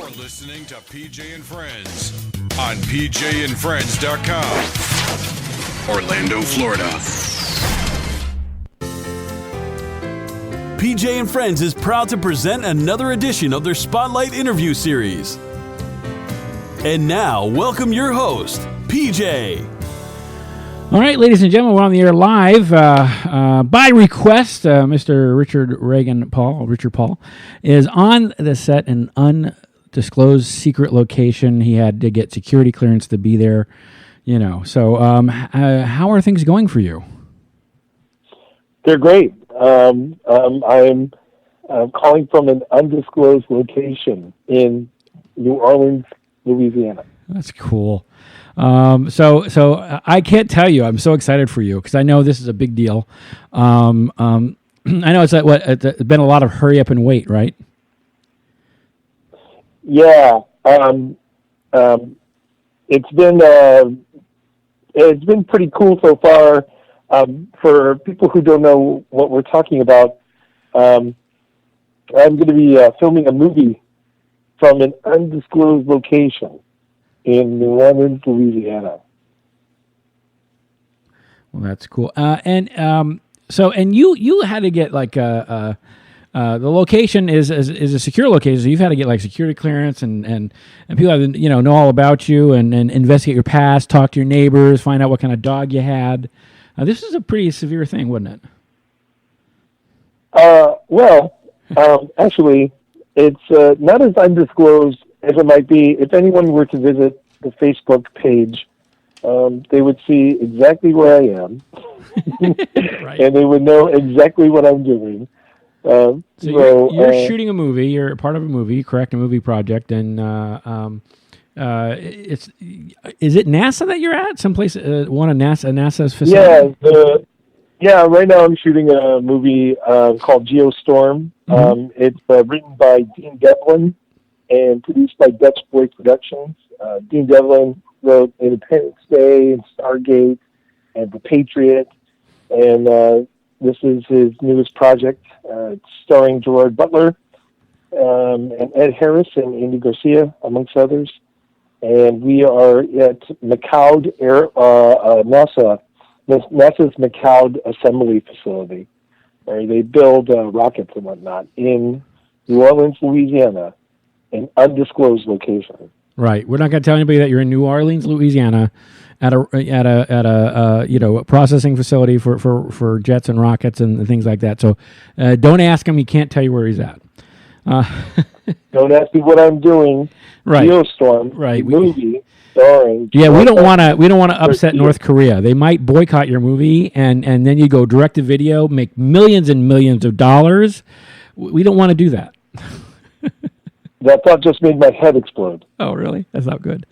You're listening to PJ and Friends on PJandFriends.com, Orlando, Florida. PJ and Friends is proud to present another edition of their Spotlight interview series. And now, welcome your host, PJ. All right, ladies and gentlemen, we're on the air live by request. Mr. Richard Paul, is on the set in an undisclosed secret location. He had to get security clearance to be there, you know. So how are things going for you? They're great. I'm calling from an undisclosed location in New Orleans, Louisiana. That's cool. So I can't tell you. I'm so excited for you because I know this is a big deal. I know it's it's been a lot of hurry up and wait, right? Yeah. It's been pretty cool so far. For people who don't know what we're talking about, I'm going to be filming a movie from an undisclosed location in New Orleans, Louisiana. Well, that's cool. And you had to get like the location is a secure location, so you've had to get like security clearance and people have to, know all about you and investigate your past, talk to your neighbors, find out what kind of dog you had. This is a pretty severe thing, wasn't it? Actually, it's not as undisclosed as it might be. If anyone were to visit the Facebook page, they would see exactly where I am, Right. and they would know exactly what I'm doing. So you're shooting a movie. You're part of a movie, correct? A movie project, and is it NASA that you're at? Someplace, one of NASA's facility? Yeah. Right now I'm shooting a movie called Geostorm. Mm-hmm. It's written by Dean Devlin and produced by Dutch Boy Productions. Dean Devlin wrote Independence Day and Stargate and The Patriot, and this is his newest project. It's starring Gerard Butler and Ed Harris and Andy Garcia, amongst others. And we are at McCoud NASA's McCoud Assembly Facility, where they build rockets and whatnot in New Orleans, Louisiana, an undisclosed location. Right. We're not going to tell anybody that you're in New Orleans, Louisiana, at a processing facility for jets and rockets and things like that. So don't ask him. He can't tell you where he's at. Don't ask me what I'm doing. Right. Geostorm. Right. Movie starring. Yeah, we don't want to upset North Korea. They might boycott your movie, and then you go direct to video, make millions and millions of dollars. We don't want to do that. That thought just made my head explode. Oh, really? That's not good.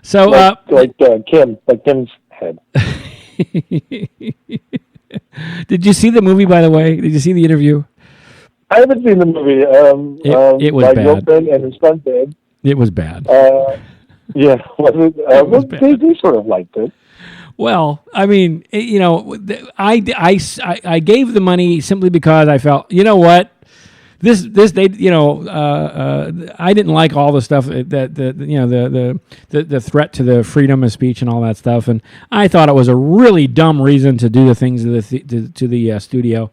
So, like Kim's head. Did you see the movie, by the way? Did you see the interview? I haven't seen the movie. It was my bad. girlfriend and his son did. It was bad. Yeah, was it? It was bad. They sort of liked it. Well, I mean, I gave the money simply because I felt, you know what, I didn't like all the stuff that the threat to the freedom of speech and all that stuff, and I thought it was a really dumb reason to do the things to the studio.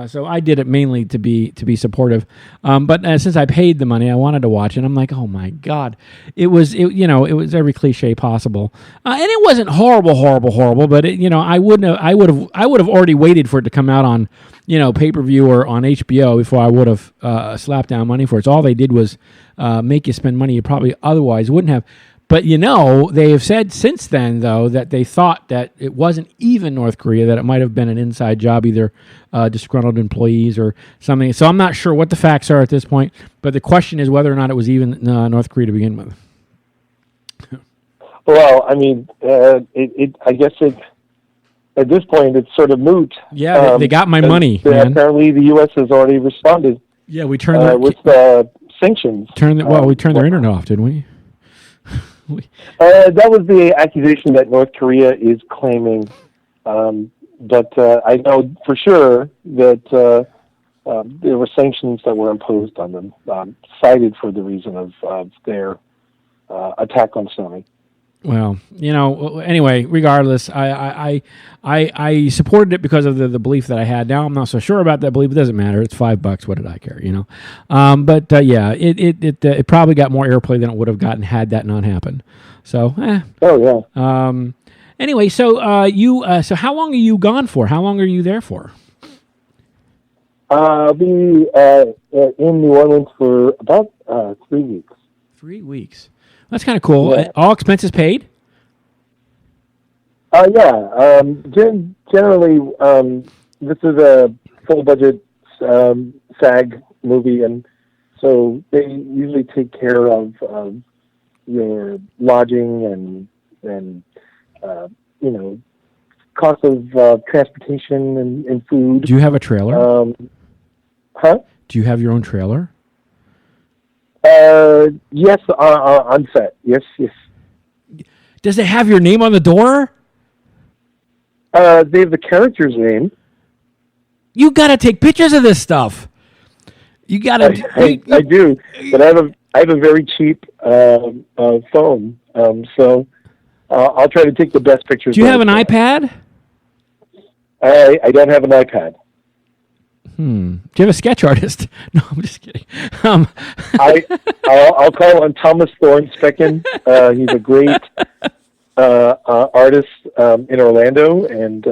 So I did it mainly to be supportive. But since I paid the money, I wanted to watch it. I'm like, oh my God, it was every cliche possible, and it wasn't horrible. But I would have already waited for it to come out on pay-per-view or on HBO before I would have slapped down money for it. So all they did was make you spend money you probably otherwise wouldn't have. But, they have said since then, though, that they thought that it wasn't even North Korea, that it might have been an inside job, either disgruntled employees or something. So I'm not sure what the facts are at this point, but the question is whether or not it was even North Korea to begin with. Well, I mean, I guess at this point, it's sort of moot. Yeah, they got my money, man. Apparently, the U.S. has already responded. Yeah, we turned with sanctions. We turned their internet off, didn't we? That was the accusation that North Korea is claiming, but I know for sure that there were sanctions that were imposed on them, cited for the reason of their attack on Sony. Well, anyway, regardless, I supported it because of the belief that I had. Now I'm not so sure about that belief. It doesn't matter. It's $5. What did I care? But yeah, it probably got more airplay than it would have gotten had that not happened. So, Oh yeah. Anyway, so so how long are you gone for? How long are you there for? I'll be in New Orleans for about 3 weeks. 3 weeks. That's kind of cool. Yeah. All expenses paid? Yeah. Generally, this is a full budget SAG movie, and so they usually take care of your lodging and cost of transportation and food. Do you have a trailer? Huh? Do you have your own trailer? Yes, on set. Yes. Does it have your name on the door? They have the character's name. You got to take pictures of this stuff. You got to. I do, but I have a very cheap phone, so I'll try to take the best pictures. Do you have an iPad? I don't have an iPad. Do you have a sketch artist? No, I'm just kidding. I'll call on Thomas Thorne-Specken. He's a great artist in Orlando, and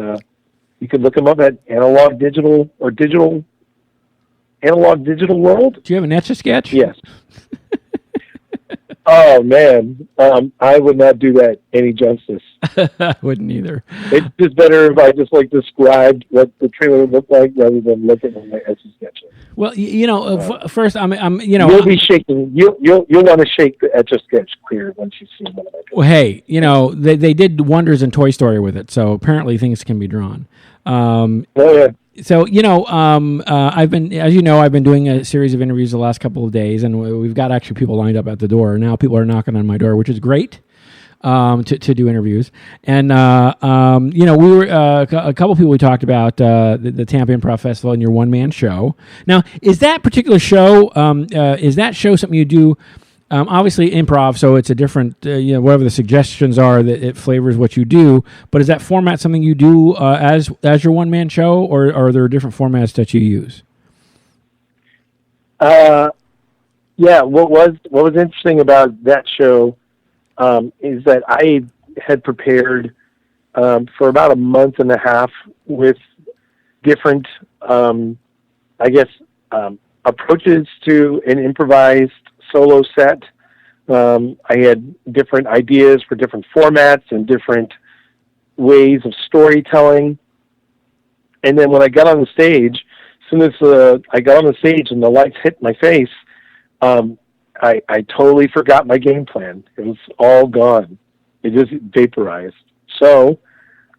you can look him up at Analog Digital World. Do you have an Etch-a-Sketch? Yes. Oh man, I would not do that any justice. I wouldn't either. It's just better if I just described what the trailer would look like rather than looking at my Etch-a-Sketch. Well, first, I'm You'll be shaking. You'll want to shake the Etch-a-Sketch clear once you see one of my pictures. Well, hey, they did wonders in Toy Story with it, so apparently things can be drawn. Oh yeah. So, I've been doing a series of interviews the last couple of days, and we've got actually people lined up at the door. Now people are knocking on my door, which is great to do interviews. And, we were a couple of people we talked about the Tampa Improv Festival and your one-man show. Now, is that particular show, something you do? Obviously improv, so it's a different, whatever the suggestions are, that it flavors what you do. But is that format something you do as your one-man show, or are there different formats that you use? Yeah. What was interesting about that show is that I had prepared for about a month and a half with different, approaches to an improvised solo set. I had different ideas for different formats and different ways of storytelling. And then when I got on the stage, as soon as I got on the stage and the lights hit my face, I totally forgot my game plan. It was all gone. It just vaporized. So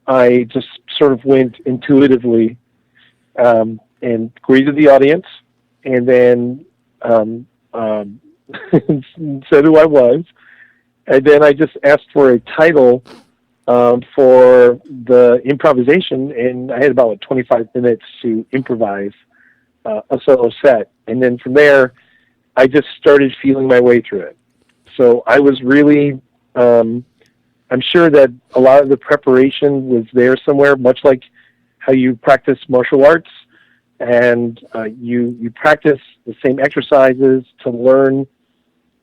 I just sort of went intuitively and greeted the audience, and then said who I was, and then I just asked for a title for the improvisation, and I had about 25 minutes to improvise a solo set, and then from there I just started feeling my way through it. So I was really I'm sure that a lot of the preparation was there somewhere, much like how you practice martial arts, and you practice the same exercises to learn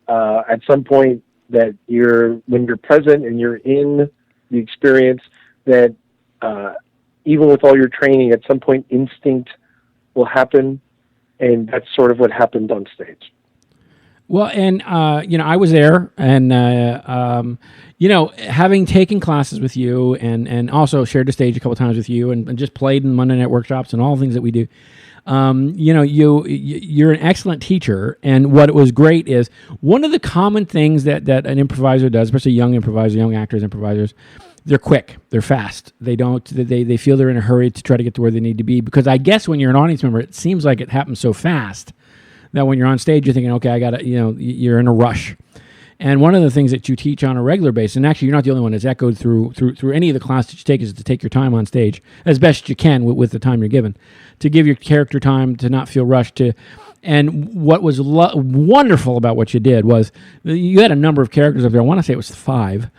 at some point that when you're present and you're in the experience, that even with all your training, at some point instinct will happen, and that's sort of what happened on stage. Well, and I was there, and having taken classes with you, and also shared the stage a couple times with you, and just played in Monday night workshops and all the things that we do. You're an excellent teacher, and what was great is one of the common things that an improviser does, especially young improvisers, young actors, improvisers. They're quick, they're fast. They feel they're in a hurry to try to get to where they need to be, because I guess when you're an audience member, it seems like it happens so fast that when you're on stage, you're thinking, okay, I got to, you're in a rush. And one of the things that you teach on a regular basis, and actually you're not the only one, is echoed through any of the classes that you take, is to take your time on stage as best you can with the time you're given, to give your character time, to not feel rushed to. And what was wonderful about what you did was you had a number of characters up there. I want to say it was 5.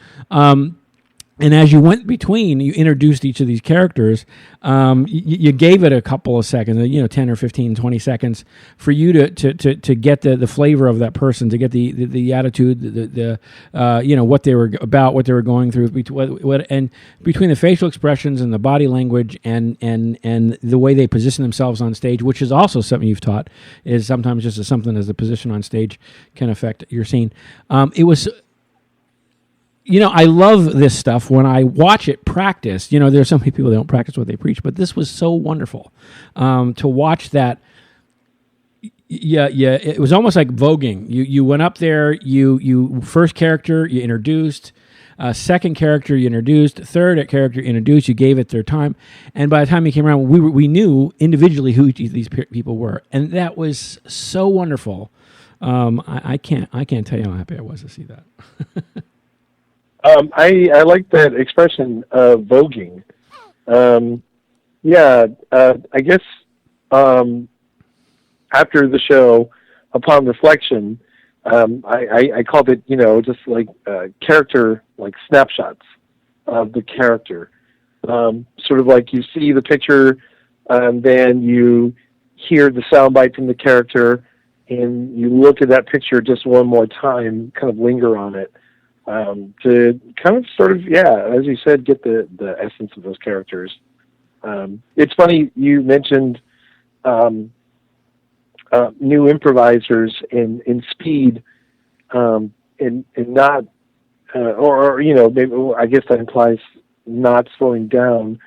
And as you went between, you introduced each of these characters. You gave it a couple of seconds, 10 or 15, 20 seconds, for you to get the flavor of that person, to get the attitude, the what they were about, what they were going through, and between the facial expressions and the body language and the way they position themselves on stage, which is also something you've taught, is sometimes just something as a position on stage can affect your scene. It was. I love this stuff when I watch it practice. There are so many people that don't practice what they preach, but this was so wonderful to watch that. Yeah, it was almost like voguing. You went up there, you first character you introduced, second character you introduced, third character you introduced. You gave it their time, and by the time you came around, we knew individually who these people were, and that was so wonderful. I can't tell you how happy I was to see that. I like that expression, voguing. I guess after the show, upon reflection, I called it, just like character, like snapshots of the character. Sort of like you see the picture, and then you hear the soundbite from the character, and you look at that picture just one more time, kind of linger on it. To kind of sort of, as you said, get the essence of those characters. It's funny, you mentioned new improvisers in speed, and not, maybe, I guess that implies not slowing down.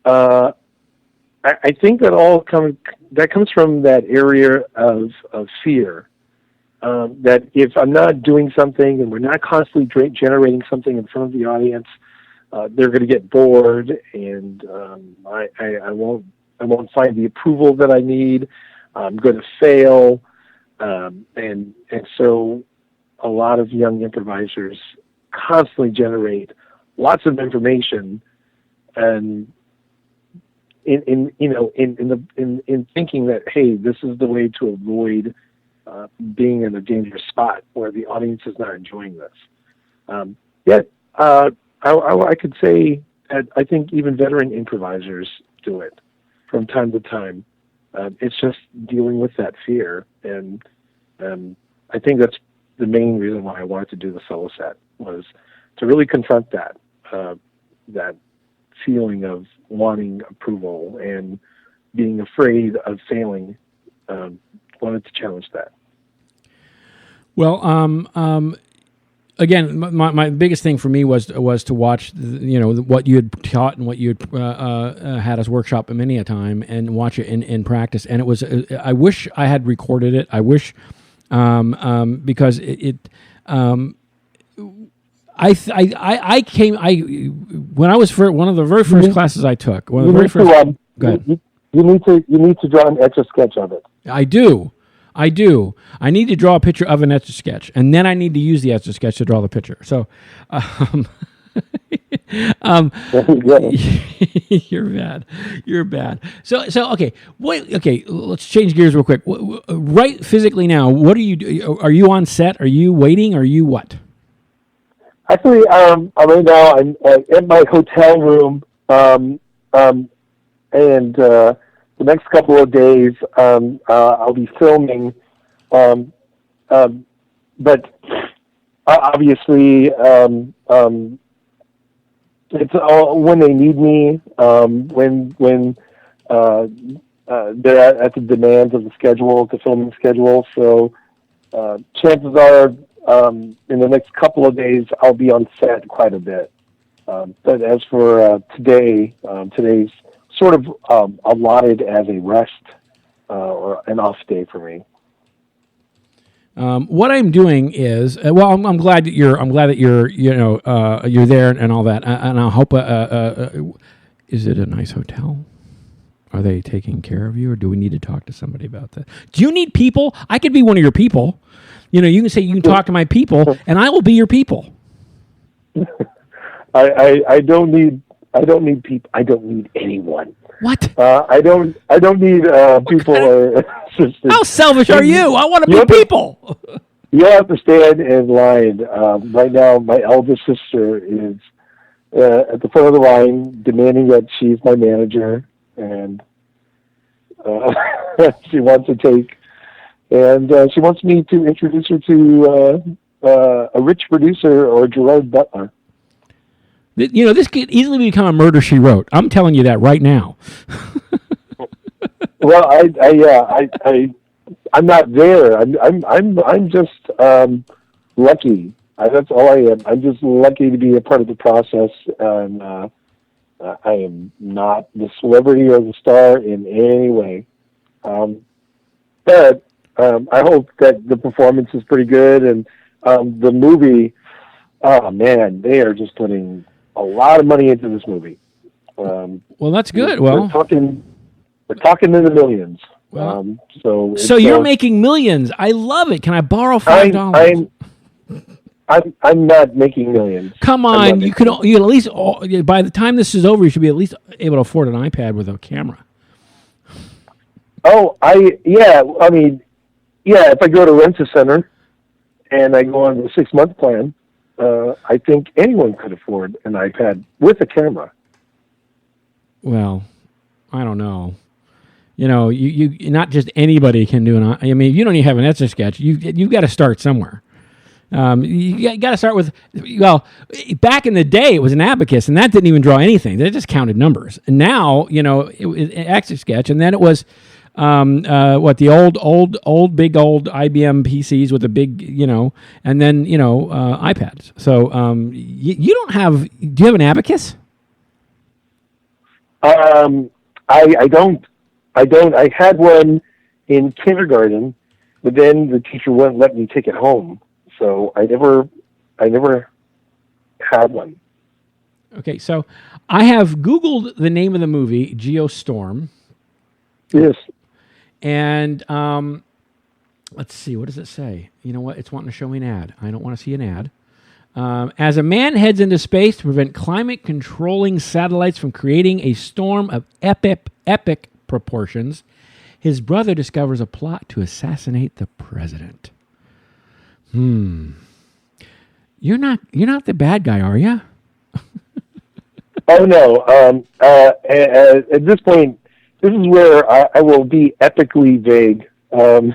I think that comes from that area of fear. That if I'm not doing something and we're not constantly generating something in front of the audience, they're going to get bored, and I won't find the approval that I need. I'm going to fail, and so a lot of young improvisers constantly generate lots of information, and in thinking that, hey, this is the way to avoid being in a dangerous spot where the audience is not enjoying this. Yet, I could say that I think even veteran improvisers do it from time to time. It's just dealing with that fear, and I think that's the main reason why I wanted to do the solo set, was to really confront that feeling of wanting approval and being afraid of failing. Wanted to challenge that. Well, again, my biggest thing for me was to watch, what you had taught and what you had had us workshop many a time, and watch it in practice. And it was, I wish I had recorded it. I wish, because when I was one of the very first classes I took, one of the very first. Go ahead. You need to draw an etch-a-sketch of it. I do. I need to draw a picture of an Etch-a-Sketch, and then I need to use the Etch-a-Sketch to draw the picture. So, you're bad. You're bad. So okay. Wait. Okay. Let's change gears real quick. Right physically now, what are you do? Are you on set? Are you waiting? Are you what? Actually, right now I'm in my hotel room, and the next couple of days, I'll be filming, but obviously, it's all when they need me, when they're at the demands of the schedule, the filming schedule. So chances are, in the next couple of days, I'll be on set quite a bit. But as for today's sort of allotted as a rest or an off day for me. What I'm doing is, I'm glad that you're you're there and all that, and I hope. Is it a nice hotel? Are they taking care of you, or do we need to talk to somebody about that? Do you need people? I could be one of your people. You can say you can talk to my people, and I will be your people. I don't need people. I don't need anyone. What? I don't need people or assistants. How selfish are you? I want to be people. You have to stand in line. Right now, my eldest sister is at the front of the line, demanding that she's my manager, and she wants to take. And she wants me to introduce her to a rich producer or Gerard Butler. This could easily become a Murder, She Wrote. I'm telling you that right now. Well, I'm not there. I'm just lucky. That's all I am. I'm just lucky to be a part of the process, and I am not the celebrity or the star in any way. But I hope that the performance is pretty good, and the movie. Oh man, they are just putting a lot of money into this movie. Well, that's good. We're talking in the millions. Well, so you're making millions. I love it. Can I borrow $5? I'm not making millions. Come on, you at least by the time this is over, you should be at least able to afford an iPad with a camera. Oh, if I go to Rent-A-Center and I go on the 6-month plan, I think anyone could afford an iPad with a camera. Well, I don't know. You not just anybody can do an. I mean, you don't even have an Etch-a-Sketch. You've got to start somewhere. You got to start with. Well, back in the day, it was an abacus, and that didn't even draw anything. They just counted numbers. And now, it was Etch-a-Sketch, and then it was. The old big IBM PCs with the big, and then, iPads. So, you don't have, do you have an abacus? I don't. I had one in kindergarten, but then the teacher wouldn't let me take it home. So I never had one. Okay. So I have Googled the name of the movie, Geostorm. Yes. And let's see, what does it say? You know what? It's wanting to show me an ad. I don't want to see an ad. As a man heads into space to prevent climate-controlling satellites from creating a storm of epic proportions, his brother discovers a plot to assassinate the president. You're not the bad guy, are you? Oh no. At this point, this is where I will be epically vague, as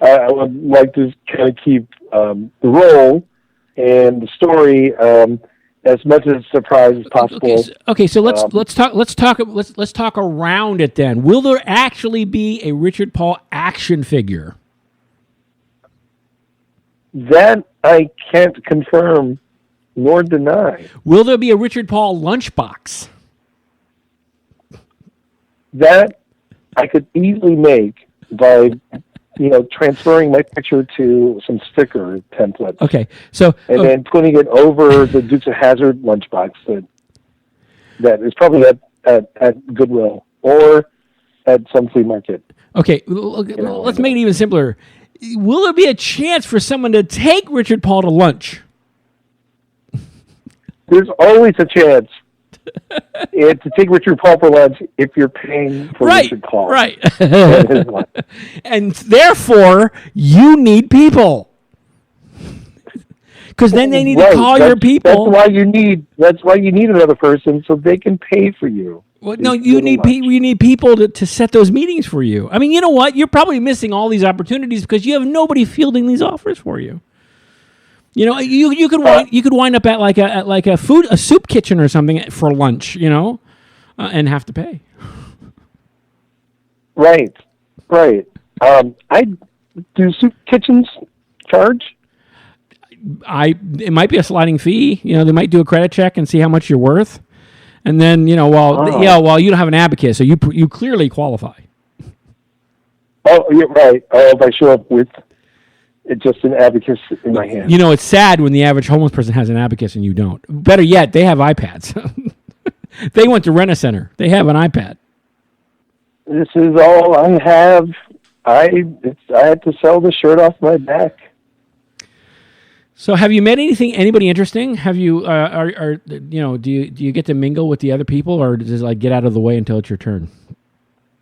I would like to kind of keep the role and the story as much as surprise as possible. Okay, so let's talk around it then. Will there actually be a Richard Paul action figure? That I can't confirm nor deny. Will there be a Richard Paul lunchbox? That I could easily make by, transferring my picture to some sticker templates. Okay, so and then putting it over the Dukes of Hazzard lunchbox that is probably at Goodwill or at some flea market. Okay, let's make it even simpler. Will there be a chance for someone to take Richard Paul to lunch? There's always a chance to take Richard Paul for lunch if you're paying for Richard Paul. Right. And therefore, you need people. Because then they need to call your people. That's why you need another person so they can pay for you. Well, no, you need people to set those meetings for you. I mean, you know what? You're probably missing all these opportunities because you have nobody fielding these offers for you. You could wind up at a soup kitchen or something for lunch, and have to pay. Right. I do soup kitchens charge. It might be a sliding fee. They might do a credit check and see how much you're worth. And then, you don't have an abacus, so you clearly qualify. Oh, you're right. If I show up with just an abacus in my hand. It's sad when the average homeless person has an abacus and you don't. Better yet, they have iPads. They went to Rent-A-Center. They have an iPad. This is all I have, I had to sell the shirt off my back. So, have you met anybody interesting? Have you do you get to mingle with the other people, or does it like get out of the way until it's your turn?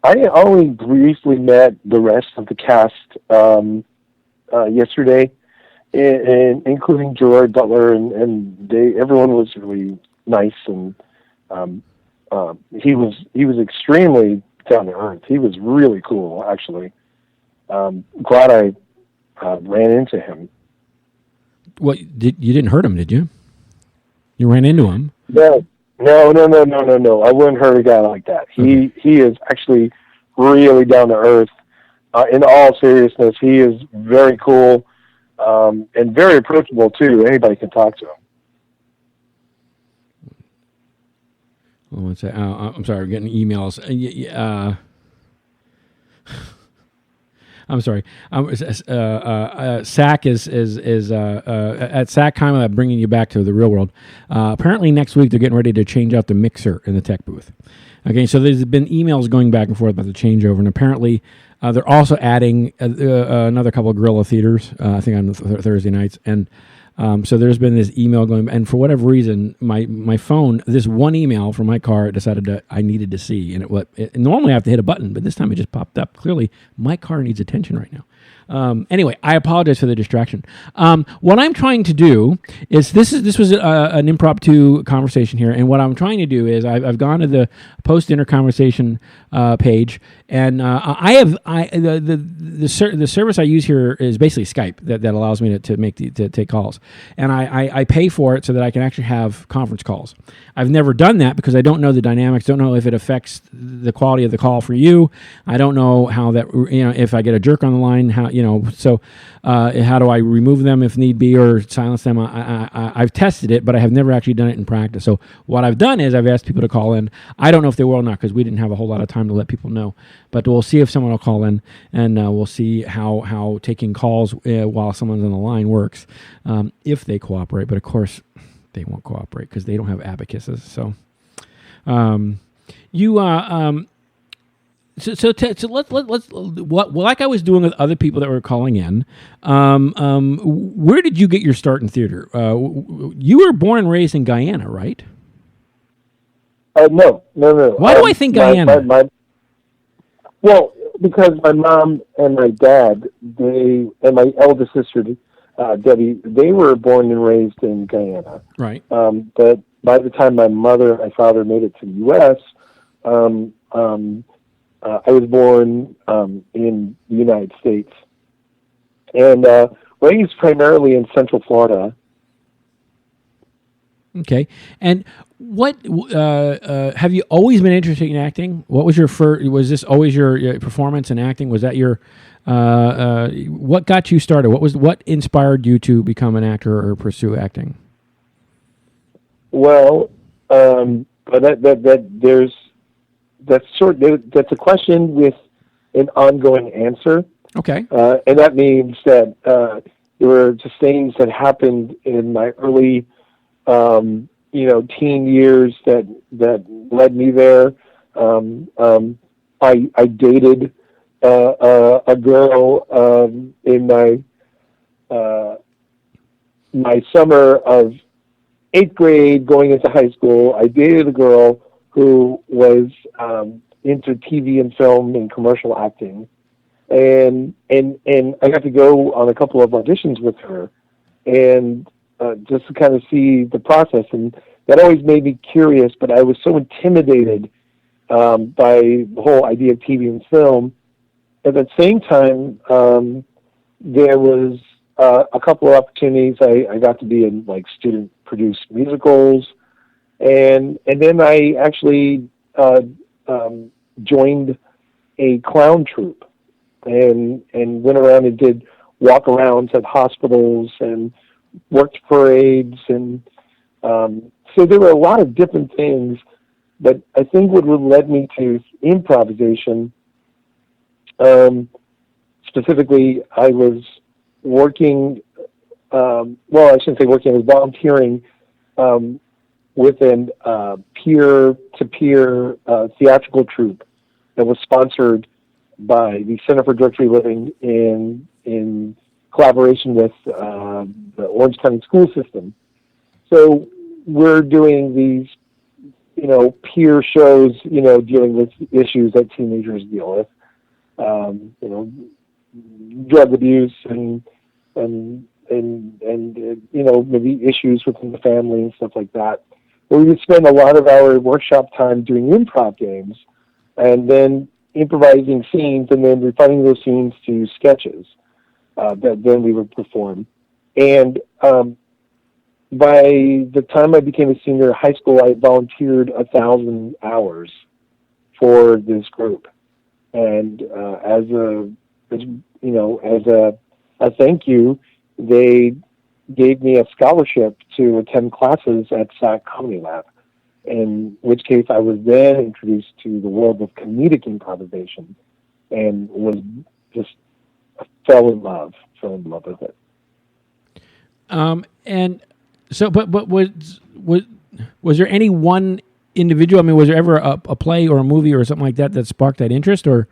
I only briefly met the rest of the cast yesterday, and including Gerard Butler, and everyone was really nice, and he was extremely down to earth. He was really cool, actually. Glad I ran into him. What you didn't hurt him, did you? You ran into him? No. I wouldn't hurt a guy like that. He is actually really down to earth. In all seriousness, he is very cool and very approachable too. Anybody can talk to him. Oh, I'm sorry, I'm getting emails. I'm sorry. SAK is at SAK Comedy Lab, bringing you back to the real world. Apparently, next week they're getting ready to change out the mixer in the tech booth. Okay, so there's been emails going back and forth about the changeover, and apparently they're also adding another couple of Guerrilla theaters. I think on Thursday nights, and so there's been this email going, and for whatever reason, my phone, this one email from my car, decided that I needed to see, and normally I have to hit a button, but this time it just popped up. Clearly, my car needs attention right now. Anyway, I apologize for the distraction. What I'm trying to do is this was an impromptu conversation here, and what I'm trying to do is I've gone to the post-dinner conversation page, and the service I use here is basically Skype that allows me to take calls, and I pay for it so that I can actually have conference calls. I've never done that because I don't know the dynamics, don't know if it affects the quality of the call for you. I don't know how that, if I get a jerk on the line, how do I remove them if need be or silence them? I've tested it, but I have never actually done it in practice. So what I've done is I've asked people to call in. I don't know if they will or not because we didn't have a whole lot of time to let people know. But we'll see if someone will call in, and we'll see how taking calls while someone's on the line works, if they cooperate. But of course, they won't cooperate because they don't have abacuses. So, So let's like I was doing with other people that were calling in. Where did you get your start in theater? You were born and raised in Guyana, right? No. Why do I think Guyana? Well, because my mom and my dad, and my eldest sister, Debbie, they were born and raised in Guyana. Right. But by the time my mother and my father made it to the U.S., I was born in the United States and raised primarily in Central Florida. Okay. And what have you always been interested in acting? What was your first? Was this always your performance in acting? Was that your what got you started? What inspired you to become an actor or pursue acting? Well, that's a question with an ongoing answer. Okay. And that means that there were just things that happened in my early, teen years that led me there. I dated a girl in my summer of 8th grade, going into high school. I dated a girl who was into TV and film and commercial acting, and I got to go on a couple of auditions with her, and just to kind of see the process, and that always made me curious. But I was so intimidated by the whole idea of TV and film. At the same time, there was a couple of opportunities. I got to be in like student-produced musicals. And then I actually joined a clown troupe and went around and did walk-arounds at hospitals and worked parades. And so there were a lot of different things. But I think what led me to improvisation, specifically, I was working, I shouldn't say working, I was volunteering with an peer-to-peer theatrical troupe that was sponsored by the Center for Drug-Free Living in collaboration with the Orange County school system. So we're doing these, peer shows, dealing with issues that teenagers deal with, drug abuse and maybe issues within the family and stuff like that. But we would spend a lot of our workshop time doing improv games and then improvising scenes and then refining those scenes to sketches that then we would perform. And by the time I became a senior in high school, I volunteered 1,000 hours for this group. And as a thank you, they gave me a scholarship to attend classes at SAK Comedy Lab, in which case I was then introduced to the world of comedic improvisation and was just fell in love with it. And so, but was there any one individual? I mean, was there ever a play or a movie or something like that sparked that interest, or?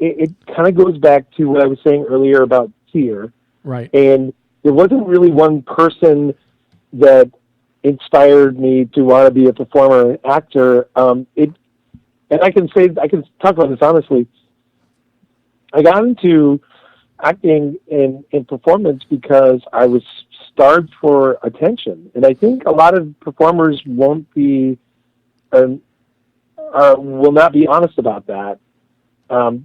It kind of goes back to what I was saying earlier about fear. Right. And there wasn't really one person that inspired me to want to be a performer and actor. And I can talk about this honestly. I got into acting in performance because I was starved for attention. And I think a lot of performers will not be honest about that. I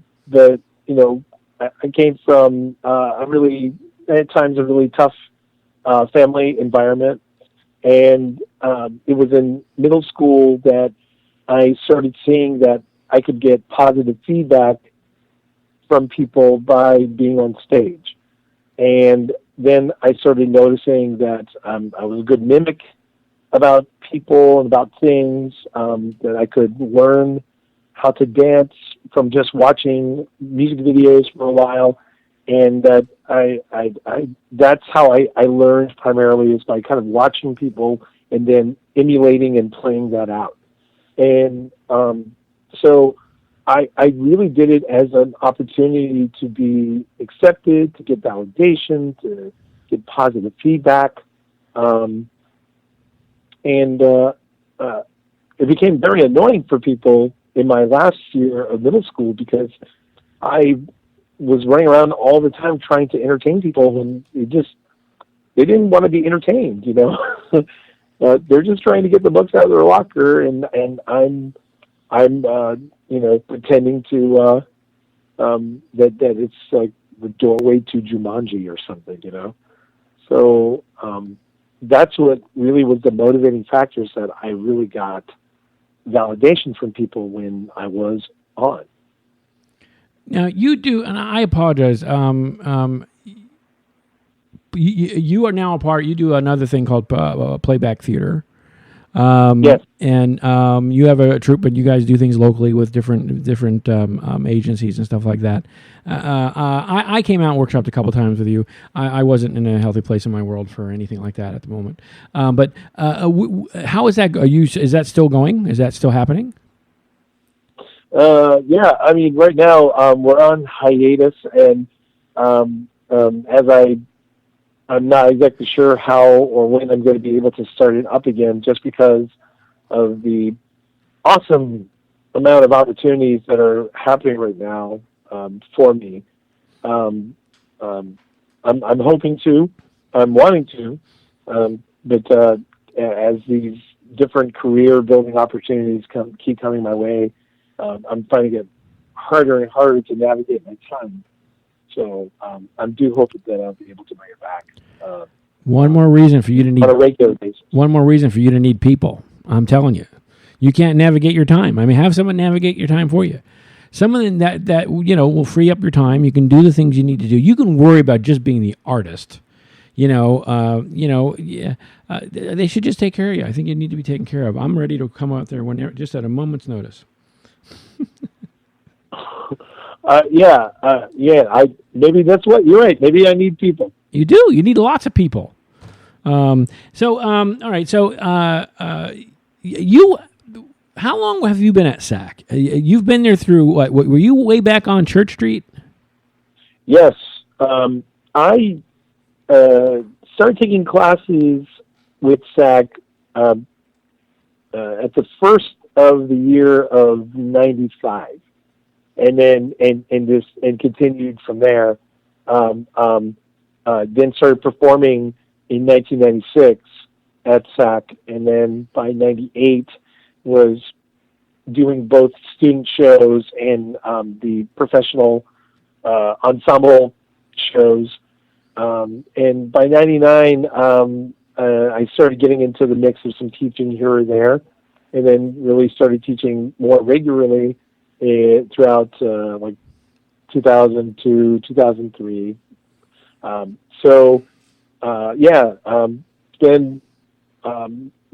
came from at times a really tough family environment, and it was in middle school that I started seeing that I could get positive feedback from people by being on stage. And then I started noticing that I was a good mimic about people and about things, that I could learn how to dance from just watching music videos for a while. And that that's how I learned primarily, is by kind of watching people and then emulating and playing that out. And so I really did it as an opportunity to be accepted, to get validation, to get positive feedback. And it became very annoying for people in my last year of middle school, because I was running around all the time trying to entertain people, and they didn't want to be entertained, they're just trying to get the books out of their locker, and I'm pretending to that it's like the doorway to Jumanji or something, So that's what really was the motivating factors, that I really got validation from people when I was on. Now you do, and I apologize. You are now a part. You do another thing called playback theater. Yes. And you have a troupe, but you guys do things locally with different agencies and stuff like that. I came out and workshopped a couple times with you. I wasn't in a healthy place in my world for anything like that at the moment. But how is that? Is that still going? Is that still happening? Yeah. I mean, right now we're on hiatus, and as I'm not exactly sure how or when I'm going to be able to start it up again, just because of the awesome amount of opportunities that are happening right now for me. I'm hoping to, I'm wanting to, but as these different career building opportunities keep coming my way, I'm finding it harder and harder to navigate my time. So I do hope that I'll be able to bring it back. One more reason for you to need on a regular basis. One more reason for you to need people. I'm telling you, you can't navigate your time. I mean, have someone navigate your time for you. Someone that will free up your time. You can do the things you need to do. You can worry about just being the artist. They should just take care of you. I think you need to be taken care of. I'm ready to come out there just at a moment's notice. Maybe that's what you're right. Maybe I need people. You do. You need lots of people. All right. So, you how long have you been at SAK? You've been there through what? Were you way back on Church Street? Yes. I started taking classes with SAK at the first of the year of '95, and then and continued from there. Then started performing in 1996 at SAK, and then by '98 was doing both student shows and the professional ensemble shows. And by '99, I started getting into the mix of some teaching here or there, and then really started teaching more regularly throughout like 2002, 2003.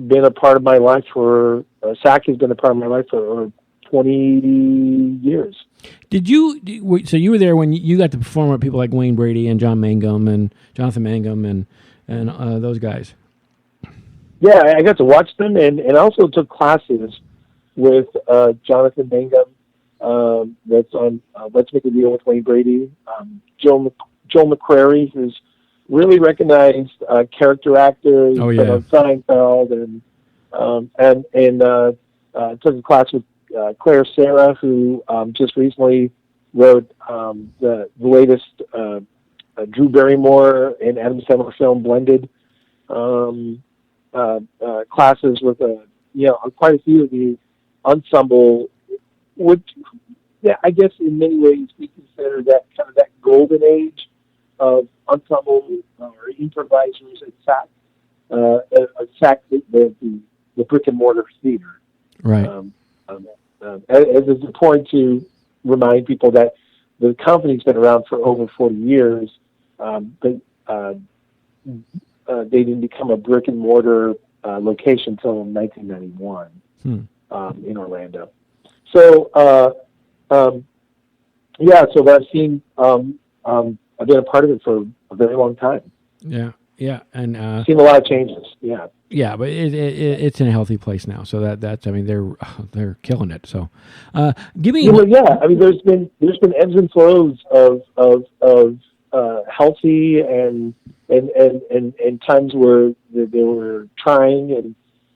Been a part of my life for SAK has been a part of my life for 20 years. So you were there when you got to perform with people like Wayne Brady and John Mangum and Jonathan Mangum and those guys? Yeah, I got to watch them, and also took classes with Jonathan Mangum. That's on Let's Make a Deal with Wayne Brady. Joe McCrary, who's really recognized character actor. He's been on Seinfeld, and took a class with Claire Sarah, who just recently wrote the latest Drew Barrymore and Adam Sandler film Blended. Classes with quite a few of the ensemble, which I guess in many ways we consider that kind of that golden age of ensemble or improvisers at SAK, the brick and mortar theater. Right. As is a point to remind people that the company's been around for over 40 years, but they didn't become a brick and mortar location until 1991 in Orlando. So, so I've seen. I've been a part of it for a very long time. Yeah, and seen a lot of changes. Yeah. Yeah, but it's in a healthy place now. So that's I mean they're killing it. So, give me. I mean there's been ebbs and flows of healthy and times where they were trying,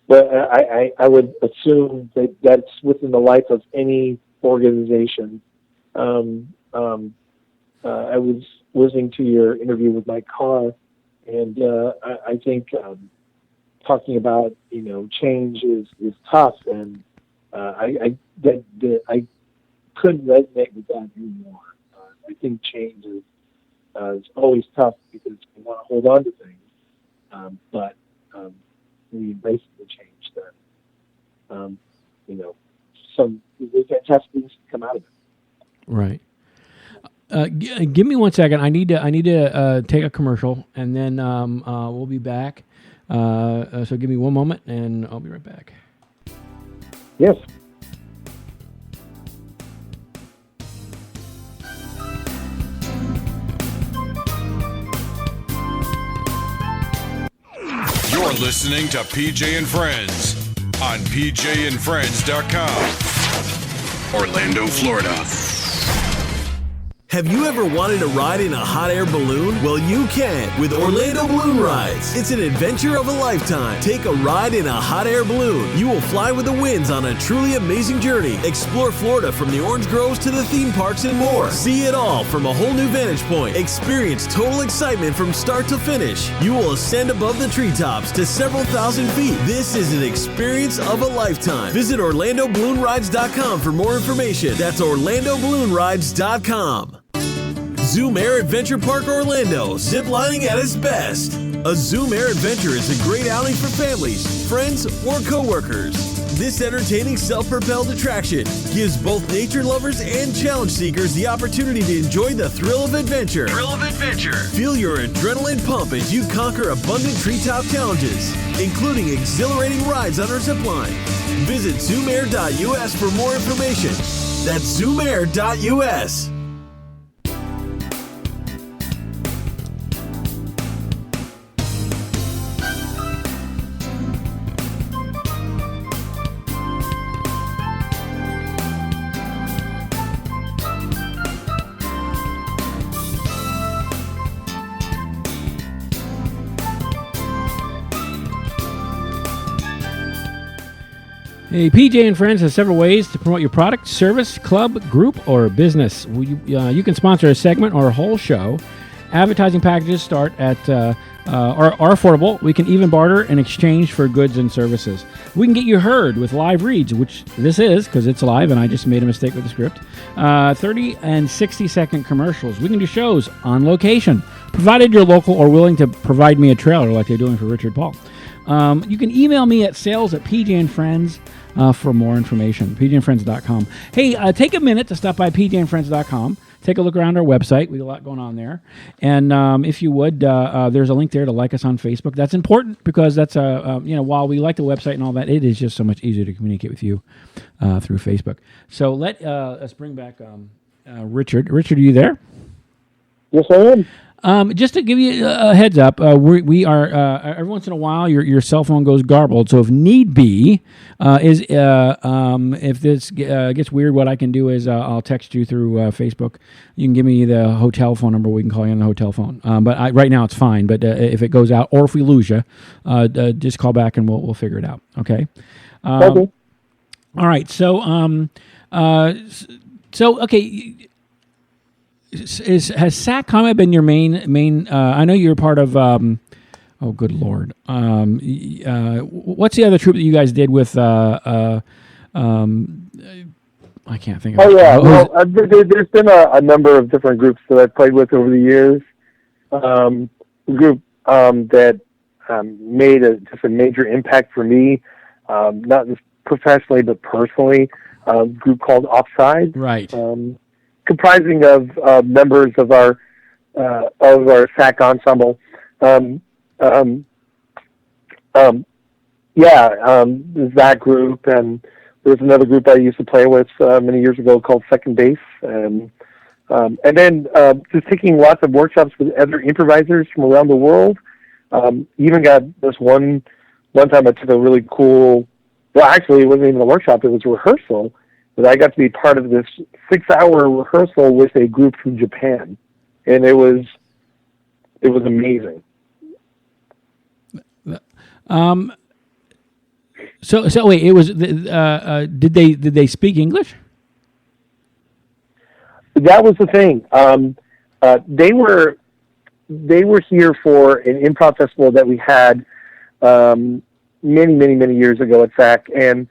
but I would assume that that's within the life of any organization. I was listening to your interview with Mike Carr, and I think talking about change is tough, and I couldn't resonate with that anymore. I think change is always tough because we want to hold on to things, but we embrace the change that some fantastic things come out of it. Right. Give me 1 second. I need to take a commercial, and then we'll be back. So give me one moment, and I'll be right back. Yes. You're listening to PJ and Friends on pjandfriends.com. Orlando, Florida. Have you ever wanted to ride in a hot air balloon? Well, you can with Orlando Balloon Rides. It's an adventure of a lifetime. Take a ride in a hot air balloon. You will fly with the winds on a truly amazing journey. Explore Florida from the orange groves to the theme parks and more. See it all from a whole new vantage point. Experience total excitement from start to finish. You will ascend above the treetops to several thousand feet. This is an experience of a lifetime. Visit OrlandoBalloonRides.com for more information. That's OrlandoBalloonRides.com. Zoom Air Adventure Park Orlando, ziplining at its best. A Zoom Air Adventure is a great outing for families, friends, or coworkers. This entertaining self-propelled attraction gives both nature lovers and challenge seekers the opportunity to enjoy the thrill of adventure. Feel your adrenaline pump as you conquer abundant treetop challenges, including exhilarating rides on our zipline. Visit zoomair.us for more information. That's zoomair.us. Hey, PJ and Friends has several ways to promote your product, service, club, group, or business. You can sponsor a segment or a whole show. Advertising packages start at are affordable. We can even barter in exchange for goods and services. We can get you heard with live reads, which this is because it's live, and I just made a mistake with the script. 30 and 60-second commercials. We can do shows on location, provided you're local or willing to provide me a trailer like they're doing for Richard Paul. You can email me at sales@pjandfriends for more information, pjandfriends.com. Hey, take a minute to stop by pjandfriends.com. Take a look around our website. We have a lot going on there. And if you would, there's a link there to like us on Facebook. That's important because that's, while we like the website and all that, it is just so much easier to communicate with you through Facebook. So let's bring back Richard. Richard, are you there? Yes, I am. Just to give you a heads up, we are every once in a while your cell phone goes garbled. So if need be, if this gets weird, what I can do is I'll text you through Facebook. You can give me the hotel phone number. We can call you on the hotel phone. But right now it's fine. But if it goes out or if we lose you, just call back and we'll figure it out. Okay. Okay. All right. So okay. Has SAK Comedy been your main? I know you're part of. Oh, good Lord! What's the other troupe that you guys did with? I can't think of. Oh it. yeah, well, there's been a number of different groups that I've played with over the years. A group that made just a major impact for me, not just professionally but personally. A group called Offside. Right. Comprising of members of our SAK ensemble. There's that group, and there's another group I used to play with many years ago called Second Base. And then just taking lots of workshops with other improvisers from around the world. Even got this one time I took a really cool, well, actually it wasn't even a workshop, it was a rehearsal. But I got to be part of this 6-hour rehearsal with a group from Japan, and it was amazing. So wait, it was. Did they speak English? That was the thing. They were here for an improv festival that we had many years ago at SAK, and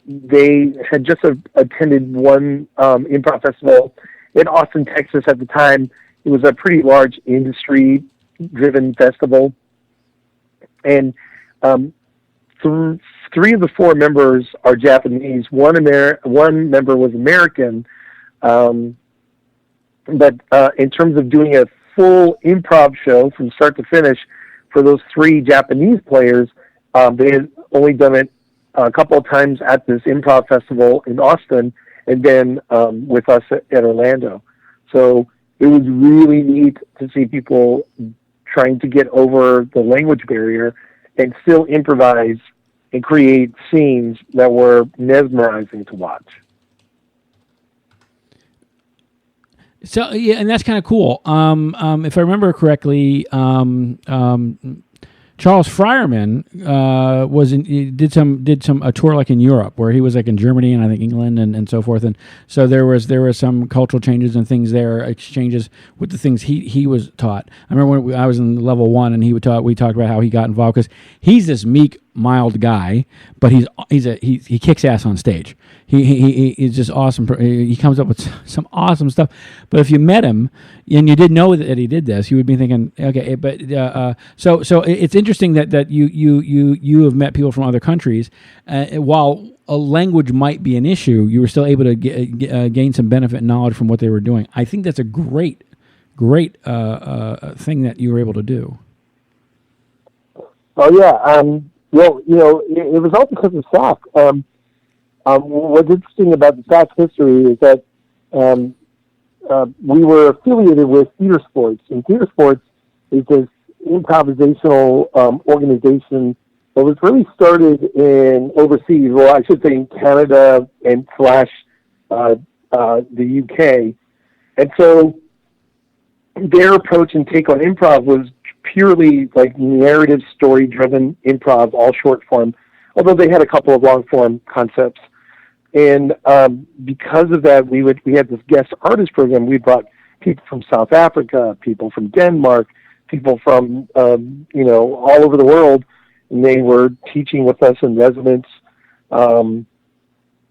they had just attended one improv festival in Austin, Texas at the time. It was a pretty large industry-driven festival. And three of the four members are Japanese. One member was American. But in terms of doing a full improv show from start to finish for those three Japanese players, they had only done it a couple of times at this improv festival in Austin, and then with us at Orlando. So it was really neat to see people trying to get over the language barrier and still improvise and create scenes that were mesmerizing to watch. So yeah, and that's kind of cool. If I remember correctly, Charles Fryerman did a tour like in Europe, where he was like in Germany and I think England and so forth, and so there were some cultural changes and things there, exchanges with the things he was taught. I remember when I was in level 1 and we talked about how he got involved, because he's this meek, mild guy, but he kicks ass on stage. He's just awesome. He comes up with some awesome stuff. But if you met him and you didn't know that he did this, you would be thinking, okay. But so it's interesting that you have met people from other countries. While a language might be an issue, you were still able to gain some benefit and knowledge from what they were doing. I think that's a great thing that you were able to do. Oh yeah. Well, it was all because of SAK. What's interesting about the SAK history is that we were affiliated with Theater Sports, and Theater Sports is this improvisational organization that was really started in overseas, well, I should say in Canada and / the UK. And so their approach and take on improv was purely like narrative, story-driven improv, all short form, although they had a couple of long-form concepts. And because of that, we had this guest artist program. We brought people from South Africa, people from Denmark, people from all over the world, and they were teaching with us in residence. And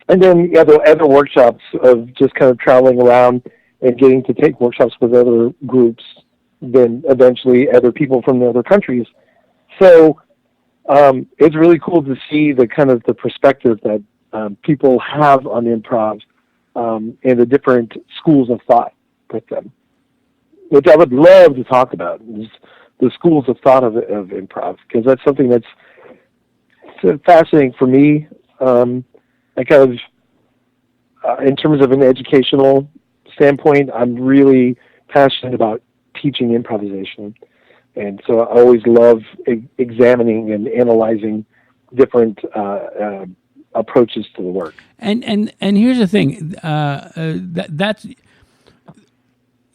then other workshops of just kind of traveling around and getting to take workshops with other groups, then eventually other people from the other countries. So it's really cool to see the kind of the perspective that people have on improv and the different schools of thought with them, which I would love to talk about, is the schools of thought of improv, because that's something that's fascinating for me. I kind of, in terms of an educational standpoint, I'm really passionate about teaching improvisation. And so I always love examining and analyzing different approaches to the work. And here's the thing, that's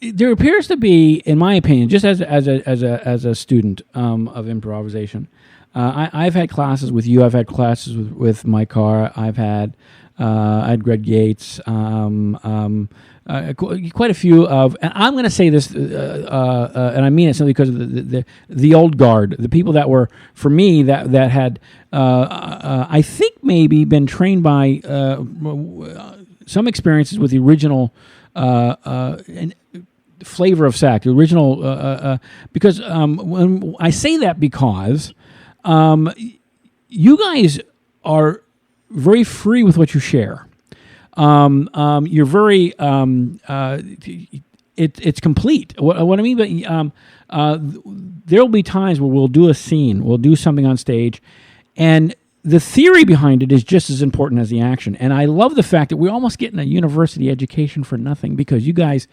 there appears to be, in my opinion, just as a student of improvisation, I've had classes with you. I've had classes with Mike Carr. I had Greg Yates. Quite a few of, and I'm going to say this, and I mean it simply because of the old guard, the people that were, for me, that had, I think maybe been trained by some experiences with the original flavor of SAK, the original, because when I say that, because you guys are very free with what you share. You're very, it's complete. What I mean by, there'll be times where we'll do a scene, we'll do something on stage, and the theory behind it is just as important as the action. And I love the fact that we're almost getting a university education for nothing, because you guys,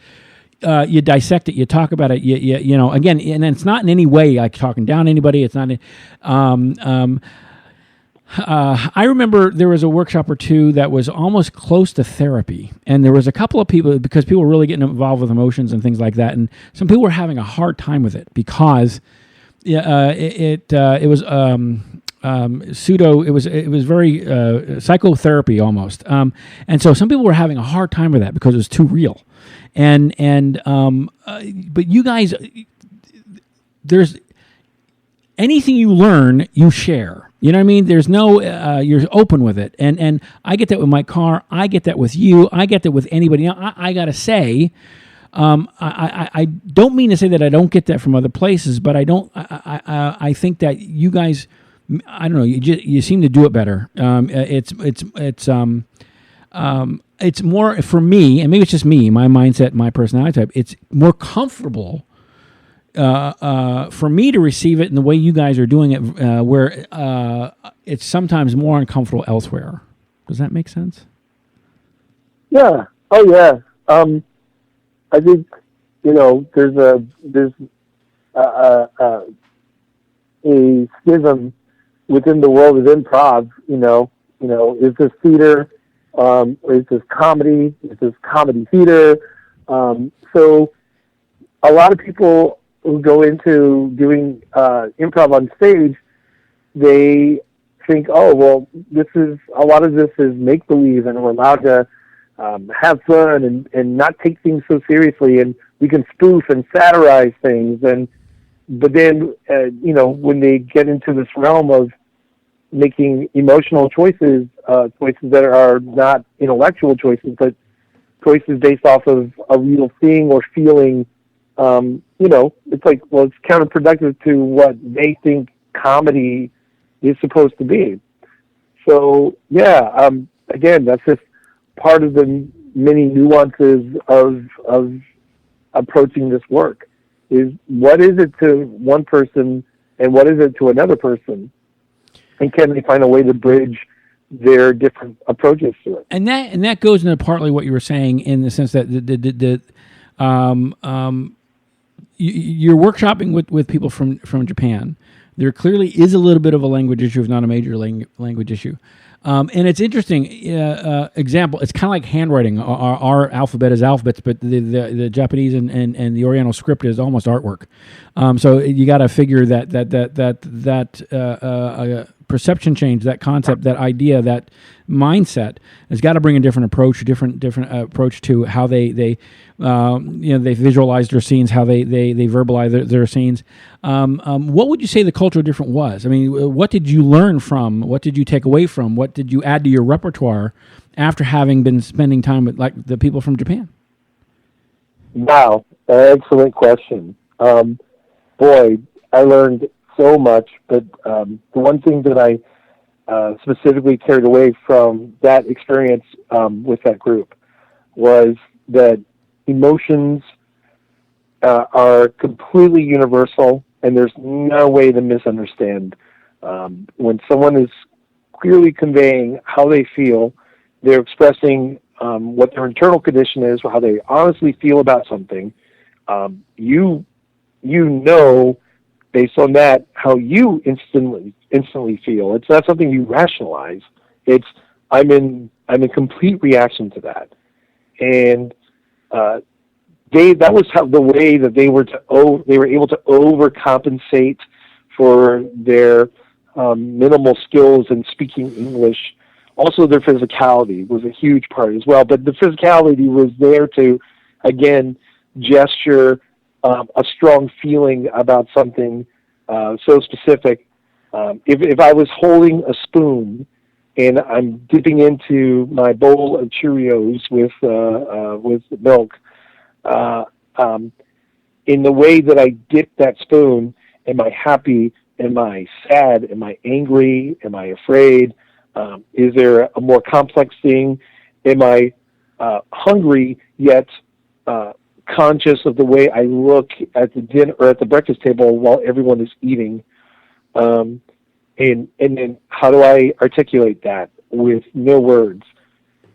you dissect it, you talk about it, you know, again, and it's not in any way like talking down to anybody. It's not, I remember there was a workshop or two that was almost close to therapy, and there was a couple of people, because people were really getting involved with emotions and things like that, and some people were having a hard time with it because it was pseudo. It was very psychotherapy almost, and so some people were having a hard time with that because it was too real, but you guys, there's anything you learn, you share. You know what I mean? There's no, you're open with it. And I get that with my car. I get that with you. I get that with anybody. Now, I got to say, I don't mean to say that I don't get that from other places, but I think that you guys, I don't know, you seem to do it better. It's more, for me, and maybe it's just me, my mindset, my personality type, it's more comfortable for me to receive it in the way you guys are doing it, where it's sometimes more uncomfortable elsewhere. Does that make sense? Yeah. Oh, yeah. I think, you know, there's a schism within the world of improv. You know, is this theater? Is this comedy? Is this comedy theater? So a lot of people who go into doing improv on stage, they think, oh, well, a lot of this is make-believe, and we're allowed to have fun and not take things so seriously, and we can spoof and satirize things. But then, you know, when they get into this realm of making emotional choices that are not intellectual choices, but choices based off of a real thing or feeling, you know, it's like, well, it's counterproductive to what they think comedy is supposed to be. So, yeah, again, that's just part of the many nuances of approaching this work, is what is it to one person and what is it to another person? And can they find a way to bridge their different approaches to it? And that goes into partly what you were saying, in the sense that you're workshopping with people from Japan. There clearly is a little bit of a language issue, if not a major language issue. And it's interesting. Example, it's kind of like handwriting. Our alphabet is alphabets, but the Japanese and the Oriental script is almost artwork. So you got to figure that perception change, that concept, that idea, that mindset has got to bring a different approach, approach to how they visualize their scenes, how they verbalize their scenes. What would you say the cultural difference was? I mean, what did you learn from? What did you take away from? What did you add to your repertoire after having been spending time with like the people from Japan? Wow, excellent question. Boy, I learned so much, but the one thing that I specifically carried away from that experience with that group was that emotions are completely universal, and there's no way to misunderstand. When someone is clearly conveying how they feel, they're expressing what their internal condition is, or how they honestly feel about something. You know, based on that, how you instantly feel. It's not something you rationalize. It's I'm in complete reaction to that, and that was how the way that they were able to overcompensate for their minimal skills in speaking English. Also, their physicality was a huge part as well. But the physicality was there to, again, gesture a strong feeling about something so specific. If I was holding a spoon and I'm dipping into my bowl of Cheerios with milk, in the way that I dip that spoon, am I happy? Am I sad? Am I angry? Am I afraid? Is there a more complex thing? Am I hungry yet conscious of the way I look at the dinner or at the breakfast table while everyone is eating? And then how do I articulate that with no words?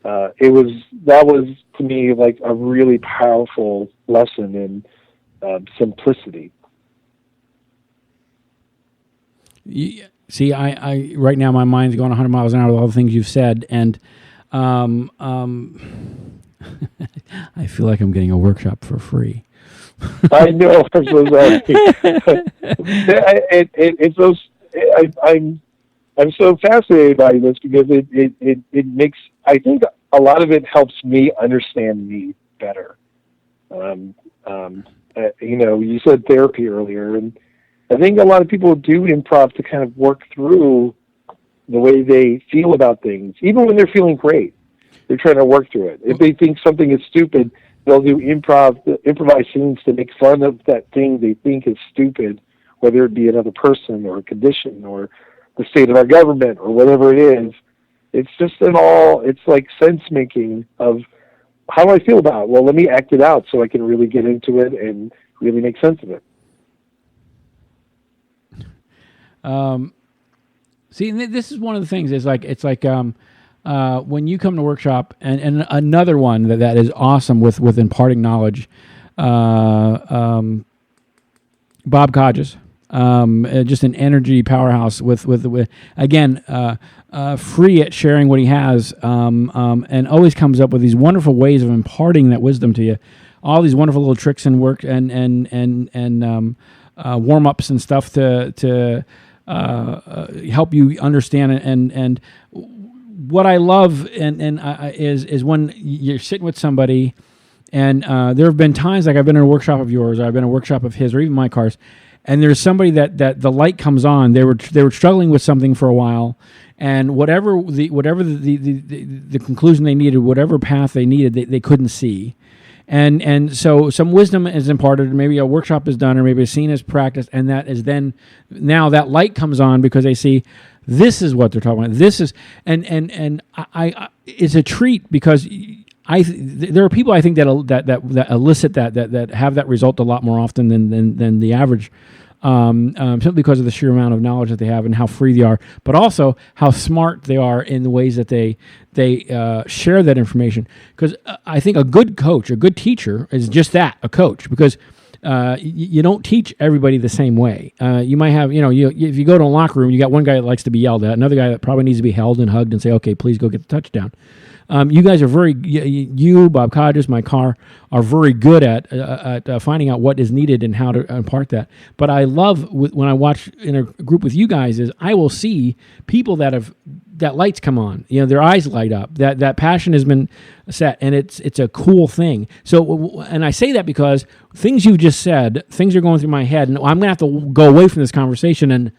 That was to me like a really powerful lesson in simplicity. Yeah. See, I right now my mind's going 100 miles an hour with all the things you've said, and I feel like I'm getting a workshop for free. I know. I'm so sorry. I'm so fascinated by this because it makes, I think a lot of it helps me understand me better. You said therapy earlier, and I think a lot of people do improv to kind of work through the way they feel about things, even when they're feeling great. They're trying to work through it. If they think something is stupid, they'll do improvised scenes to make fun of that thing they think is stupid, whether it be another person or a condition or the state of our government or whatever it is. It's just it's like sense making of how do I feel about it? Well, let me act it out so I can really get into it and really make sense of it. See, this is one of the things. It's like when you come to workshop, and another one that is awesome with imparting knowledge. Bob Codges, just an energy powerhouse with again free at sharing what he has, and always comes up with these wonderful ways of imparting that wisdom to you. All these wonderful little tricks and work and warm ups and stuff to help you understand it. And what I love is when you're sitting with somebody, and there have been times like I've been in a workshop of yours, or I've been in a workshop of his, or even my cars, and there's somebody that the light comes on. They were struggling with something for a while, and whatever the conclusion they needed, whatever path they needed, they couldn't see. And so some wisdom is imparted, maybe a workshop is done, or maybe a scene is practiced, and that is then, now that light comes on because they see this is what they're talking about. This is, and I it's a treat because there are people I think that elicit that have that result a lot more often than the average, simply because of the sheer amount of knowledge that they have and how free they are, but also how smart they are in the ways that they share that information. Because I think a good coach, a good teacher, is just that, a coach. Because you don't teach everybody the same way. You might have, if you go to a locker room, you got one guy that likes to be yelled at, another guy that probably needs to be held and hugged and say, okay, please go get the touchdown. You guys are you, Bob Codges, my car, are very good at finding out what is needed and how to impart that. But I love when I watch in a group with you guys is I will see people that lights come on, their eyes light up, that passion has been set, and it's a cool thing. So, and I say that because things you've just said, things are going through my head, and I'm going to have to go away from this conversation and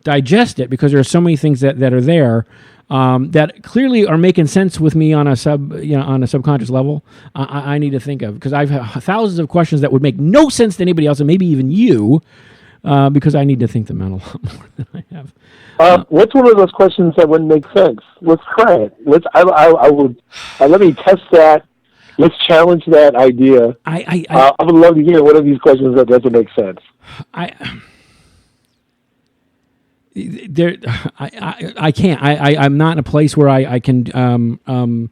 digest it because there are so many things that are there that clearly are making sense with me on a subconscious level. I need to think of, because I've had thousands of questions that would make no sense to anybody else, and maybe even you, because I need to think them out a lot more than I have. What's one of those questions that wouldn't make sense? Let's try it. Let me test that. Let's challenge that idea. I would love to hear one of these questions that doesn't make sense. I can't. I'm not in a place where I can.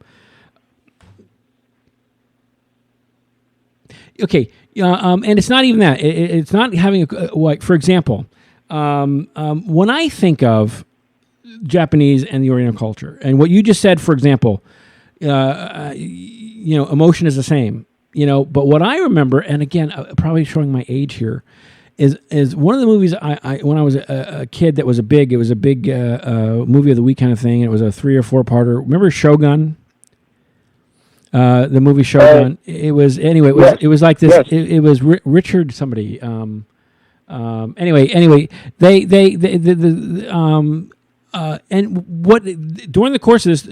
Okay. And it's not even that. It's not having like, for example, when I think of Japanese and the Oriental culture, and what you just said, for example, emotion is the same. But what I remember, and again, probably showing my age here, is one of the movies I when I was a kid that was a big movie of the week kind of thing. And it was a 3 or 4 parter. Remember Shogun? The movie Shogun. It was anyway. It was like this. Yes. It was Richard somebody. Anyway, and what during the course of this,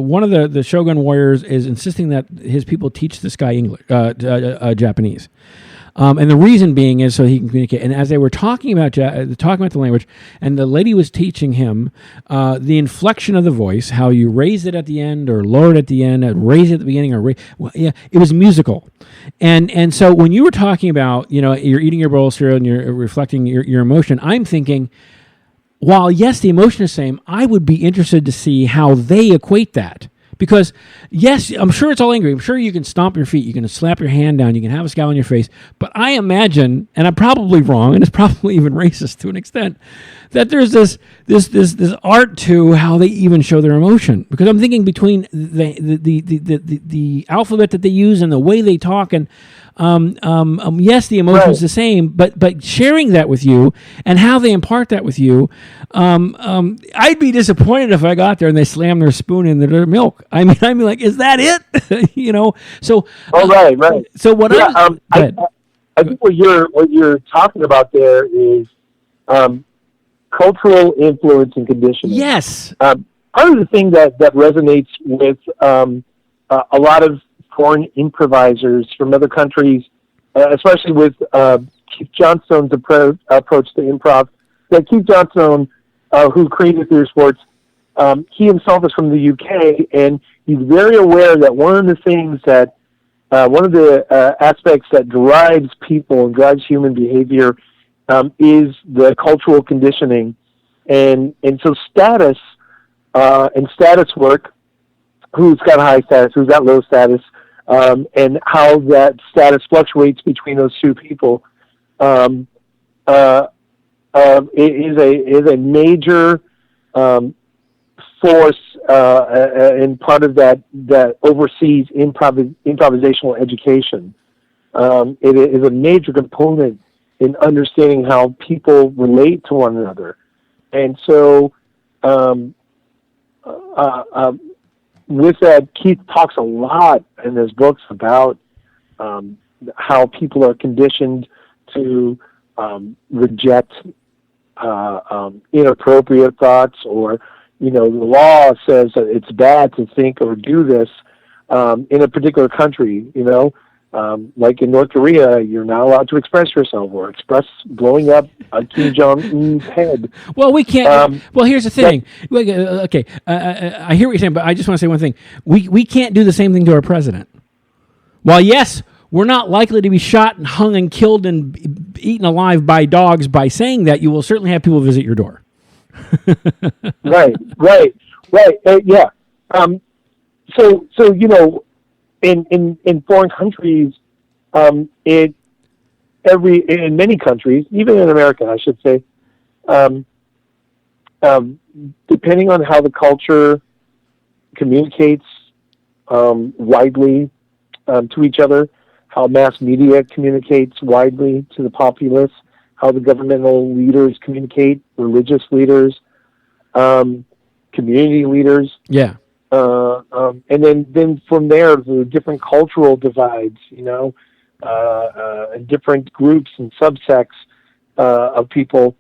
one of the Shogun warriors is insisting that his people teach this guy English, Japanese. And the reason being is so he can communicate. And as they were talking about the language, and the lady was teaching him the inflection of the voice, how you raise it at the end or lower it at the end, and raise it at the beginning, it was musical. And so when you were talking about, you're eating your bowl of cereal and you're reflecting your emotion, I'm thinking, while yes, the emotion is the same, I would be interested to see how they equate that. Because, yes, I'm sure it's all angry. I'm sure you can stomp your feet. You can slap your hand down. You can have a scowl on your face. But I imagine, and I'm probably wrong, and it's probably even racist to an extent, that there's this art to how they even show their emotion. Because I'm thinking between the alphabet that they use and the way they talk, and yes, the emotion is the same, but sharing that with you and how they impart that with you, I'd be disappointed if I got there and they slammed their spoon in their milk. I mean, like, is that it? So. Oh, right. So what? Yeah, I think what you're talking about there is cultural influence and conditioning. Yes. Part of the thing that resonates with a lot of foreign improvisers from other countries, especially with Keith Johnstone's approach to improv. That Keith Johnstone, who created Theater Sports, he himself is from the UK, and he's very aware that one of the things that, one of the aspects that drives people and drives human behavior is the cultural conditioning. And so status and status work, who's got high status, who's got low status, and how that status fluctuates between those two people, is a major force and part of that oversees improvisational education. It is a major component in understanding how people relate to one another, and so. With that, Keith talks a lot in his books about how people are conditioned to reject inappropriate thoughts, or the law says that it's bad to think or do this in a particular country. Like in North Korea, you're not allowed to express yourself or express blowing up Kim Jong-un's head. Well, we can't. Well, here's the thing. Okay, I hear what you're saying, but I just want to say one thing. We can't do the same thing to our president. While, yes, we're not likely to be shot and hung and killed and eaten alive by dogs by saying that, you will certainly have people visit your door. Right. Yeah. So in foreign countries, in many countries, even in America, I should say, depending on how the culture communicates widely to each other, how mass media communicates widely to the populace, how the governmental leaders communicate, religious leaders, community leaders. Yeah. And then from there, the different cultural divides, different groups and subsects of people,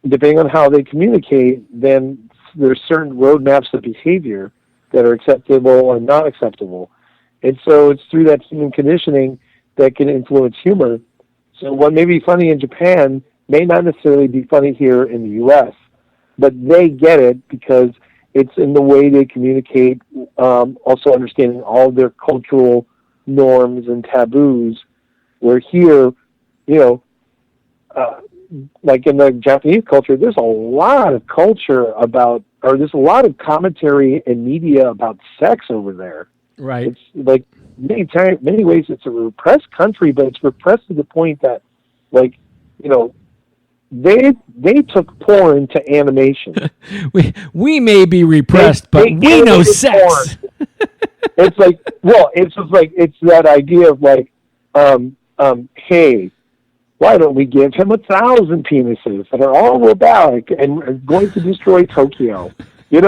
depending on how they communicate, then there's certain roadmaps of behavior that are acceptable and not acceptable. And so it's through that human conditioning that can influence humor. So what may be funny in Japan may not necessarily be funny here in the U.S., but they get it because it's in the way they communicate, also understanding all their cultural norms and taboos, where here, like in the Japanese culture, there's a lot of there's a lot of commentary and media about sex over there. Right. It's like many ways it's a repressed country, but it's repressed to the point that, they took porn to animation. we may be repressed, but we know sex. It's it's that idea of hey, why don't we give him 1,000 penises that are all robotic and are going to destroy Tokyo? They're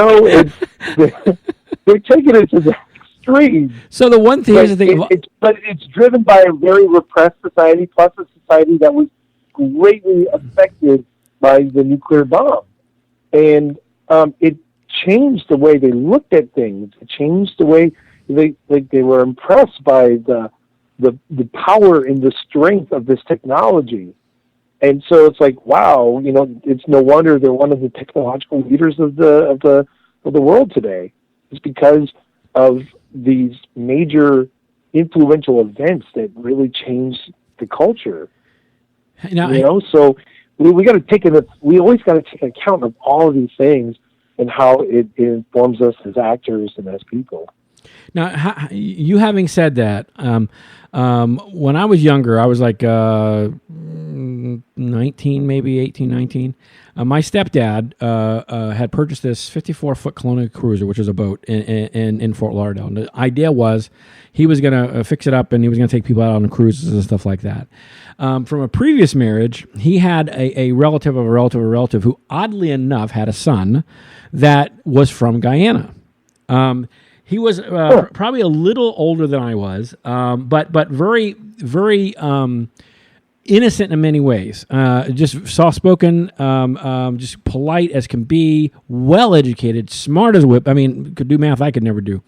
taking it to the extreme. So the one thing is the thing, but it's driven by a very repressed society, plus a society that was greatly affected by the nuclear bomb, and it changed the way they looked at things. It changed the way they were impressed by the power and the strength of this technology. And so it's like, wow, it's no wonder they're one of the technological leaders of the world today. It's because of these major influential events that really changed the culture. So we got to take it. We always got to take account of all of these things and how it informs us as actors and as people. Now, you having said that, when I was younger, I was like 19, maybe 18, 19. My stepdad had purchased this 54-foot Colonial Cruiser, which is a boat in Fort Lauderdale. And the idea was he was going to fix it up and he was going to take people out on cruises and stuff like that. From a previous marriage, he had a relative of a relative of a relative who, oddly enough, had a son that was from Guyana. He was probably a little older than I was, but very, very innocent in many ways. Just soft-spoken, just polite as can be, well-educated, smart as a whip. I mean, could do math I could never do.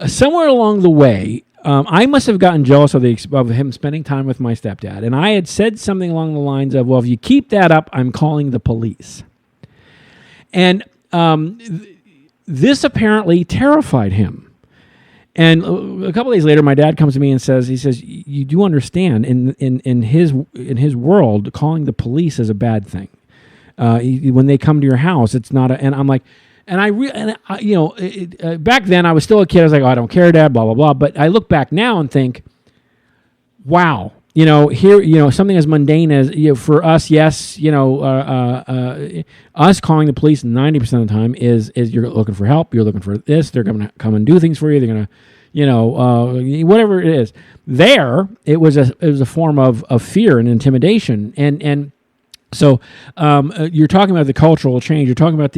Somewhere along the way, I must have gotten jealous of him spending time with my stepdad, and I had said something along the lines of, well, if you keep that up, I'm calling the police. And this apparently terrified him. And a couple of days later, my dad comes to me and says, you do understand, in his world, calling the police is a bad thing. When they come to your house, it's not and I'm like, back then I was still a kid. I was like, oh, I don't care, Dad, blah, blah, blah. But I look back now and think, wow, here, something as mundane as, for us, yes, us calling the police 90% of the time is you're looking for help, you're looking for this, they're going to come and do things for you, they're going to, whatever it is. There, it was a form of fear and intimidation, and so you're talking about the cultural change. You're talking about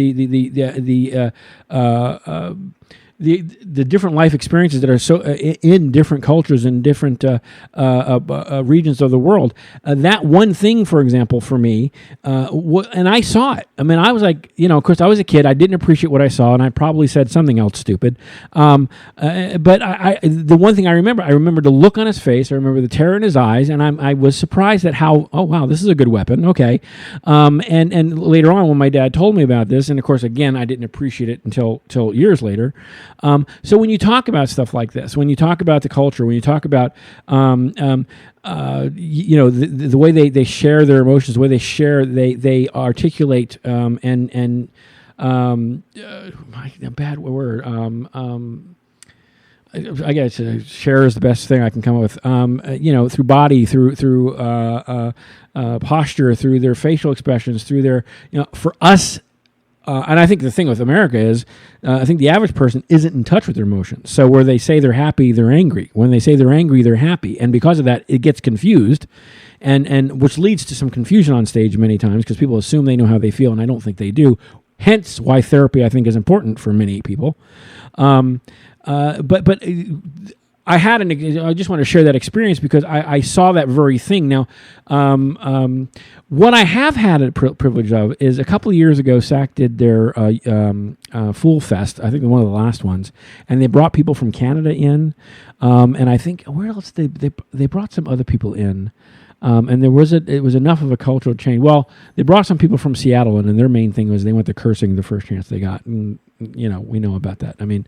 the different life experiences that are so in different cultures and different regions of the world. That one thing, for example, for me, and I saw it. I mean, I was like, of course, I was a kid. I didn't appreciate what I saw, and I probably said something else stupid. But the one thing I remember the look on his face. I remember the terror in his eyes, and I was surprised at how, oh wow, this is a good weapon. Okay, and later on when my dad told me about this, and of course, again, I didn't appreciate it until years later. So when you talk about stuff like this, when you talk about the culture, when you talk about the way they share their emotions, the way they articulate a bad word. I guess share is the best thing I can come up with. Through body, through posture, through their facial expressions, through their for us and I think the thing with America is, I think the average person isn't in touch with their emotions. So where they say they're happy, they're angry. When they say they're angry, they're happy. And because of that, it gets confused, and which leads to some confusion on stage many times because people assume they know how they feel, and I don't think they do. Hence why therapy, I think, is important for many people. But I had I just want to share that experience because I saw that very thing. Now, what I have had a privilege of is a couple of years ago, SAK did their Fool Fest, I think one of the last ones, and they brought people from Canada in, and I think, where else they brought some other people in. And it was enough of a cultural change. Well, they brought some people from Seattle in, and their main thing was they went to cursing the first chance they got. And, we know about that. I mean,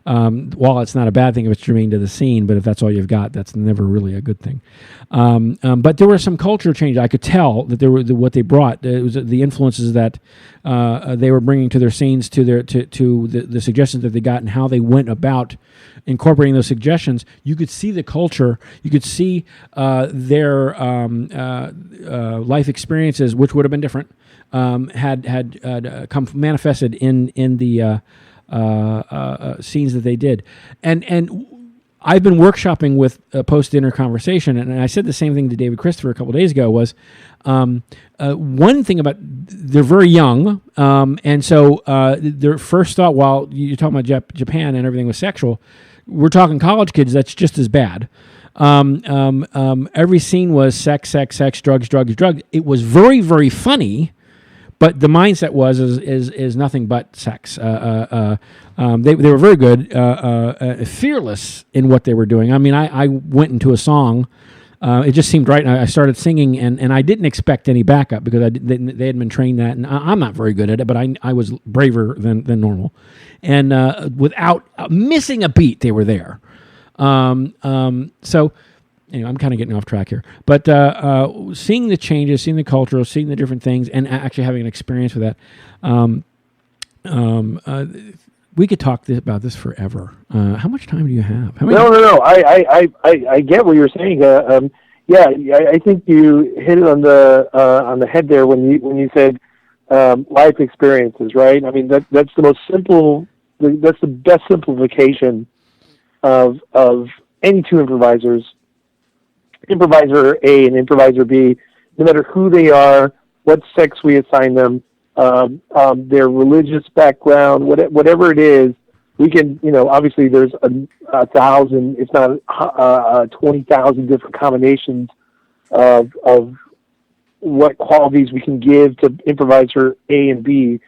while it's not a bad thing if it's germane to the scene, but if that's all you've got, that's never really a good thing. But there were some cultural changes. I could tell that there were what they brought. It was the influences that they were bringing to their scenes, to the suggestions that they got, and how they went about incorporating those suggestions. You could see the culture. You could see their life experiences, which would have been different, had come manifested in the scenes that they did, and I've been workshopping with post-dinner conversation, and I said the same thing to David Christopher a couple of days ago. Was one thing about they're very young, and so their first thought, while you're talking about Japan and everything was sexual, we're talking college kids. That's just as bad. Every scene was sex, drugs. It was very, very funny, but the mindset is nothing but sex. They were very good, fearless in what they were doing. I mean, I went into a song. It just seemed right, and I started singing, and I didn't expect any backup because they had been trained that, and I'm not very good at it, but I was braver than normal, and without missing a beat, they were there. So, I'm kind of getting off track here, but seeing the changes, seeing the culture, seeing the different things, and actually having an experience with that, we could talk about this forever. How much time do you have? No. I get what you're saying. I think you hit it on the head there when you said life experiences, right? I mean that's the most simple. That's the best simplification of any two improvisers, improviser A and improviser B, no matter who they are, what sex we assign them, their religious background, whatever it is, we can, obviously there's a thousand, if not 20,000 different combinations of what qualities we can give to improviser A and B.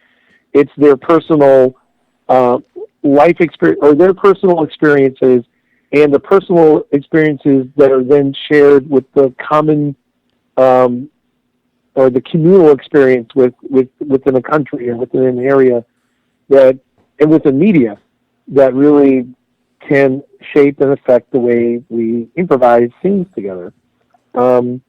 It's their personal life experience, or their personal experiences, and the personal experiences that are then shared with the common or the communal experience within a country or within an area and within media that really can shape and affect the way we improvise scenes together. Something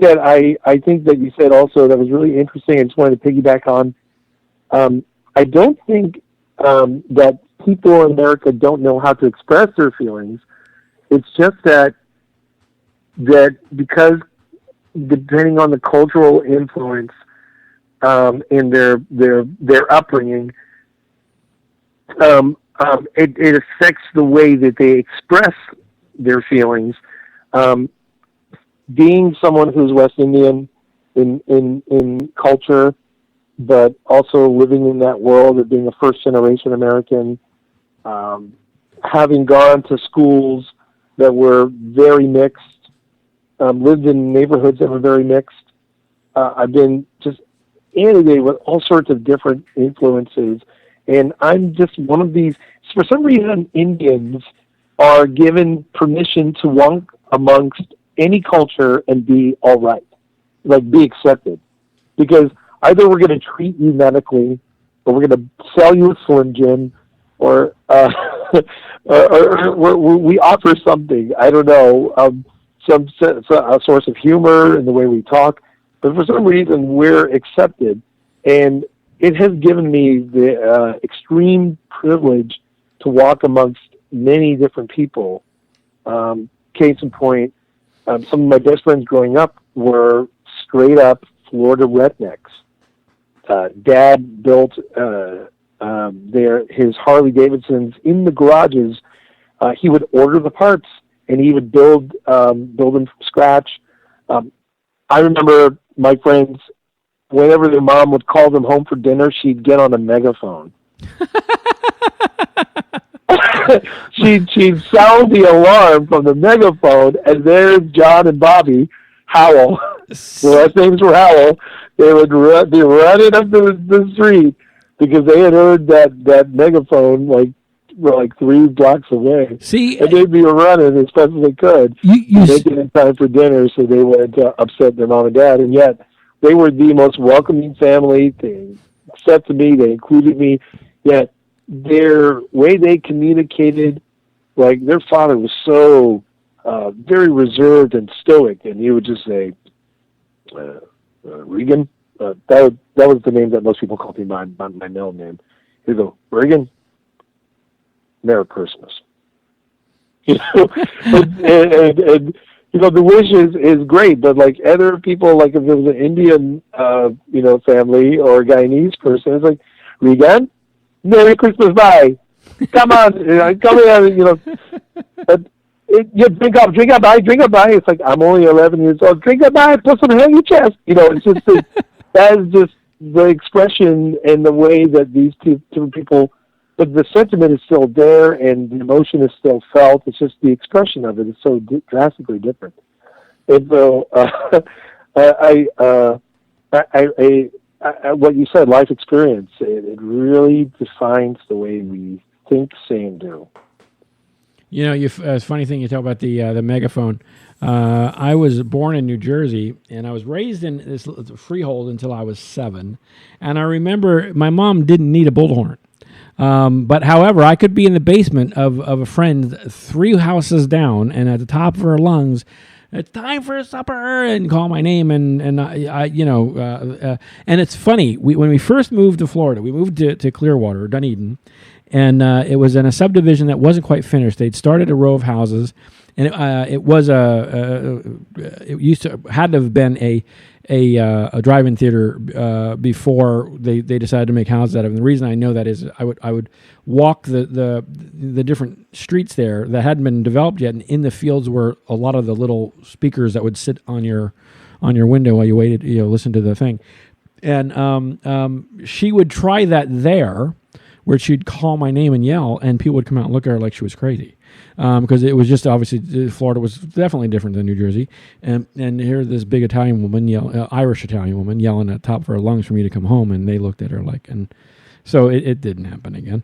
that I think that you said also that was really interesting, I just wanted to piggyback on. I don't think that people in America don't know how to express their feelings. It's just that because depending on the cultural influence in their upbringing, it affects the way that they express their feelings. Being someone who's West Indian in culture, but also living in that world of being a first-generation American, having gone to schools that were very mixed, lived in neighborhoods that were very mixed. I've been just inundated with all sorts of different influences, and I'm just one of these. For some reason, Indians are given permission to walk amongst any culture and be all right, like be accepted, because either we're going to treat you medically, or we're going to sell you a Slim Jim, or we offer something. I don't know, a source of humor in the way we talk, but for some reason we're accepted, and it has given me the extreme privilege to walk amongst many different people. Case in point, some of my best friends growing up were straight up Florida rednecks. Dad built his Harley Davidsons in the garages. He would order the parts, and he would build them from scratch. I remember my friends, whenever their mom would call them home for dinner, she'd get on a megaphone. she'd sound the alarm from the megaphone, and there's John and Bobby Howell. Their last names were Howell. They would be running up the street because they had heard that megaphone like 3 blocks away. See, and they'd be running as fast as they could, make it in time for dinner so they wouldn't upset their mom and dad. And yet, they were the most welcoming family. They accepted me. They included me. Yet, their way they communicated, like their father was so very reserved and stoic, and he would just say, Regan. That was the name that most people called me by my middle name. He'd go, Regan, Merry Christmas. You know, and the wish is great, but like other people, like if it was an Indian, family or a Guyanese person, it's like, Regan, Merry Christmas, bye. Come on, come here, But you drink up, bye. It's like, I'm only 11 years old. Drink up, bye. Put some hair in your chest. It's just that is just the expression and the way that these two people. But the sentiment is still there, and the emotion is still felt. It's just the expression of it is so drastically different. And so, what you said, life experience, it really defines the way we think, say, and do. It's a funny thing you talk about the megaphone. I was born in New Jersey, and I was raised in this freehold until I was 7. And I remember my mom didn't need a bullhorn. But however, I could be in the basement of a friend 3 houses down, and at the top of her lungs, it's time for supper, and call my name, and it's funny. When we first moved to Florida, we moved to Clearwater, Dunedin, and it was in a subdivision that wasn't quite finished. They'd started a row of houses, and it had to have been a drive-in theater before they decided to make houses out of it. And the reason I know that is I would walk the different streets there that hadn't been developed yet, and in the fields were a lot of the little speakers that would sit on your window while you waited, listen to the thing. And she would try that there, where she'd call my name and yell, and people would come out and look at her like she was crazy. Because it was just obviously Florida was definitely different than New Jersey, and here this big Italian woman, Irish Italian woman, yelling at the top of her lungs for me to come home, and they looked at her like, and so it didn't happen again.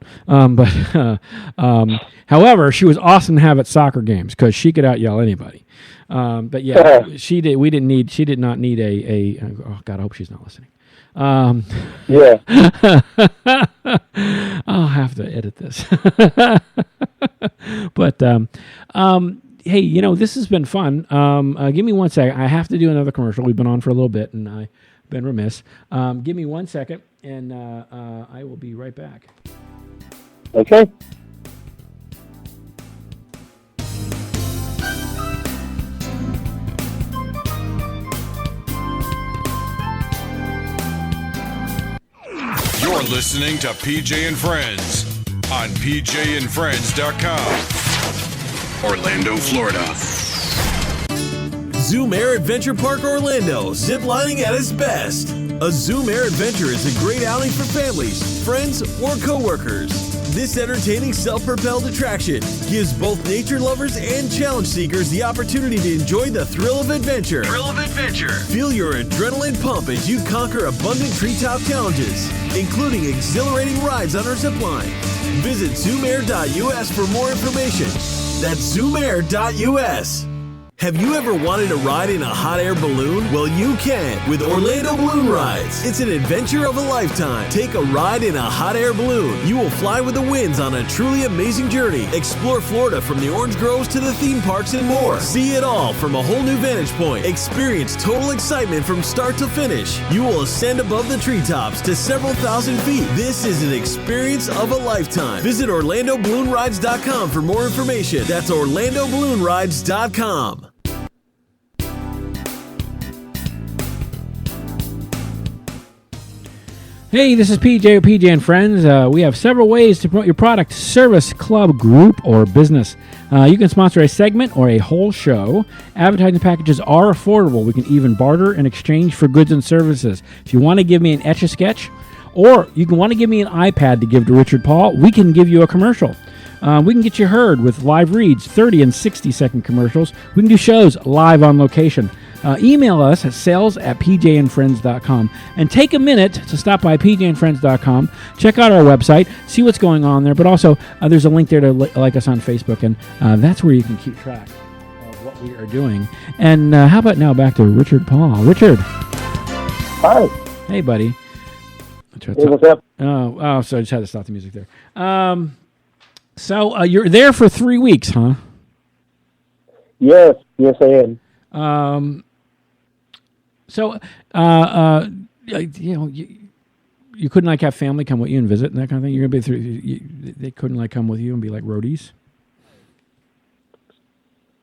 However, she was awesome to have at soccer games because she could out yell anybody. But yeah, she did. She did not need a. Oh God, I hope she's not listening. Yeah. I'll have to edit this. But hey, this has been fun. Give me 1 second. I have to do another commercial. We've been on for a little bit, and I've been remiss. Give me 1 second, and I will be right back. Okay. You're listening to PJ and Friends on PJandFriends.com. Orlando, Florida. Zoom Air Adventure Park Orlando, ziplining at its best. A Zoom Air Adventure is a great outing for families, friends, or coworkers. This entertaining self-propelled attraction gives both nature lovers and challenge seekers the opportunity to enjoy the thrill of adventure. Feel your adrenaline pump as you conquer abundant treetop challenges, including exhilarating rides on our zipline. Visit zoomair.us for more information. That's zoomair.us. Have you ever wanted to ride in a hot air balloon? Well, you can with Orlando Balloon Rides. It's an adventure of a lifetime. Take a ride in a hot air balloon. You will fly with the winds on a truly amazing journey. Explore Florida from the orange groves to the theme parks and more. See it all from a whole new vantage point. Experience total excitement from start to finish. You will ascend above the treetops to several thousand feet. This is an experience of a lifetime. Visit OrlandoBalloonRides.com for more information. That's OrlandoBalloonRides.com. Hey, this is PJ of PJ and Friends. We have several ways to promote your product, service, club, group, or business. You can sponsor a segment or a whole show. Advertising packages are affordable. We can even barter in exchange for goods and services. If you want to give me an Etch-a-Sketch, or you can want to give me an iPad to give to Richard Paul, we can give you a commercial. We can get you heard with live reads, 30 and 60-second commercials. We can do shows live on location. Email us at sales@pjandfriends.com and take a minute to stop by pjandfriends.com, check out our website, see what's going on there, but also there's a link there to like us on Facebook, and that's where you can keep track of what we are doing. And how about now back to Richard Paul. Richard. Hi. Hey, buddy. Hey, what's up? So I just had to stop the music there. So you're there for 3 weeks, huh? Yes, I am. So, you know, you couldn't like have family come with you and visit and that kind of thing. You're gonna be through. They couldn't like come with you and be like roadies.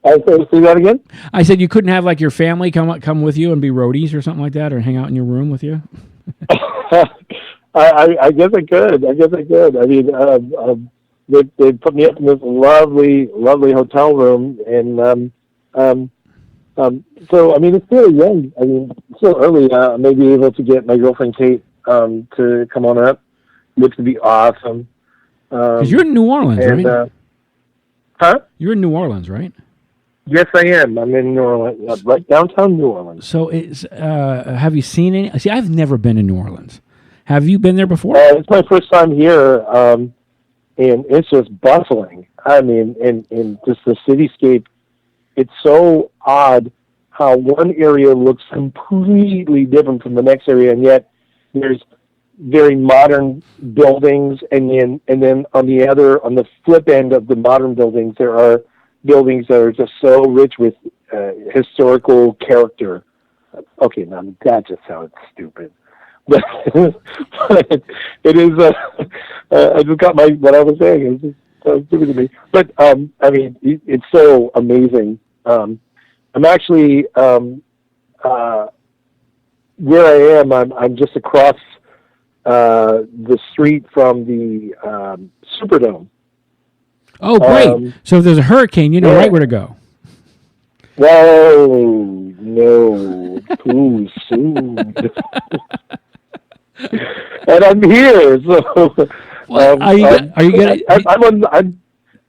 I say that again. I said you couldn't have like your family come with you and be roadies or something like that, or hang out in your room with you. I guess I could. I mean, they put me up in this lovely hotel room, and so I mean, it's still young. I mean, it's still early. I may be able to get my girlfriend Kate to come on up, which would be awesome. Because you're in New Orleans, right? Huh? You're in New Orleans, right? Yes, I am. I'm in New Orleans, right downtown New Orleans. So, have you seen any? See, I've never been in New Orleans. Have you been there before? It's my first time here, and it's just bustling. I mean, and just the cityscape. It's so odd how one area looks completely different from the next area, and yet there's very modern buildings, and then on the flip end of the modern buildings, there are buildings that are just so rich with historical character. Okay, now that just sounds stupid, but it is. I just got what I was saying. It's just so stupid to me, but I mean, it's so amazing. I'm actually where I am. I'm just across the street from the Superdome. Oh, great! So if there's a hurricane, you know right where to go. Whoa, no, too soon. And I'm here, so. Well, are you gonna?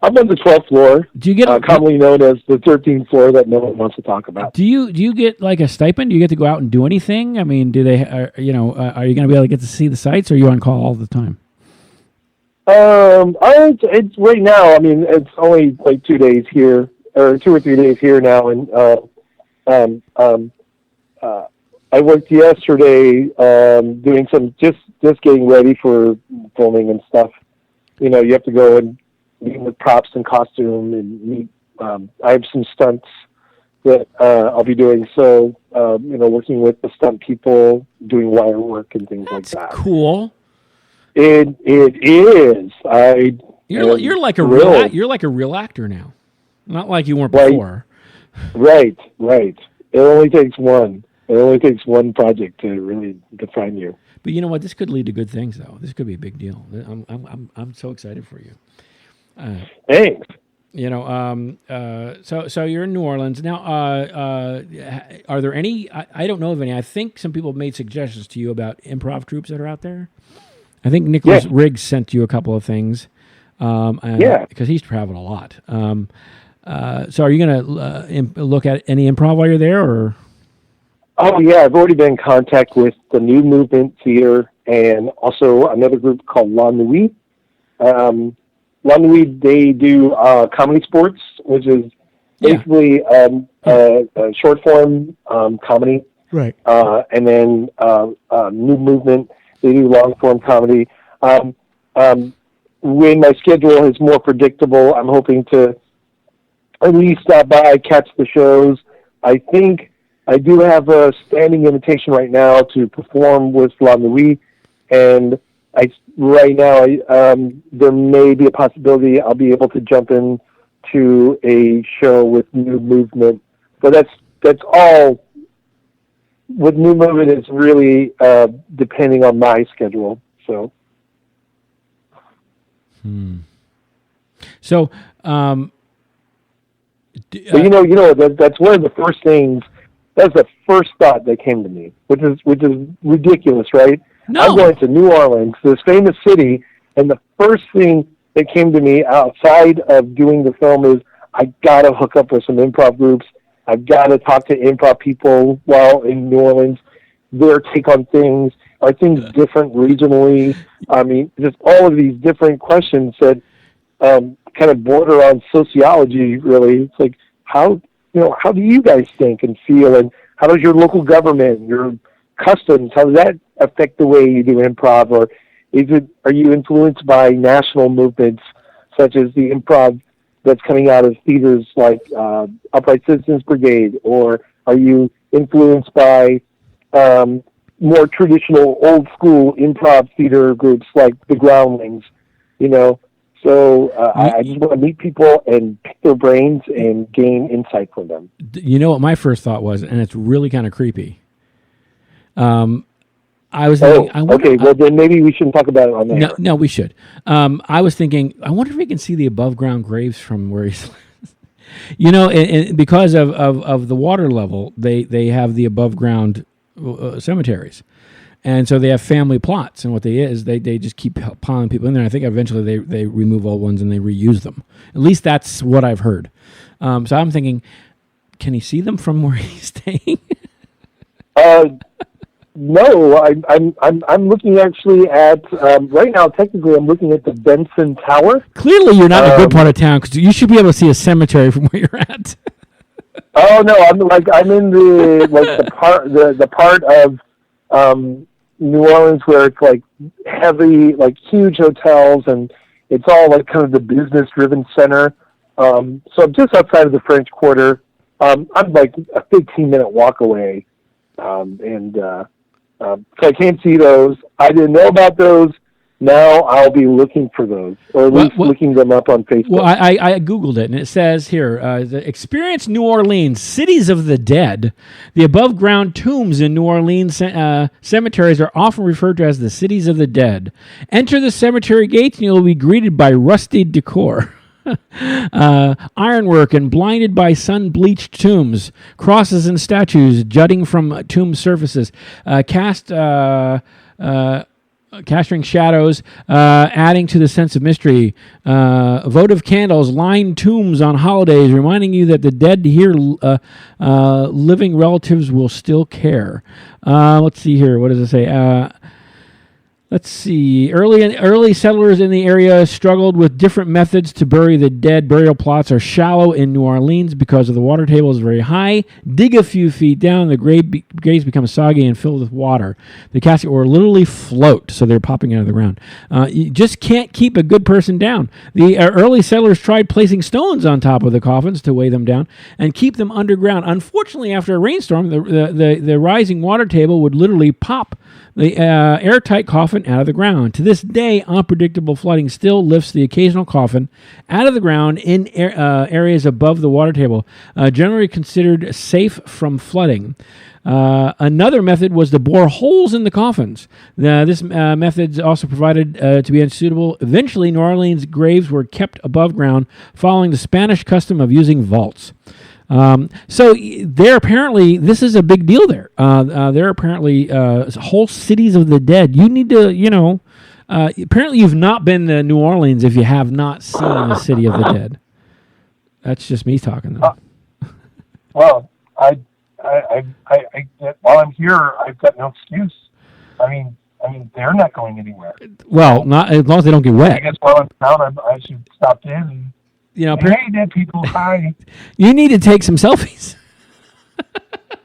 I'm on the 12th floor. Do you get commonly known as the 13th floor that no one wants to talk about? Do you get like a stipend? Do you get to go out and do anything? I mean, do they? Are you going to be able to get to see the sites, or are you on call all the time? It's right now. I mean, it's only like 2 days here, or 2 or 3 days here now, and I worked yesterday doing some just getting ready for filming and stuff. You know, you have to go and meet with props and costume and meet. I have some stunts that I'll be doing. So, working with the stunt people, doing wire work and things like that. Cool. It is. You're like a real actor now, not like you weren't before. Right. It only takes one. It only takes one project to really define you. But you know what? This could lead to good things, though. This could be a big deal. I'm so excited for you. Thanks. You know, so you're in New Orleans now. Are there any? I don't know of any. I think some people have made suggestions to you about improv troops that are out there. I think Nicholas Riggs sent you a couple of things. Because he's traveled a lot. So are you going to look at any improv while you're there, or? Oh yeah, I've already been in contact with the New Movement Theater and also another group called La Nuit. La Nuit, they do comedy sports, which is basically short form comedy. Right. And then New Movement, they do long form comedy. When my schedule is more predictable, I'm hoping to at least stop by, catch the shows. I think I do have a standing invitation right now to perform with La Nuit, and right now there may be a possibility I'll be able to jump in to a show with New Movement, but that's all with new movement, it's really depending on my schedule. So. So, but that's one of the first things. That's the first thought that came to me, which is ridiculous, right? No. I'm going to New Orleans, this famous city, and the first thing that came to me outside of doing the film is I gotta hook up with some improv groups. I've got to talk to improv people while in New Orleans. Their take on things. Are things different regionally? I mean, just all of these different questions that kind of border on sociology, really. It's like, how do you guys think and feel, and how does your local government, your customs, how does that affect the way you do improv? Or are you influenced by national movements such as the improv that's coming out of theaters like Upright Citizens Brigade, or are you influenced by more traditional, old school improv theater groups like the Groundlings? So I just want to meet people and pick their brains and gain insight from them. You know what my first thought was, and it's really kind of creepy. I was thinking, well then maybe we shouldn't talk about it on there. No, we should. I was thinking, I wonder if we can see the above ground graves from where he's. And because of the water level, they have the above ground cemeteries. And so they have family plots, and what they just keep piling people in there. I think eventually they remove old ones and they reuse them. At least that's what I've heard. So I'm thinking, can he see them from where he's staying? No, I'm looking actually at right now. Technically, I'm looking at the Benson Tower. Clearly, you're not in a good part of town because you should be able to see a cemetery from where you're at. Oh no, I'm in the part of New Orleans where it's like heavy, like huge hotels, and it's all like kind of the business-driven center. So I'm just outside of the French Quarter. I'm like a 15-minute walk away, so I can't see those. I didn't know about those. Now I'll be looking for those, or at least looking them up on Facebook. Well, I Googled it, and it says here, Experience New Orleans, Cities of the Dead. The above-ground tombs in New Orleans cemeteries are often referred to as the Cities of the Dead. Enter the cemetery gates, and you'll be greeted by rusty decor. Ironwork and blinded by sun-bleached tombs, crosses and statues jutting from tomb surfaces, casting shadows, adding to the sense of mystery. Votive candles line tombs on holidays, reminding you that the dead here, living relatives will still care. Let's see here. What does it say? Let's see. Early settlers in the area struggled with different methods to bury the dead. Burial plots are shallow in New Orleans because of the water table is very high. Dig a few feet down, the graves become soggy and filled with water. The casket will literally float, so they're popping out of the ground. You just can't keep a good person down. The early settlers tried placing stones on top of the coffins to weigh them down and keep them underground. Unfortunately, after a rainstorm, the rising water table would literally pop the airtight coffin out of the ground. To this day, unpredictable flooding still lifts the occasional coffin out of the ground in areas above the water table, generally considered safe from flooding. Another method was to bore holes in the coffins. This method also provided to be unsuitable. Eventually, New Orleans graves were kept above ground, following the Spanish custom of using vaults. So they're apparently, this is a big deal there. They're apparently whole cities of the dead. You need to, apparently you've not been to New Orleans if you have not seen the city of the dead. That's just me talking though. Well, I while I'm here, I've got no excuse. I mean, they're not going anywhere. Well, not as long as they don't get wet. I guess while I'm down, I should stop in and, hey, dead people, hi. You need to take some selfies.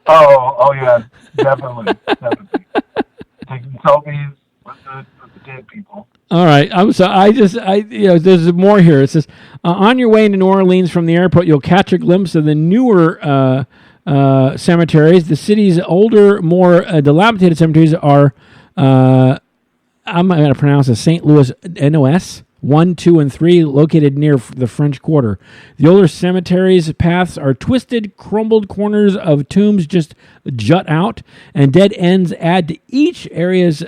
Oh yeah, definitely. Taking selfies with the dead people. All right. There's more here. It says, on your way into New Orleans from the airport, you'll catch a glimpse of the newer cemeteries. The city's older, more dilapidated cemeteries are, I'm going to pronounce it St. Louis NOS. 1, 2, and 3, located near the French Quarter. The older cemetery's paths are twisted, crumbled corners of tombs just jut out, and dead ends add to each area's...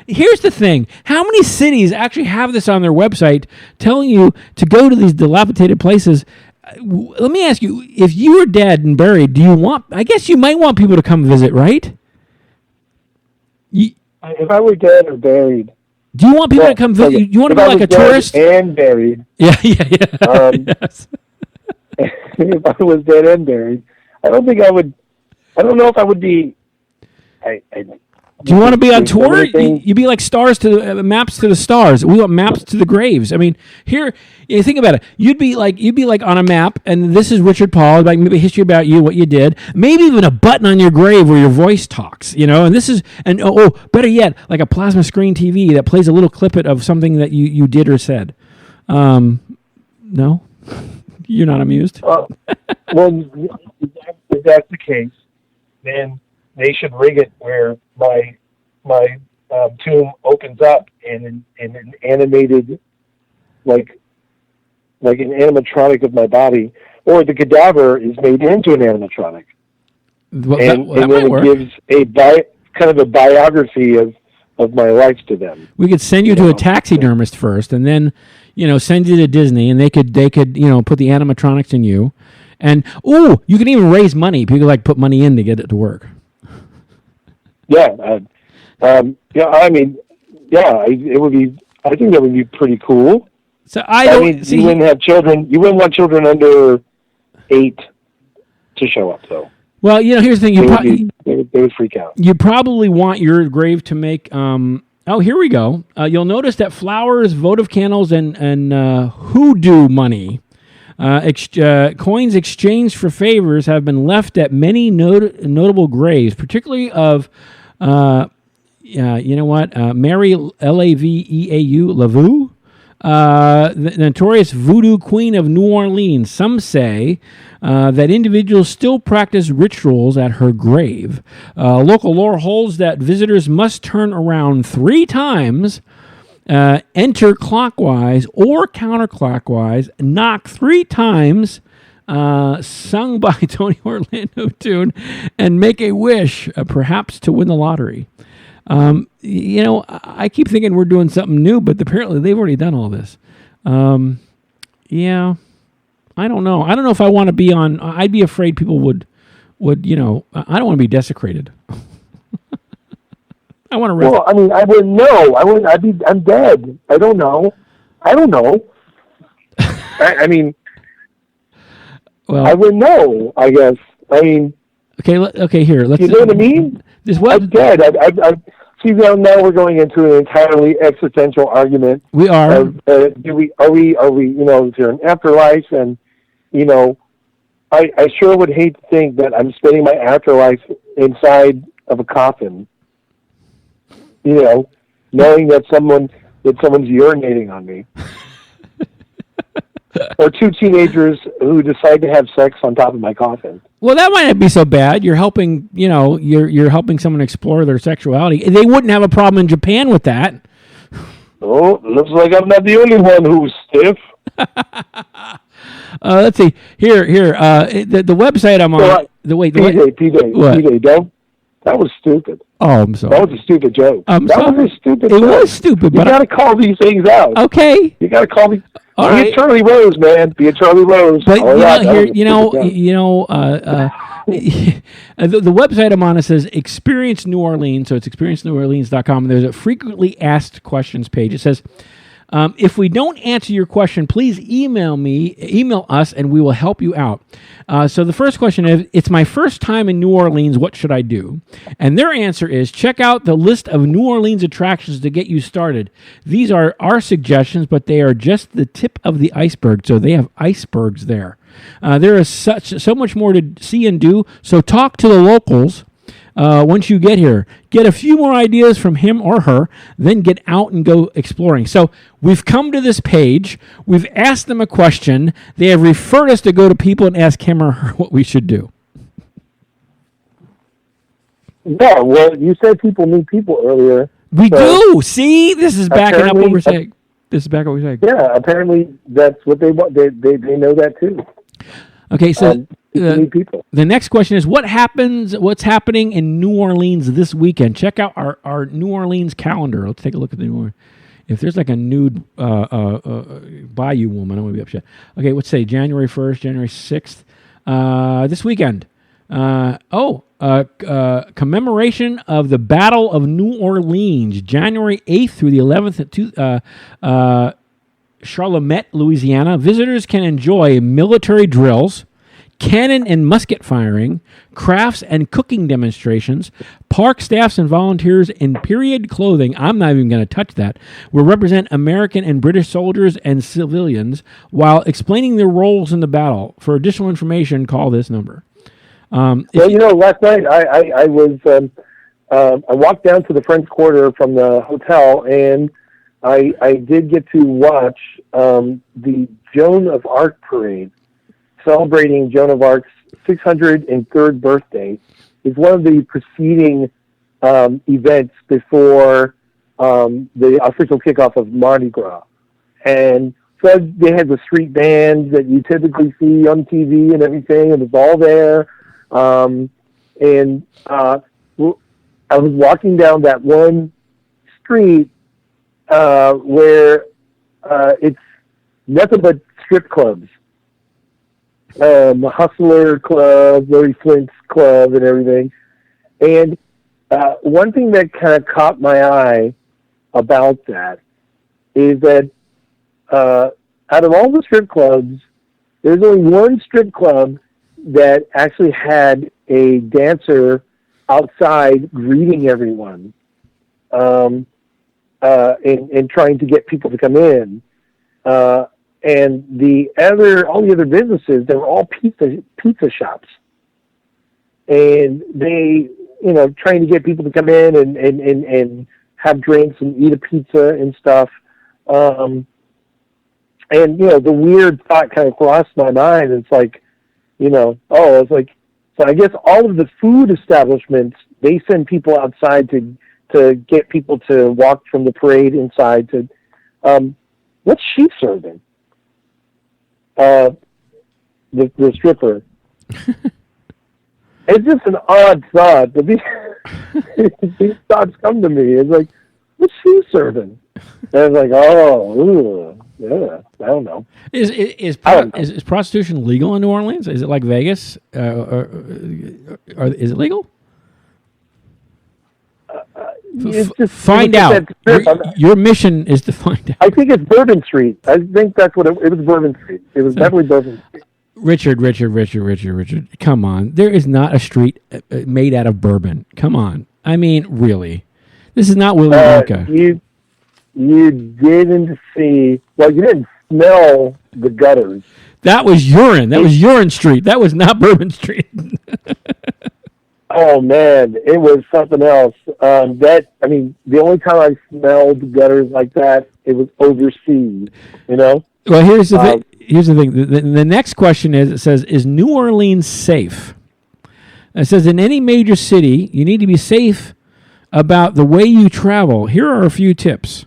Here's the thing. How many cities actually have this on their website telling you to go to these dilapidated places? Let me ask you, if you were dead and buried, do you want... I guess you might want people to come visit, right? If I were dead or buried... Do you want people to come visit? You want to be like a tourist? And buried. Yeah. Yes. If I was dead and buried, I don't think I would... I don't know if I would be... Do you want to be on tour? You'd be like stars to maps to the stars. We want maps to the graves. I mean, here, think about it. You'd be like on a map, and this is Richard Paul, like maybe history about you, what you did, maybe even a button on your grave where your voice talks. And this is, and better yet, like a plasma screen TV that plays a little clip of something that you did or said. No, you're not amused. Well, if that's the case, then they should rig it where my tomb opens up and an animated, like an animatronic of my body, or the cadaver is made into an animatronic, and then it gives kind of a biography of my life to them. We could send you to a taxidermist first, and then send you to Disney, and they could put the animatronics in you, and you can even raise money. People put money in to get it to work. Yeah, it would be. I think that would be pretty cool. So you wouldn't have children. You wouldn't want children under 8 to show up, though. Well, here's the thing. They would freak out. You probably want your grave to make. Here we go. You'll notice that flowers, votive candles, and hoodoo money. Coins exchanged for favors have been left at many notable graves, particularly of, Mary Laveau, the notorious voodoo queen of New Orleans. Some say that individuals still practice rituals at her grave. Local lore holds that visitors must turn around 3 times, enter clockwise or counterclockwise, knock 3 times, sung by Tony Orlando tune, and make a wish, perhaps to win the lottery. I keep thinking we're doing something new, but apparently they've already done all this. Yeah, I don't know. I don't know if I want to be on. I'd be afraid people would. I don't want to be desecrated. I want to. Well, I mean, I wouldn't know. I wouldn't. I'm dead. I don't know. I mean, well, I wouldn't know. I guess. I mean. Okay. Here. Let's. You know what I mean? I'm dead. See, now we're going into an entirely existential argument. We are. Are we? Is there an afterlife? And I sure would hate to think that I'm spending my afterlife inside of a coffin. Knowing that someone's urinating on me. Or 2 teenagers who decide to have sex on top of my coffin. Well, that might not be so bad. You're helping, you're helping someone explore their sexuality. They wouldn't have a problem in Japan with that. Oh, looks like I'm not the only one who's stiff. Let's see. Here. The website I'm on. PJ, don't. That was stupid. Oh, I'm sorry. That was a stupid joke. That was a stupid joke. It was stupid. You got to call these things out. Okay. You got to call these. All be right. a Charlie Rose, man. Be a Charlie Rose. But the website I'm on, it says Experience New Orleans, so it's experienceneworleans.com. There's a frequently asked questions page. It says, if we don't answer your question, please email us, and we will help you out. So the first question is, it's my first time in New Orleans. What should I do? And their answer is, check out the list of New Orleans attractions to get you started. These are our suggestions, but they are just the tip of the iceberg. So they have icebergs there. There is so much more to see and do. So talk to the locals. Once you get here, get a few more ideas from him or her, then get out and go exploring. So we've come to this page. We've asked them a question. They have referred us to go to people and ask him or her what we should do. Yeah, well, you said people meet people earlier. We do. See, this is backing up what we're saying. This is back what we said. Yeah, apparently that's what they want. They know that too. Okay, so people. The next question is what's happening in New Orleans this weekend? Check out our New Orleans calendar. Let's take a look at the New Orleans. If there's like a nude Bayou woman, I'm going to be upset. Okay, let's say January 1st, January 6th. This weekend. Commemoration of the Battle of New Orleans, January 8th through the 11th at Charlemette, Louisiana. Visitors can enjoy military drills, cannon and musket firing, crafts and cooking demonstrations. Park staffs and volunteers in period clothing, I'm not even going to touch that, will represent American and British soldiers and civilians while explaining their roles in the battle. For additional information, call this number. Well, last night I walked down to the French Quarter from the hotel, and I did get to watch the Joan of Arc parade, celebrating Joan of Arc's 603rd birthday. Is one of the preceding events before the official kickoff of Mardi Gras. And so they had the street bands that you typically see on TV and everything, and it's all there. I was walking down that one street where it's nothing but strip clubs. Hustler Club, Larry Flint's Club, and everything. And one thing that kind of caught my eye about that is that out of all the strip clubs, there's only one strip club that actually had a dancer outside greeting everyone and trying to get people to come in. And all the other businesses, they were all pizza shops. And they, trying to get people to come in and have drinks and eat a pizza and stuff. The weird thought kind of crossed my mind. It's like, it's like, so I guess all of the food establishments, they send people outside to get people to walk from the parade inside to, what's she serving? The stripper. It's just an odd thought, but these thoughts come to me. It's like, what's she serving? And it's like, yeah, I don't know. Is prostitution legal in New Orleans? Is it like Vegas? Is it legal? Find out. Your mission is to find out. I think it's Bourbon Street. I think that's what it was. Bourbon Street. It was definitely Bourbon Street. Richard. Come on. There is not a street made out of bourbon. Come on. I mean, really. This is not Willy Wonka. You didn't see. Well, you didn't smell the gutters. That was urine. That was Urine Street. That was not Bourbon Street. Oh man, it was something else. The only time I smelled gutters like that, it was overseas. Well, here's the thing. Here's the thing. The next question is New Orleans safe? It says in any major city, you need to be safe about the way you travel. Here are a few tips.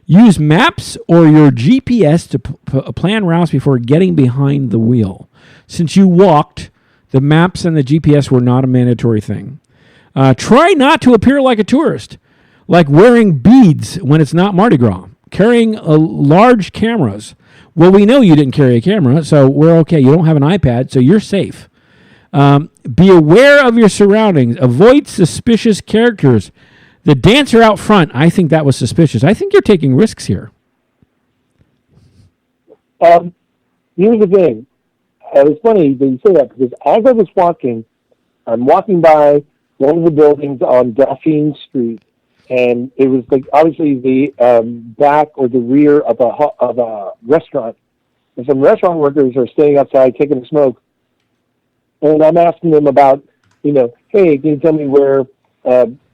Use maps or your GPS to plan routes before getting behind the wheel. Since you walked, the maps and the GPS were not a mandatory thing. Try not to appear like a tourist, like wearing beads when it's not Mardi Gras, carrying large cameras. Well, we know you didn't carry a camera, so we're okay. You don't have an iPad, so you're safe. Be aware of your surroundings. Avoid suspicious characters. The dancer out front, I think that was suspicious. I think you're taking risks here. Here's the thing. It's funny that you say that because as I was walking, I'm walking by one of the buildings on Dauphine Street, and it was like obviously the back or the rear of a restaurant. And some restaurant workers are standing outside taking a smoke, and I'm asking them about, hey, can you tell me where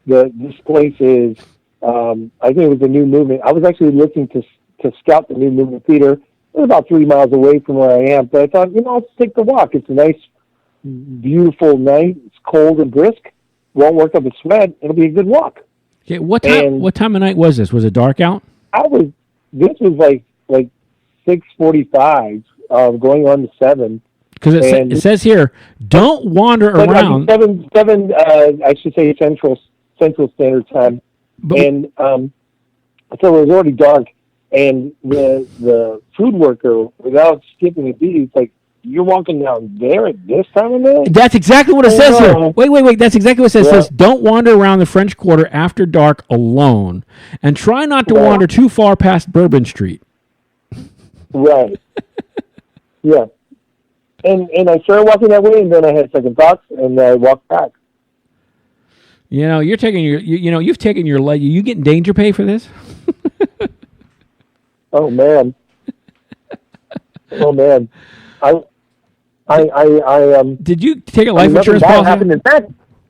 this place is? I think it was the New Movement. I was actually looking to scout the New Movement Theater. It was about 3 miles away from where I am, but I thought, let's take the walk. It's a nice, beautiful night. It's cold and brisk. Won't work up a sweat. It'll be a good walk. Okay, what time of night was this? Was it dark out? this was like 6:45, going on to 7. Because it says here, don't wander around. Seven. I should say Central Standard Time, and so it was already dark. And the food worker, without skipping a beat, it's like, you're walking down there at this time of day? That's exactly what it says here. Wait. That's exactly what it says. It says, don't wander around the French Quarter after dark alone, and try not to wander too far past Bourbon Street. Right. Yeah. And I started walking that way, and then I had second thoughts, and I walked back. You're taking you've taken your leg. You getting danger pay for this? Oh man. I Did you take a life insurance policy? Happened.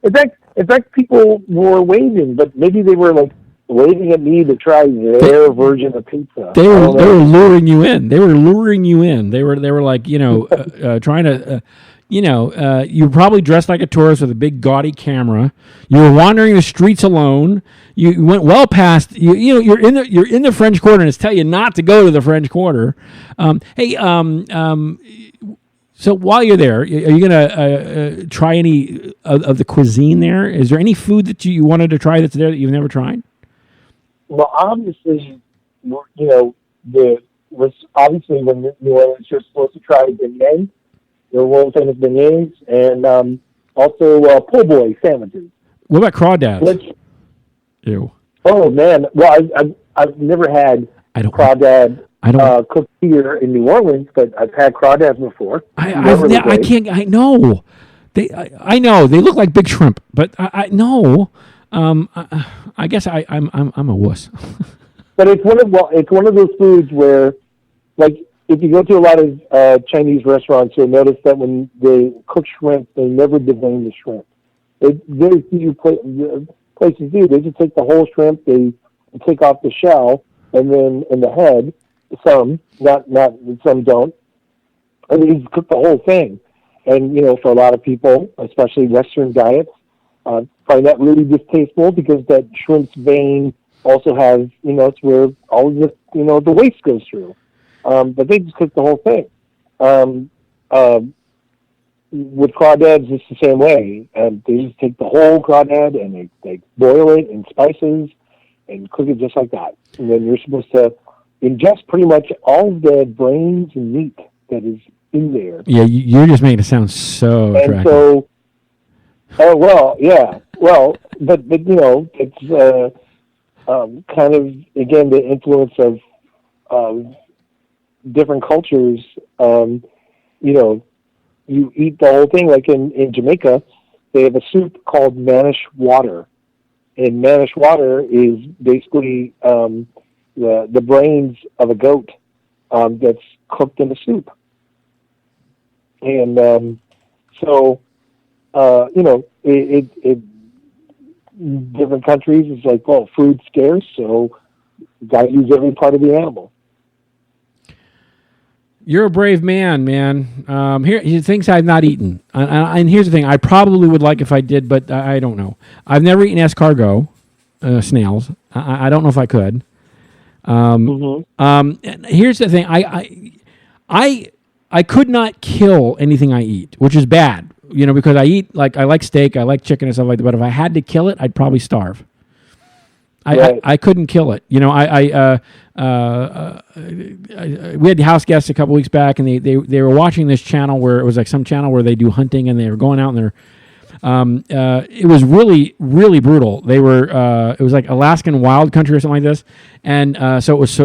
In fact, people were waving, but maybe they were like waving at me to try their version of pizza. They were luring you in. They were like, trying to, you were probably dressed like a tourist with a big gaudy camera. You were wandering the streets alone. You went well past, you're in the French Quarter, and it's telling you not to go to the French Quarter. So while you're there, are you going to try any of the cuisine there? Is there any food that you wanted to try that's there that you've never tried? Well, obviously, obviously when New Orleans, you're supposed to try beignets, the world famous beignets, and also po' boy sandwiches. What about crawdads? Ew. Oh man, well I've never had crawdad cooked here in New Orleans, but I've had crawdads before. I can't. I know. I know they look like big shrimp, but I know. I guess I'm a wuss. But it's one of those foods where, like, if you go to a lot of Chinese restaurants, you'll notice that when they cook shrimp, they never devein the shrimp. Very few places do. They just take the whole shrimp, they take off the shell, and then in the head, some, not some don't, and they just cook the whole thing. And for a lot of people, especially Western diets, find that really distasteful because that shrimp's vein also has, it's where all of the waste goes through. But they just cook the whole thing. With crawdads, it's the same way. They just take the whole crawdad and they boil it in spices and cook it just like that. And then you're supposed to ingest pretty much all of the brains and meat that is in there. Yeah, you're just making it sound so attractive. And so, but it's kind of, again, the influence of different cultures. You eat the whole thing. Like in Jamaica, they have a soup called Manish water, and Manish water is basically the brains of a goat that's cooked in the soup. And it different countries, it's like, well, food's scarce, so you got to use every part of the animal. You're a brave man. Here, things I've not eaten. And here's the thing. I probably would like if I did, but I don't know. I've never eaten escargot, snails. I don't know if I could. And here's the thing. I could not kill anything I eat, which is bad, because I eat, I like steak, I like chicken and stuff like that, but if I had to kill it, I'd probably starve. I couldn't kill it. We had house guests a couple weeks back, and they were watching this channel where it was like some channel where they do hunting, and they were going out and they're it was really, really brutal. They were it was like Alaskan wild country or something like this, and so it was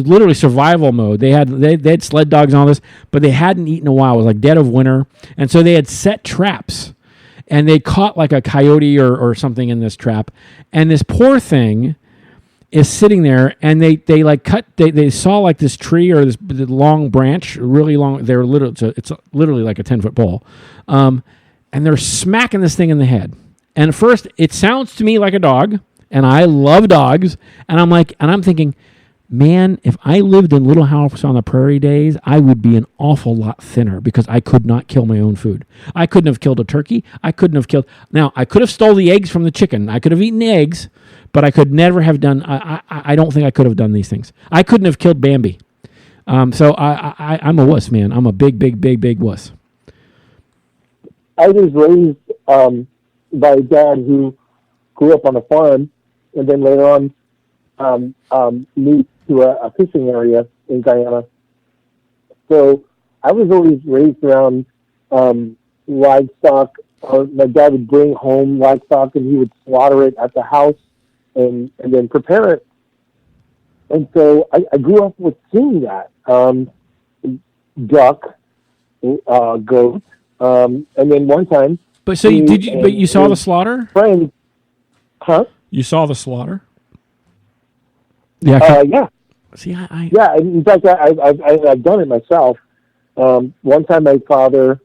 literally survival mode. They had sled dogs and all this, but they hadn't eaten in a while. It was like dead of winter, and so they had set traps. And they caught like a coyote or something in this trap. And this poor thing is sitting there, and they saw like this tree or this long branch, really long. They're it's literally like a 10-foot pole. And they're smacking this thing in the head. And at first, it sounds to me like a dog, and I love dogs. And I'm thinking, man, if I lived in Little House on the Prairie days, I would be an awful lot thinner because I could not kill my own food. I couldn't have killed a turkey. I couldn't have killed. Now, I could have stole the eggs from the chicken. I could have eaten eggs, but I could never have done. I don't think I could have done these things. I couldn't have killed Bambi. So I'm a wuss, man. I'm a big wuss. I was raised by a dad who grew up on a farm, and then later on moved to a fishing area in Guyana. So I was always raised around livestock. My dad would bring home livestock, and he would slaughter it at the house and then prepare it. And so I grew up with seeing that. Duck, goat, and then one time. But so but you saw the slaughter? Friends, huh? You saw the slaughter? Yeah. Yeah. See, Yeah. In fact, I've done it myself. One time, my father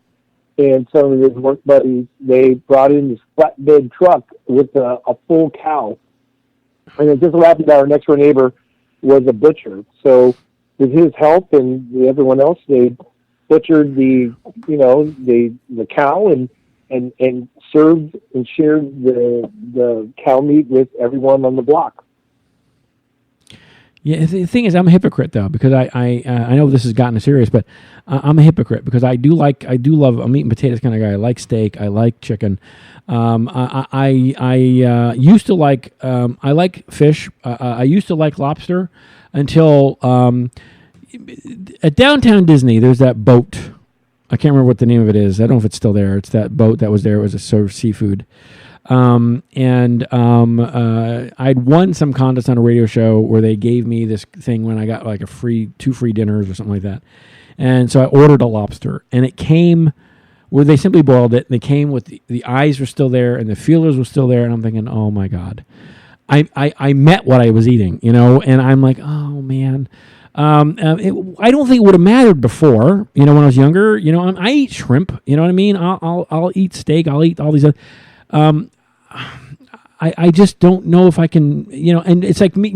and some of his work buddies, they brought in this flatbed truck with a full cow, and it just so happened that our next door neighbor was a butcher. So with his help and everyone else, they butchered the cow and served and shared the cow meat with everyone on the block. Yeah, the thing is, I'm a hypocrite though, because I know this has gotten serious, but I'm a hypocrite because I do love a meat and potatoes kind of guy. I like steak, I like chicken. I used to like I like fish. I used to like lobster until at downtown Disney. There's that boat. I can't remember what the name of it is. I don't know if it's still there. It's that boat that was there. It was a served seafood. I'd won some contest on a radio show where they gave me this thing when I got like two free dinners or something like that. And so I ordered a lobster, and it came where they simply boiled it. And they came with the eyes were still there and the feelers were still there. And I'm thinking, oh my God, I met what I was eating, and I'm like, oh man. I don't think it would have mattered before, when I was younger. I eat shrimp. You know what I mean? I'll eat steak. I'll eat all these other. I just don't know if I can, and it's like me,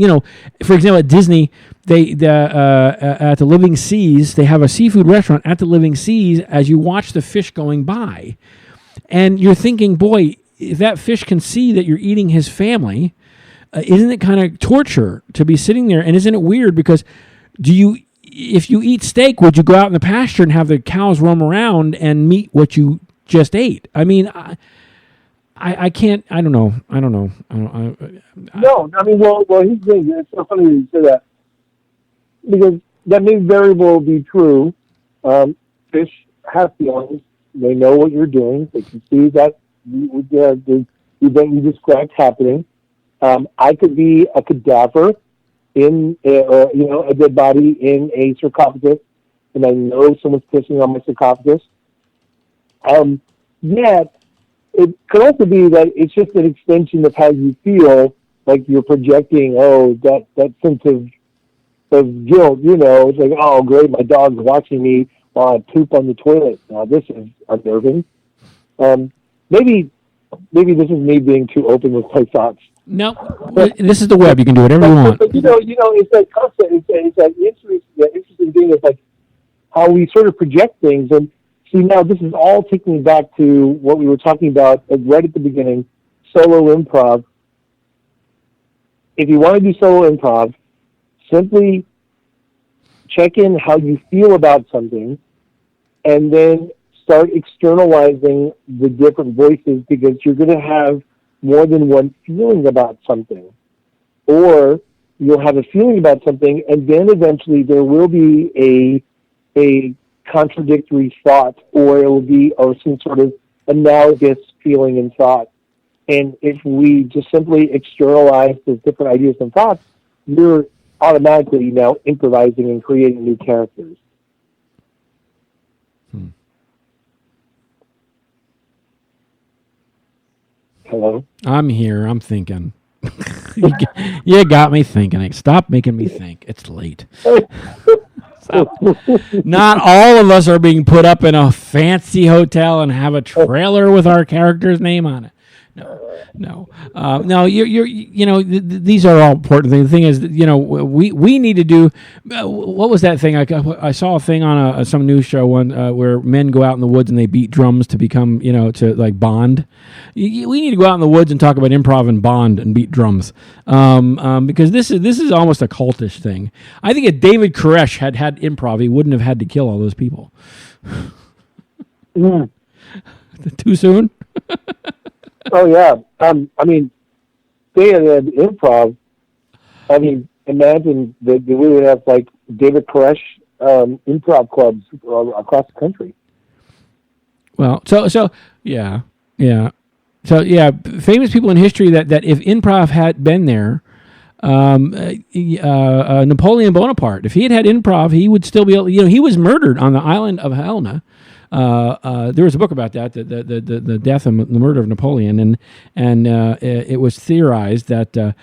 for example, at Disney, they at the Living Seas, they have a seafood restaurant at the Living Seas as you watch the fish going by, and you're thinking, boy, if that fish can see that you're eating his family, isn't it kind of torture to be sitting there? And isn't it weird because if you eat steak, would you go out in the pasture and have the cows roam around and meet what you just ate? I mean, I can't. I don't know. No, I mean, well, here's the thing. It's so funny that you say that because that may very well be true. Fish have feelings. They know what you're doing. They can see that the event you described happening. I could be a cadaver in a dead body in a sarcophagus, and I know someone's pissing on my sarcophagus. Yet it could also be that it's just an extension of how you feel, like you're projecting, that sense of guilt, it's like, oh, great, my dog's watching me while I poop on the toilet. Now, this is unnerving. Maybe this is me being too open with my thoughts. No, this is the web. You can do whatever you want. But it's that concept. It's that interesting thing of like how we sort of project things. And see, now this is all taking me back to what we were talking about right at the beginning, solo improv. If you want to do solo improv, simply check in how you feel about something, and then start externalizing the different voices, because you're going to have more than one feeling about something. Or you'll have a feeling about something, and then eventually there will be a contradictory thought, or it will be some sort of analogous feeling and thought. And if we just simply externalize those different ideas and thoughts, you're automatically now improvising and creating new characters. Hello? I'm here. I'm thinking. You got me thinking. Stop making me think. It's late. Not all of us are being put up in a fancy hotel and have a trailer with our character's name on it. No. No. These are all important things. The thing is, we need to do. What was that thing? I saw a thing on some news show where men go out in the woods and they beat drums to become, to like bond. We need to go out in the woods and talk about improv and bond and beat drums, because this is almost a cultish thing. I think if David Koresh had improv, he wouldn't have had to kill all those people. Too soon? Oh yeah. I mean, they had improv. I mean, imagine that we would have like David Koresh improv clubs across the country. Well, so yeah. So yeah, famous people in history that if improv had been there, Napoleon Bonaparte, if he had improv, he would still be able. He was murdered on the island of Helena. There was a book about that, the death and the murder of Napoleon, and it was theorized that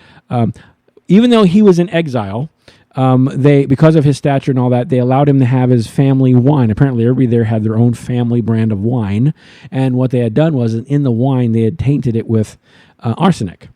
even though he was in exile, because of his stature and all that, they allowed him to have his family wine. Apparently, everybody there had their own family brand of wine, and what they had done was in the wine they had tainted it with arsenic.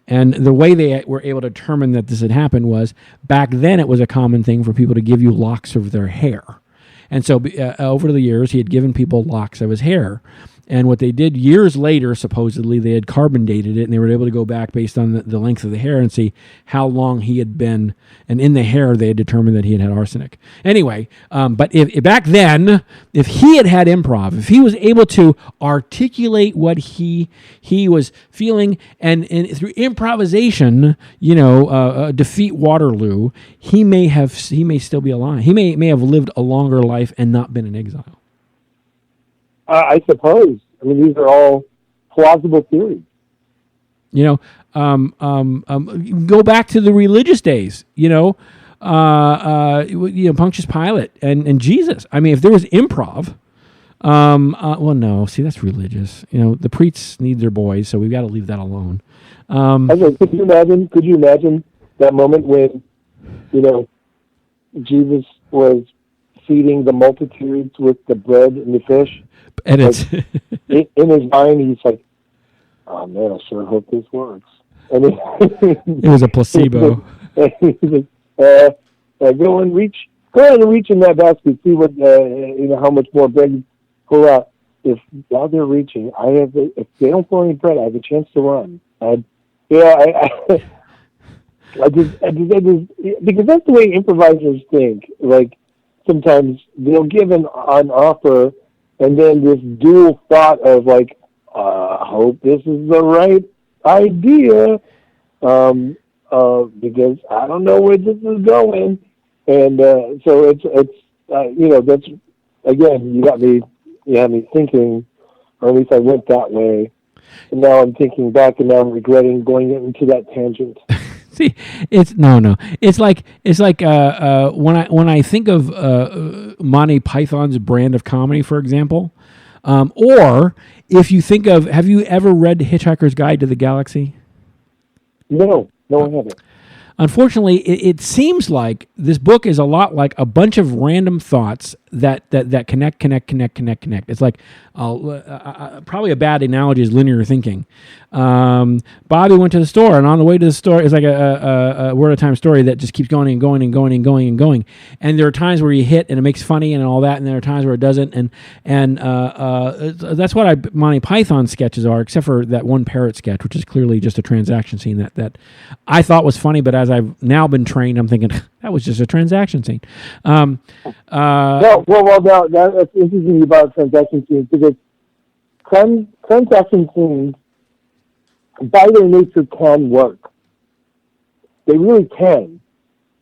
And the way they were able to determine that this had happened was back then it was a common thing for people to give you locks of their hair. And so over the years, he had given people locks of his hair. And what they did years later, supposedly, they had carbon dated it, and they were able to go back based on the length of the hair and see how long he had been. And in the hair, they had determined that he had arsenic. Anyway, but if back then, if he had improv, if he was able to articulate what he was feeling, and through improvisation, defeat Waterloo, he may still be alive. He may have lived a longer life and not been in exile. I suppose. I mean, these are all plausible theories. Go back to the religious days. Pontius Pilate and Jesus. I mean, if there was improv, well, no. See, that's religious. The priests need their boys, so we've got to leave that alone. Okay, could you imagine that moment when, Jesus was feeding the multitudes with the bread and the fish? And it's in his mind, he's like, "Oh man, I sure hope this works." And it was a placebo. He's like, go and reach in that basket. See what how much more bread you pull out. If while they're reaching, if they don't pull any bread, I have a chance to run. I just because that's the way improvisers think. Like sometimes they'll give an offer. And then this dual thought of like, I hope this is the right idea, because I don't know where this is going, and so it's that's again you had me thinking, or at least I went that way, and now I'm thinking back, and now I'm regretting going into that tangent. See, it's no. It's like when I think of Monty Python's brand of comedy, for example, or if you think of, have you ever read Hitchhiker's Guide to the Galaxy? No, I haven't. Unfortunately, it seems like this book is a lot like a bunch of random thoughts that connect. It's like probably a bad analogy is linear thinking. Bobby went to the store, and on the way to the store, it's like a word at a time story that just keeps going and going and going and going and going. And there are times where you hit and it makes funny and all that, and there are times where it doesn't. And that's what Monty Python sketches are, except for that one parrot sketch, which is clearly just a transaction scene that I thought was funny, but as I've now been trained, I'm thinking that was just a transaction scene. Now that's interesting about transaction scenes, because transaction scenes, by their nature, can work. They really can.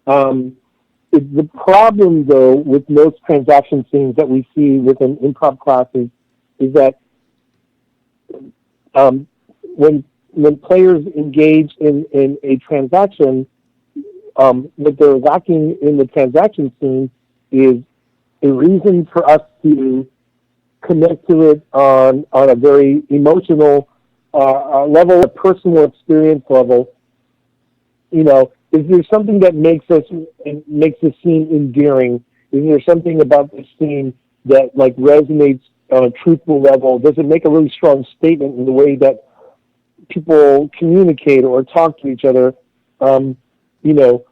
The problem, though, with most transaction scenes that we see within improv classes is that when players engage in a transaction, what they're lacking in the transaction scene is a reason for us to connect to it on a very emotional level, a personal experience level. Is there something that makes the scene endearing? Is there something about the scene that like resonates on a truthful level? Does it make a really strong statement in the way that people communicate or talk to each other. You know,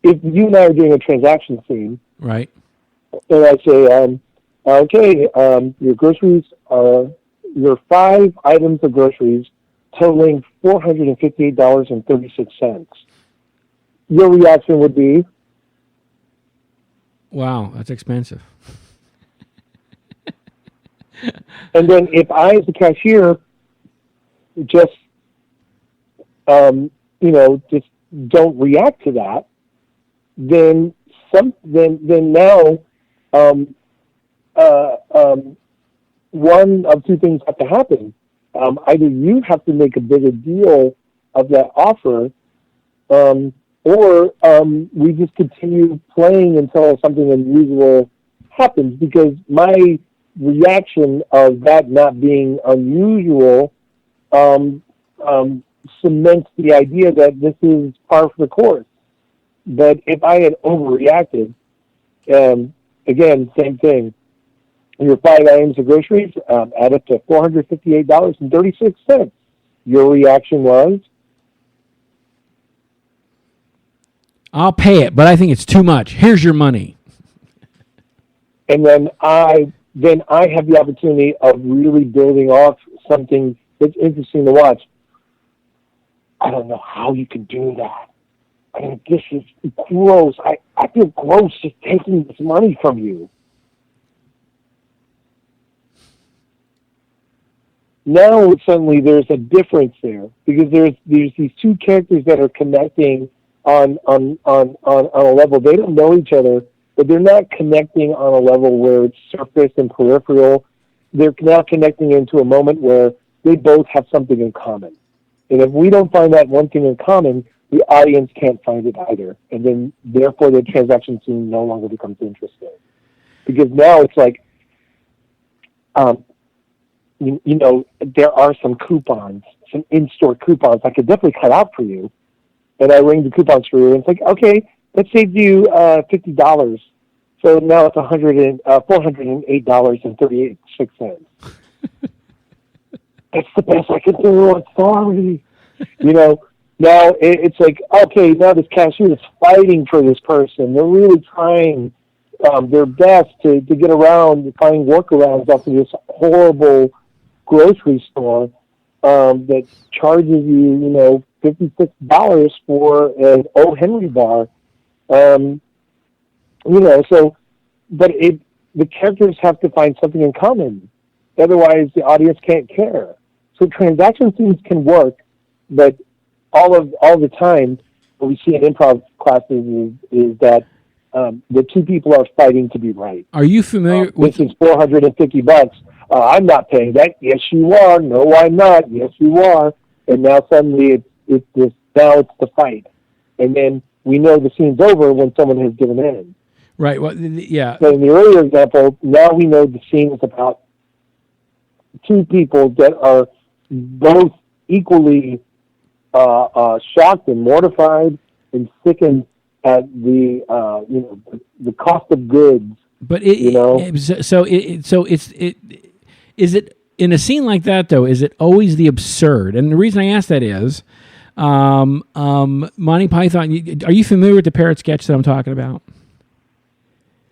if you and I are doing a transaction scene, Right. and I say, okay, your groceries are your 5 items of groceries totaling $458.36. Your reaction would be, Wow, that's expensive. and then if I, as the cashier, just, you know, just don't react to that, then now, one of two things have to happen. Either you have to make a bigger deal of that offer, or we just continue playing until something unusual happens, because my reaction of that not being unusual cements the idea that this is par for the course. But if I had overreacted, again, same thing. Your 5 items of groceries add up to $458.36. Your reaction was, I'll pay it, but I think it's too much. Here's your money. and then I have the opportunity of really building off something that's interesting to watch. I don't know how you can do that. I mean, this is gross. I feel gross just taking this money from you. Now suddenly there's a difference there, because there's these 2 characters that are connecting on a level. They don't know each other, but they're not connecting on a level where it's surface and peripheral. They're now connecting into a moment where they both have something in common. And if we don't find that one thing in common, the audience can't find it either. And then, therefore, the transaction scene no longer becomes interesting. Because now it's like, you know, there are some coupons, some in-store coupons I could definitely cut out for you. And I ring the coupons for you, and it's like, okay, let's save you $50. So now it's $408.36. That's the best I can do. I'm sorry. You know, now it's like, okay, now this cashier is fighting for this person. They're really trying their best to get around, to find workarounds off of this horrible grocery store that charges you, you know, $56 for an O. Henry bar. You know, so, but the characters have to find something in common. Otherwise, the audience can't care. So transaction scenes can work, but all the time, what we see in improv classes is that the 2 people are fighting to be right. Are you familiar with... This is $450. I'm not paying that. Yes, you are. No, I'm not. Yes, you are. And now suddenly it's the fight. And then we know the scene's over when someone has given in. Right. Well, yeah. So in the earlier example, now we know the scene is about 2 people that are both equally shocked and mortified and sickened at the you know, the cost of goods. But is it in a scene like that though? Is it always the absurd? And the reason I ask that is, Monty Python. Are you familiar with the parrot sketch that I'm talking about?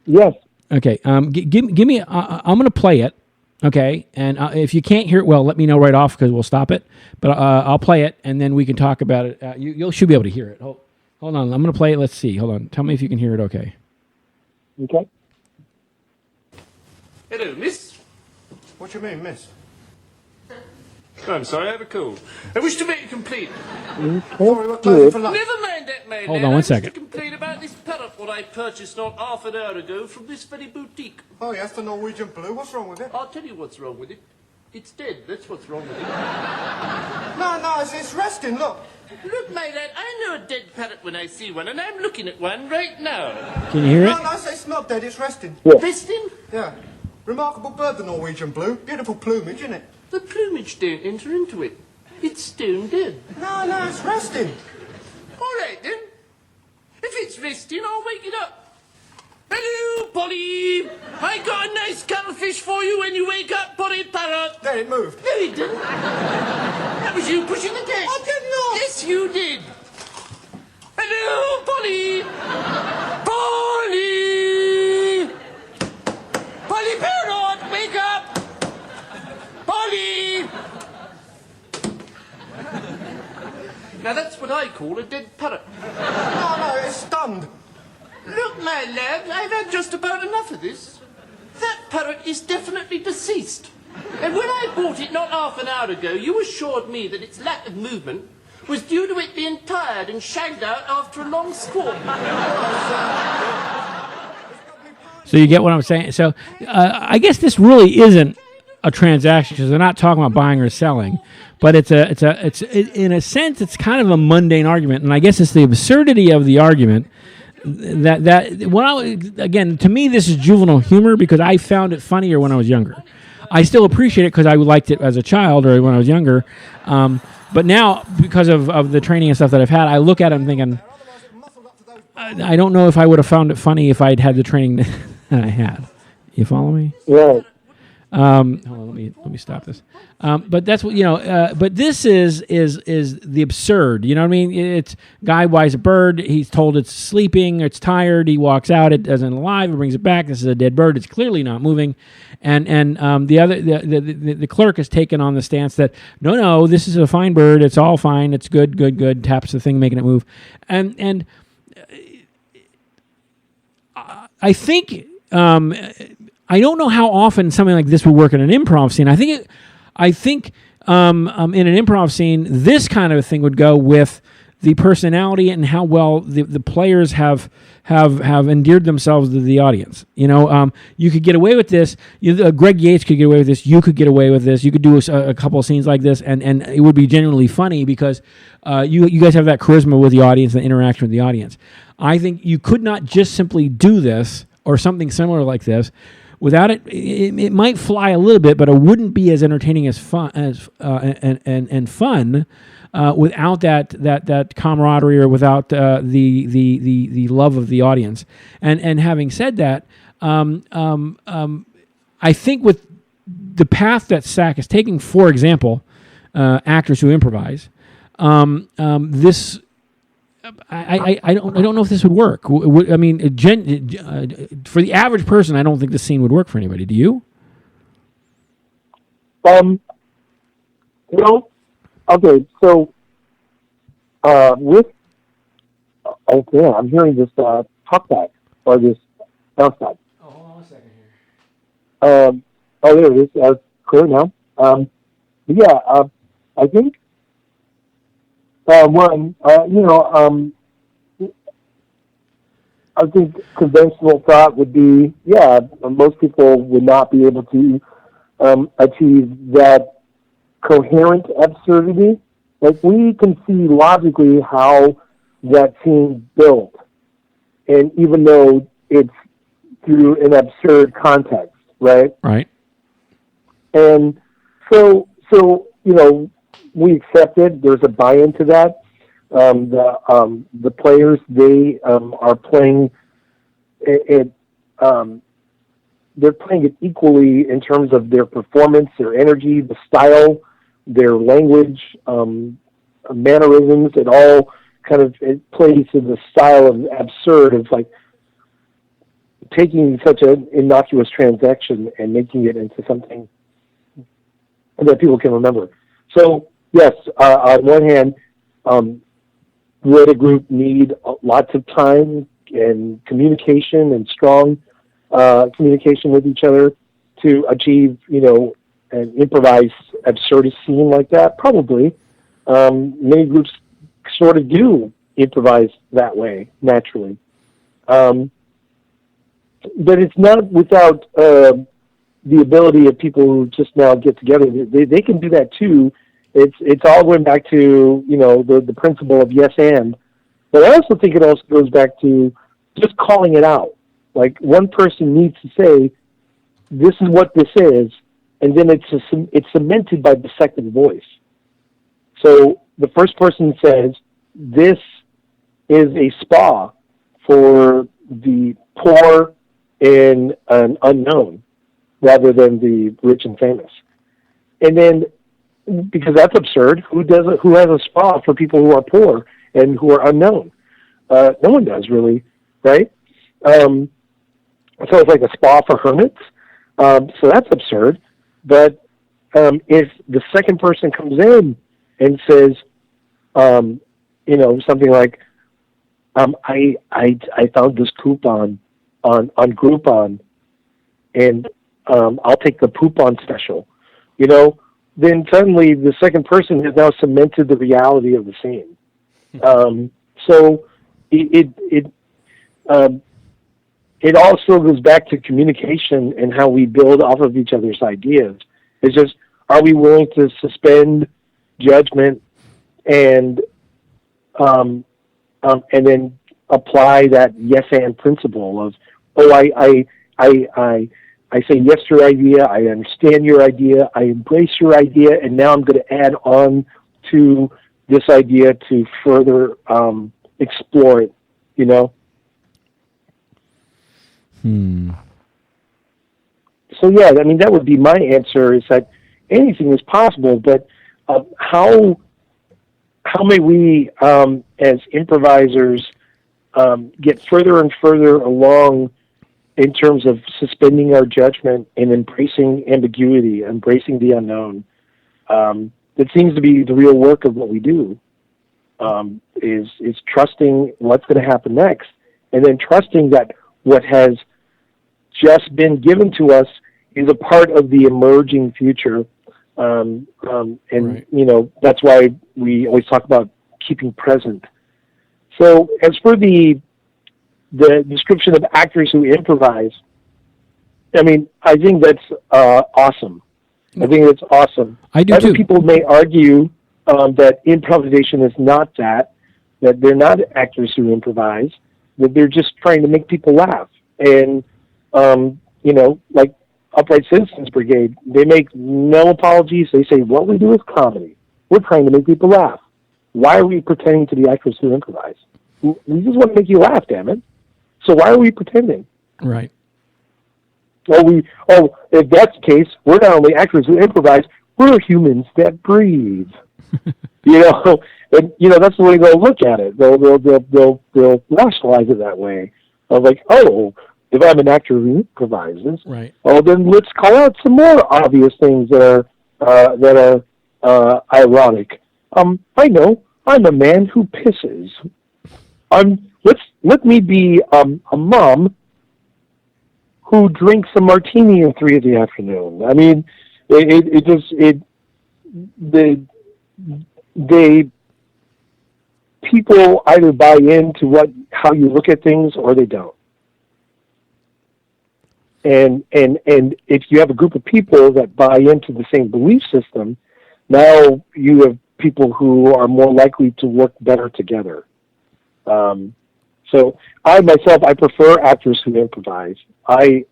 Yes. Okay. Give me. I'm going to play it. Okay. And if you can't hear it, well, let me know right off because we'll stop it. But I'll play it and then we can talk about it. You should be able to hear it. Hold on. I'm going to play it. Let's see. Hold on. Tell me if you can hear it. Okay. Okay. Hello, miss. What do you mean, miss? Oh, I'm sorry, I have a cold. I wish to make a complaint. Sorry, what time for lunch? Never mind that, my Hold lad. on 1 I wish second. to complain about this parrot what I purchased not half an hour ago from this very boutique. Oh, yes, the Norwegian blue. What's wrong with it? I'll tell you what's wrong with it. It's dead, that's what's wrong with it. No, it's resting, look. Look, my lad, I know a dead parrot when I see one, and I'm looking at one right now. Can you hear it? No, it's not dead, it's resting. Yeah. Resting? Yeah. Remarkable bird, the Norwegian blue. Beautiful plumage, isn't it? The plumage don't enter into it. It's stone dead. No, it's resting. All right, then. If it's resting, I'll wake it up. Hello, Polly. I got a nice cuttlefish for you when you wake up, Polly Parrot. There, it moved. No, it didn't. That was you pushing the desk. I did not. Yes, you did. Hello, Polly. Polly. Polly Parrot, wake up. Polly. Now that's what I call a dead parrot. No, it's stunned. Look, my lad, I've had just about enough of this. That parrot is definitely deceased. And when I bought it not half an hour ago, you assured me that its lack of movement was due to it being tired and shagged out after a long squat. So you get what I'm saying? So I guess this really isn't a transaction because they're not talking about buying or selling, but it's in a sense it's kind of a mundane argument, and I guess it's the absurdity of the argument that again, to me this is juvenile humor because I found it funnier when I was younger. I still appreciate it because I liked it as a child or when I was younger, but now because of the training and stuff that I've had, I look at it and thinking, I don't know if I would have found it funny if I'd had the training that I had. You follow me? Right. Hold on, let me stop this. But that's what but this is the absurd. You know what I mean? It's guy buys a bird. He's told it's sleeping. It's tired. He walks out. It doesn't alive. He brings it back. This is a dead bird. It's clearly not moving. And the clerk has taken on the stance that no, this is a fine bird. It's all fine. It's good. Taps the thing, making it move. And I think. I don't know how often something like this would work in an improv scene. I think in an improv scene, this kind of a thing would go with the personality and how well the players have endeared themselves to the audience. You could get away with this. Greg Yates could get away with this. You could get away with this. You could do a couple of scenes like this, and it would be genuinely funny because you guys have that charisma with the audience, the interaction with the audience. I think you could not just simply do this or something similar like this. Without it, it might fly a little bit, but it wouldn't be as entertaining as fun and fun without that camaraderie or without the love of the audience. And having said that, I think with the path that SAK is taking, for example, actors who improvise, this. I don't know if this would work. I mean, for the average person, I don't think this scene would work for anybody. Do you? Well, okay. So, I'm hearing this talkback or this bounce back. Oh, hold on a second here. There it is. Clear now. I think. I think conventional thought would be, most people would not be able to achieve that coherent absurdity. Like, we can see logically how that scene built, and even though it's through an absurd context, right? Right. And so we accept it. There's a buy-in to that. The players, they are playing it. They're playing it equally in terms of their performance, their energy, the style, their language, mannerisms. It all kind of plays to the style of absurd. It's like taking such an innocuous transaction and making it into something that people can remember. So, yes, on one hand, would a group need lots of time and communication and strong communication with each other to achieve, an improvised absurdist scene like that? Probably. Many groups sort of do improvise that way, naturally. But it's not without the ability of people who just now get together. They can do that too. It's all going back to, the principle of yes and. But I also think it also goes back to just calling it out. Like, one person needs to say, this is what this is, and then it's cemented by the second voice. So the first person says, this is a spa for the poor and an unknown, rather than the rich and famous. And then because that's absurd. Who does it? Who has a spa for people who are poor and who are unknown? No one does, really, right? So it's like a spa for hermits. So that's absurd. But if the second person comes in and says, something like, I found this coupon on Groupon, and I'll take the coupon special, then suddenly the second person has now cemented the reality of the scene. So it also goes back to communication and how we build off of each other's ideas. It's just, are we willing to suspend judgment and then apply that yes and principle of, I say yes to your idea, I understand your idea, I embrace your idea, and now I'm going to add on to this idea to further explore it, So yeah, I mean, that would be my answer, is that anything is possible, but how may we, as improvisers, get further and further along in terms of suspending our judgment and embracing ambiguity, embracing the unknown? That seems to be the real work of what we do, is trusting what's going to happen next, and then trusting that what has just been given to us is a part of the emerging future. And, right. That's why we always talk about keeping present. So as for the description of actors who improvise, I mean, I think that's awesome. I think it's awesome. I do Other too. people may argue that improvisation is not that they're not actors who improvise, that they're just trying to make people laugh. And, like Upright Citizens Brigade, they make no apologies. They say, what we do is comedy. We're trying to make people laugh. Why are we pretending to be actors who improvise? We just want to make you laugh, damn it. So why are we pretending? Right. If that's the case, we're not only actors who improvise, we're humans that breathe. And that's the way they'll look at it. They'll rationalize it that way. Of like, if I'm an actor who improvises, right. Then let's call out some more obvious things that are ironic. I know, I'm a man who pisses. Let me be a mom who drinks a martini at 3 p.m. I mean, people either buy into how you look at things or they don't. And if you have a group of people that buy into the same belief system, now you have people who are more likely to work better together. So I prefer actors who improvise. I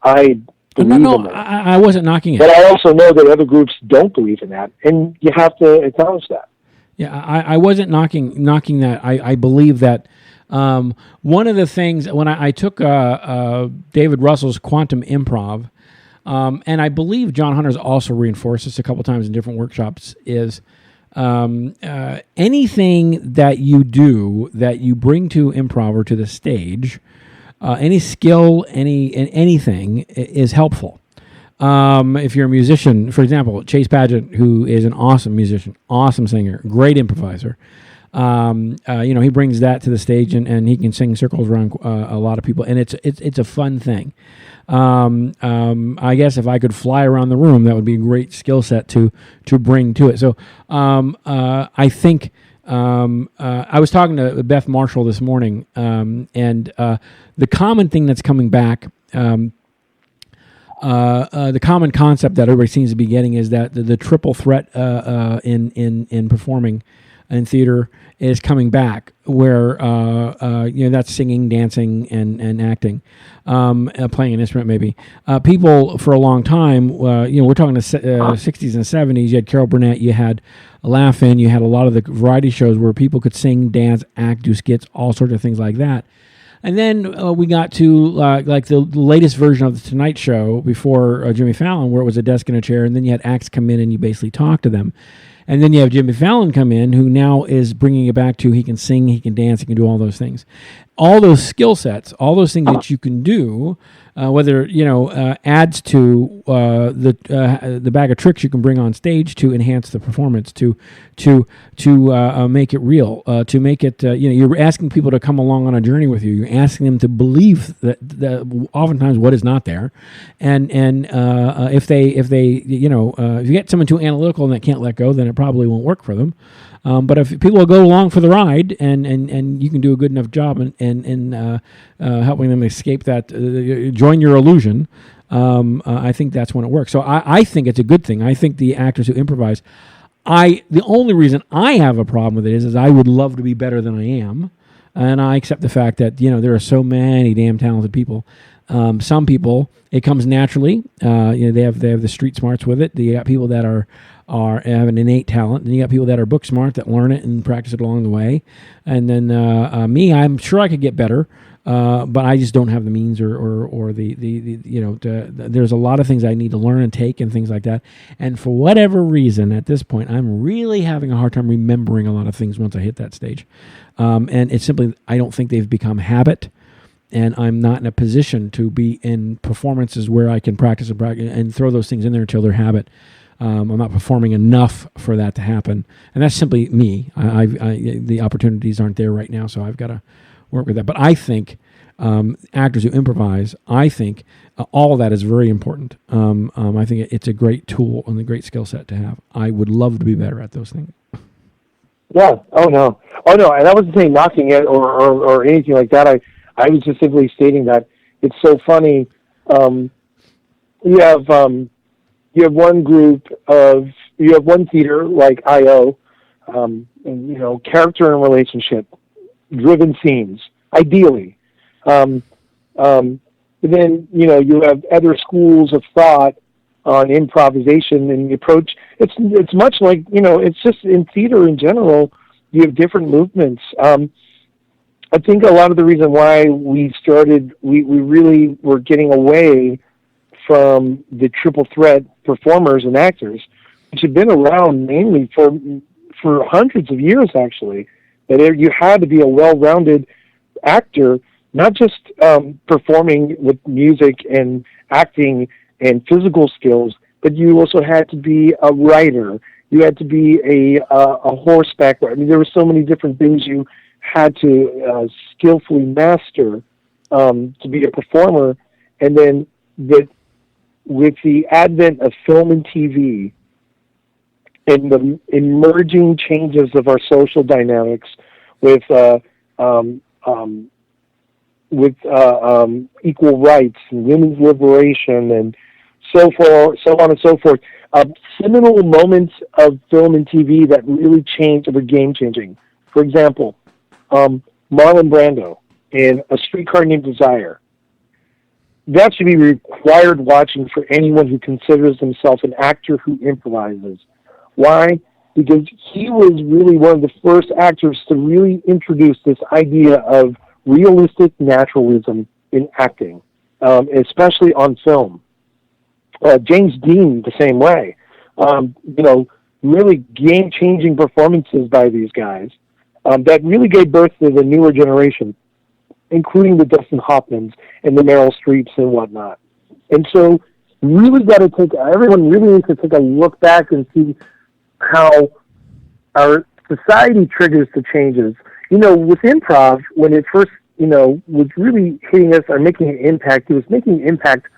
believe in that. I wasn't knocking it. But I also know that other groups don't believe in that, and you have to acknowledge that. Yeah, I wasn't knocking that. I believe that one of the things, when I took David Russell's Quantum Improv, and I believe John Hunter's also reinforced this a couple times in different workshops, is anything that you do that you bring to improv or to the stage, any skill, anything is helpful. If you're a musician, for example, Chase Padgett, who is an awesome musician, awesome singer, great improviser, he brings that to the stage and he can sing circles around a lot of people, and it's a fun thing. I guess if I could fly around the room, that would be a great skill set to bring to it. So I think I was talking to Beth Marshall this morning, and the common thing that's coming back. The common concept that everybody seems to be getting is that the triple threat in performing in theater is coming back, where that's singing, dancing, and acting, playing an instrument maybe. People for a long time, we're talking the 60s and 70s. You had Carol Burnett, you had Laugh-In, you had a lot of the variety shows where people could sing, dance, act, do skits, all sorts of things like that. And then we got to like the latest version of the Tonight Show before Jimmy Fallon, where it was a desk and a chair, and then you had acts come in and you basically talk to them. And then you have Jimmy Fallon come in, who now is bringing it back to he can sing, he can dance, he can do all those things. All those skill sets, all those things that you can do, whether adds to the bag of tricks you can bring on stage to enhance the performance, to make it real, to make it you're asking people to come along on a journey with you. You're asking them to believe that oftentimes what is not there, and if you get someone too analytical and that can't let go, then it probably won't work for them. But if people will go along for the ride, and you can do a good enough job in helping them escape that, join your illusion, I think that's when it works. So I think it's a good thing. I think the actors who improvise, the only reason I have a problem with it is I would love to be better than I am, and I accept the fact that there are so many damn talented people. Some people it comes naturally. They have the street smarts with it. You got people that have an innate talent, and you got people that are book smart that learn it and practice it along the way. And then me, I'm sure I could get better, but I just don't have the means or there's a lot of things I need to learn and take and things like that. And for whatever reason, at this point, I'm really having a hard time remembering a lot of things once I hit that stage. And it's simply, I don't think they've become habit. And I'm not in a position to be in performances where I can practice and throw those things in there until they're habit. I'm not performing enough for that to happen, and that's simply me. The opportunities aren't there right now, so I've got to work with that. But I think actors who improvise, I think all of that is very important. I think it's a great tool and a great skill set to have. I would love to be better at those things. Yeah. Oh no. And I wasn't saying knocking it or anything like that. I was just simply stating that it's so funny. You have one theater like I.O., character and relationship driven scenes, ideally. But then, you have other schools of thought on improvisation and the approach. It's much like, it's just in theater in general, you have different movements. I think a lot of the reason why we really were getting away from the triple threat performers and actors, which had been around mainly for hundreds of years, actually, that you had to be a well-rounded actor, not just performing with music and acting and physical skills, but you also had to be a writer. You had to be a horseback rider. I mean, there were so many different things you had to skillfully master to be a performer. And then with the advent of film and TV and the emerging changes of our social dynamics with equal rights and women's liberation and so on and so forth, seminal moments of film and TV that really changed, were game-changing. For example, Marlon Brando in A Streetcar Named Desire. That should be required watching for anyone who considers himself an actor who improvises. Why? Because he was really one of the first actors to really introduce this idea of realistic naturalism in acting, especially on film. James Dean, the same way. Really game-changing performances by these guys that really gave birth to the newer generation, including the Dustin Hoffmans and the Meryl Streeps and whatnot. And so everyone really needs to take a look back and see how our society triggers the changes. With improv, when it first, was really hitting us or making an impact, it was making an impact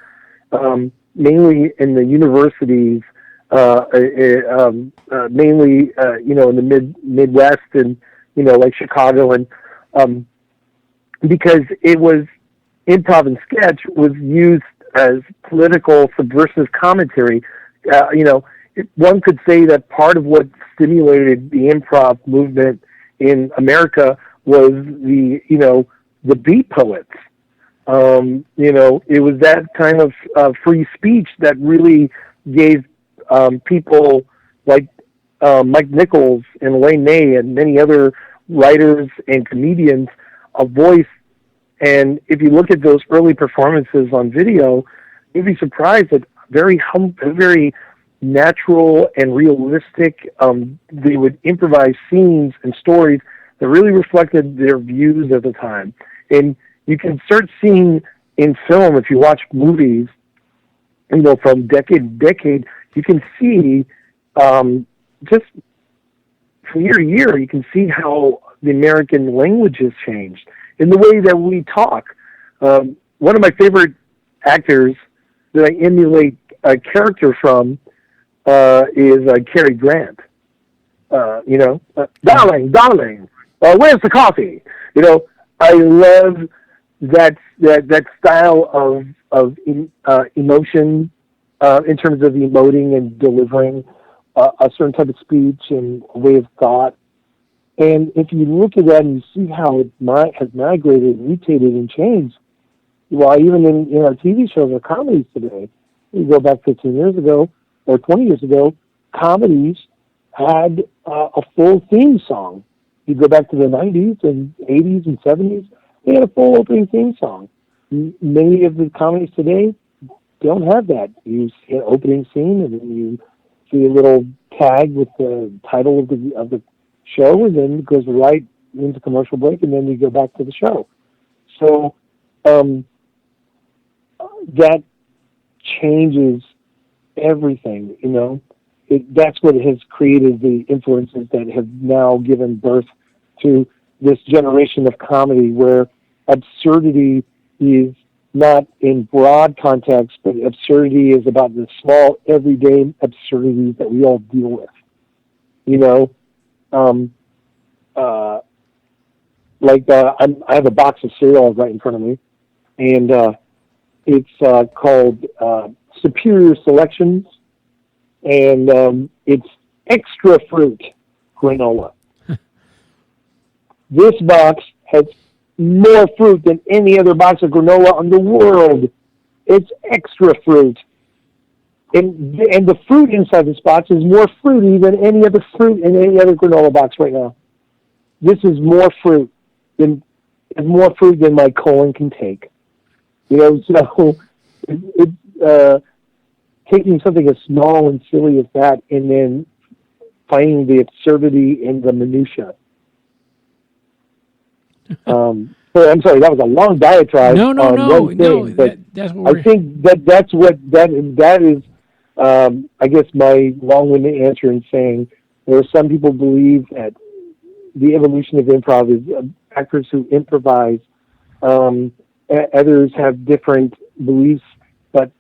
mainly in the universities, mainly, in the Midwest and, like Chicago, and because it was improv and sketch was used as political subversive commentary. One could say that part of what stimulated the improv movement in America was the beat poets. It was that kind of free speech that really gave people like Mike Nichols and Elaine May and many other writers and comedians a voice. And if you look at those early performances on video, you'd be surprised that very natural and realistic. They would improvise scenes and stories that really reflected their views at the time. And you can start seeing in film, if you watch movies, from decade to decade, you can see just from year to year, you can see how the American language has changed in the way that we talk. One of my favorite actors that I emulate a character from is Cary Grant. Darling, where's the coffee? I love that style of emotion in terms of emoting and delivering a certain type of speech and way of thought. And if you look at that and you see how it has migrated, mutated, and changed, well, even in our TV shows or comedies today, you go back 15 years ago or 20 years ago, comedies had a full theme song. You go back to the 90s and 80s and 70s, they had a full opening theme song. Many of the comedies today don't have that. You see an opening scene and then you see a little tag with the title of the show, and then it goes right into commercial break, and then we go back to the show. So that changes everything, That's what has created the influences that have now given birth to this generation of comedy where absurdity is not in broad context, but absurdity is about the small, everyday absurdities that we all deal with. I have a box of cereal right in front of me, and it's called Superior Selections, and it's extra fruit granola. This box has more fruit than any other box of granola in the world. It's extra fruit. And the fruit inside this box is more fruity than any other fruit in any other granola box right now. This is more fruit than my colon can take. So it's taking something as small and silly as that and then finding the absurdity in the minutia. I'm sorry, that was a long diatribe. That's what I think that is, I guess, my long-winded answer in saying there are some people believe that the evolution of improv is actors who improvise. Others have different beliefs, but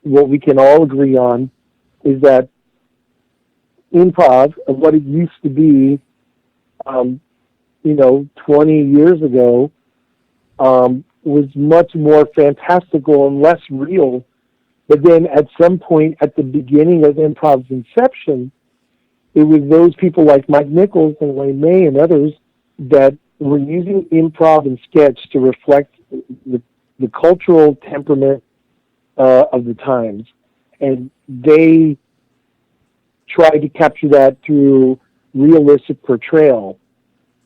what we can all agree on is that improv, of what it used to be, 20 years ago, was much more fantastical and less real. But then at some point at the beginning of improv's inception, it was those people like Mike Nichols and Wayne May and others that were using improv and sketch to reflect the cultural temperament of the times. And they tried to capture that through realistic portrayal.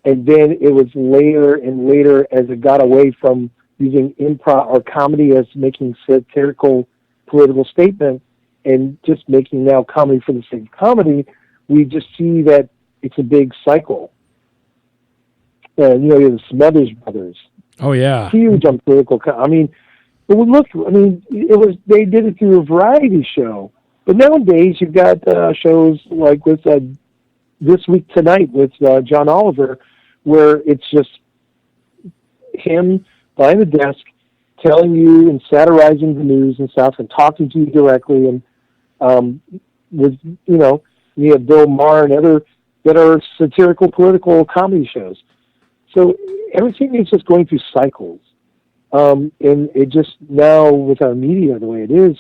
And then it was later and later, as it got away from using improv or comedy as making satirical political statements and just making now comedy for the sake of comedy, we just see that it's a big cycle. The Smothers Brothers. Oh yeah, huge on political. They did it through a variety show. But nowadays you've got shows like with This Week Tonight with John Oliver, where it's just him behind the desk telling you and satirizing the news and stuff and talking to you directly, and you have Bill Maher and other that are satirical political comedy shows. So everything is just going through cycles. And it just now with our media the way it is,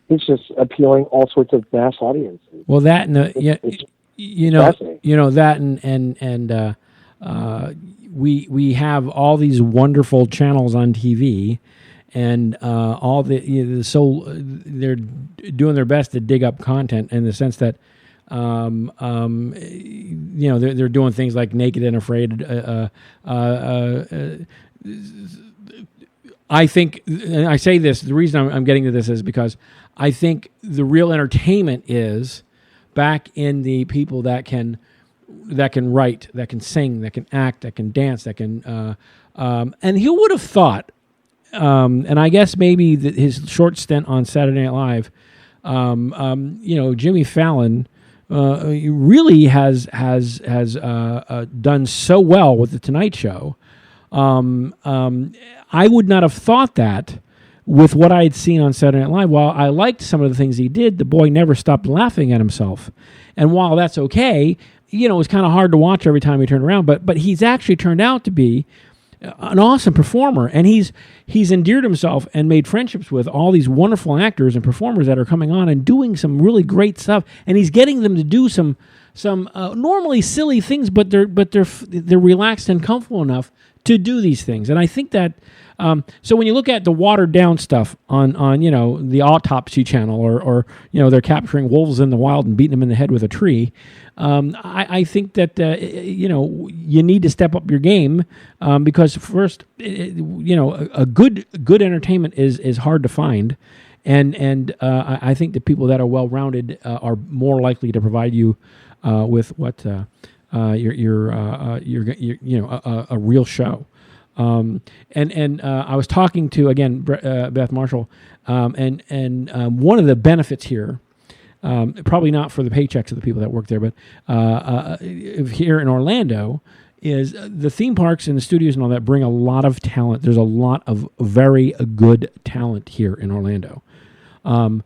it's just appealing all sorts of mass audiences. Well, that and we have all these wonderful channels on TV, and so they're doing their best to dig up content in the sense that they're doing things like Naked and Afraid, I think, and I say this, the reason I'm getting to this is because I think the real entertainment is back in the people that can write, that can sing, that can act, that can dance, that can, and who would have thought, and I guess maybe his short stint on Saturday Night Live, Jimmy Fallon really has done so well with the Tonight Show. I would not have thought that with what I had seen on Saturday Night Live. While I liked some of the things he did, the boy never stopped laughing at himself. And while that's okay, it was kind of hard to watch every time he turned around. But he's actually turned out to be an awesome performer, and he's endeared himself and made friendships with all these wonderful actors and performers that are coming on and doing some really great stuff. And he's getting them to do some normally silly things, but they're relaxed and comfortable enough to do these things. And I think that so when you look at the watered down stuff on the Autopsy Channel or they're capturing wolves in the wild and beating them in the head with a tree, I think that you need to step up your game because first a good entertainment is hard to find, and I think the people that are well rounded are more likely to provide you with what your a real show. And I was talking to, again, Beth Marshall, and one of the benefits here, probably not for the paychecks of the people that work there, but here in Orlando, is the theme parks and the studios and all that bring a lot of talent. There's a lot of very good talent here in Orlando. The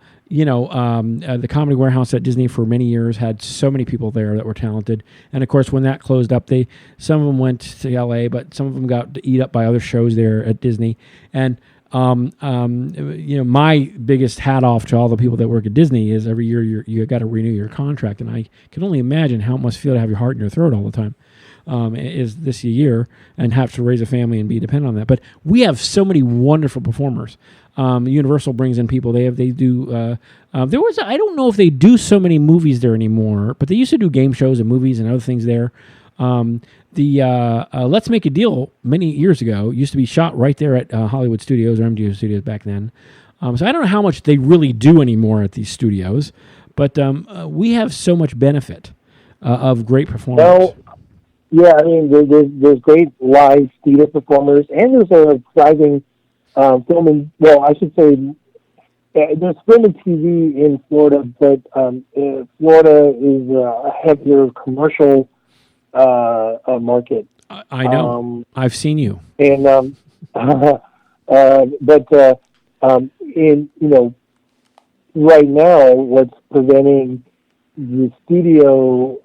Comedy Warehouse at Disney for many years had so many people there that were talented. And of course, when that closed up, some of them went to LA, but some of them got to eat up by other shows there at Disney. And, my biggest hat off to all the people that work at Disney is every year you got to renew your contract. And I can only imagine how it must feel to have your heart in your throat all the time. Is this year and have to raise a family and be dependent on that. But we have so many wonderful performers. Universal brings in people. I don't know if they do so many movies there anymore, but they used to do game shows and movies and other things there. Let's Make a Deal many years ago used to be shot right there at Hollywood Studios or MGM Studios back then. So I don't know how much they really do anymore at these studios, but we have so much benefit of great performers. Well, yeah, I mean, there's great live theater performers, and there's a thriving filming. Well, I should say there's film and TV in Florida, but Florida is a heavier commercial market. I know. I've seen you. And right now, what's preventing the studio,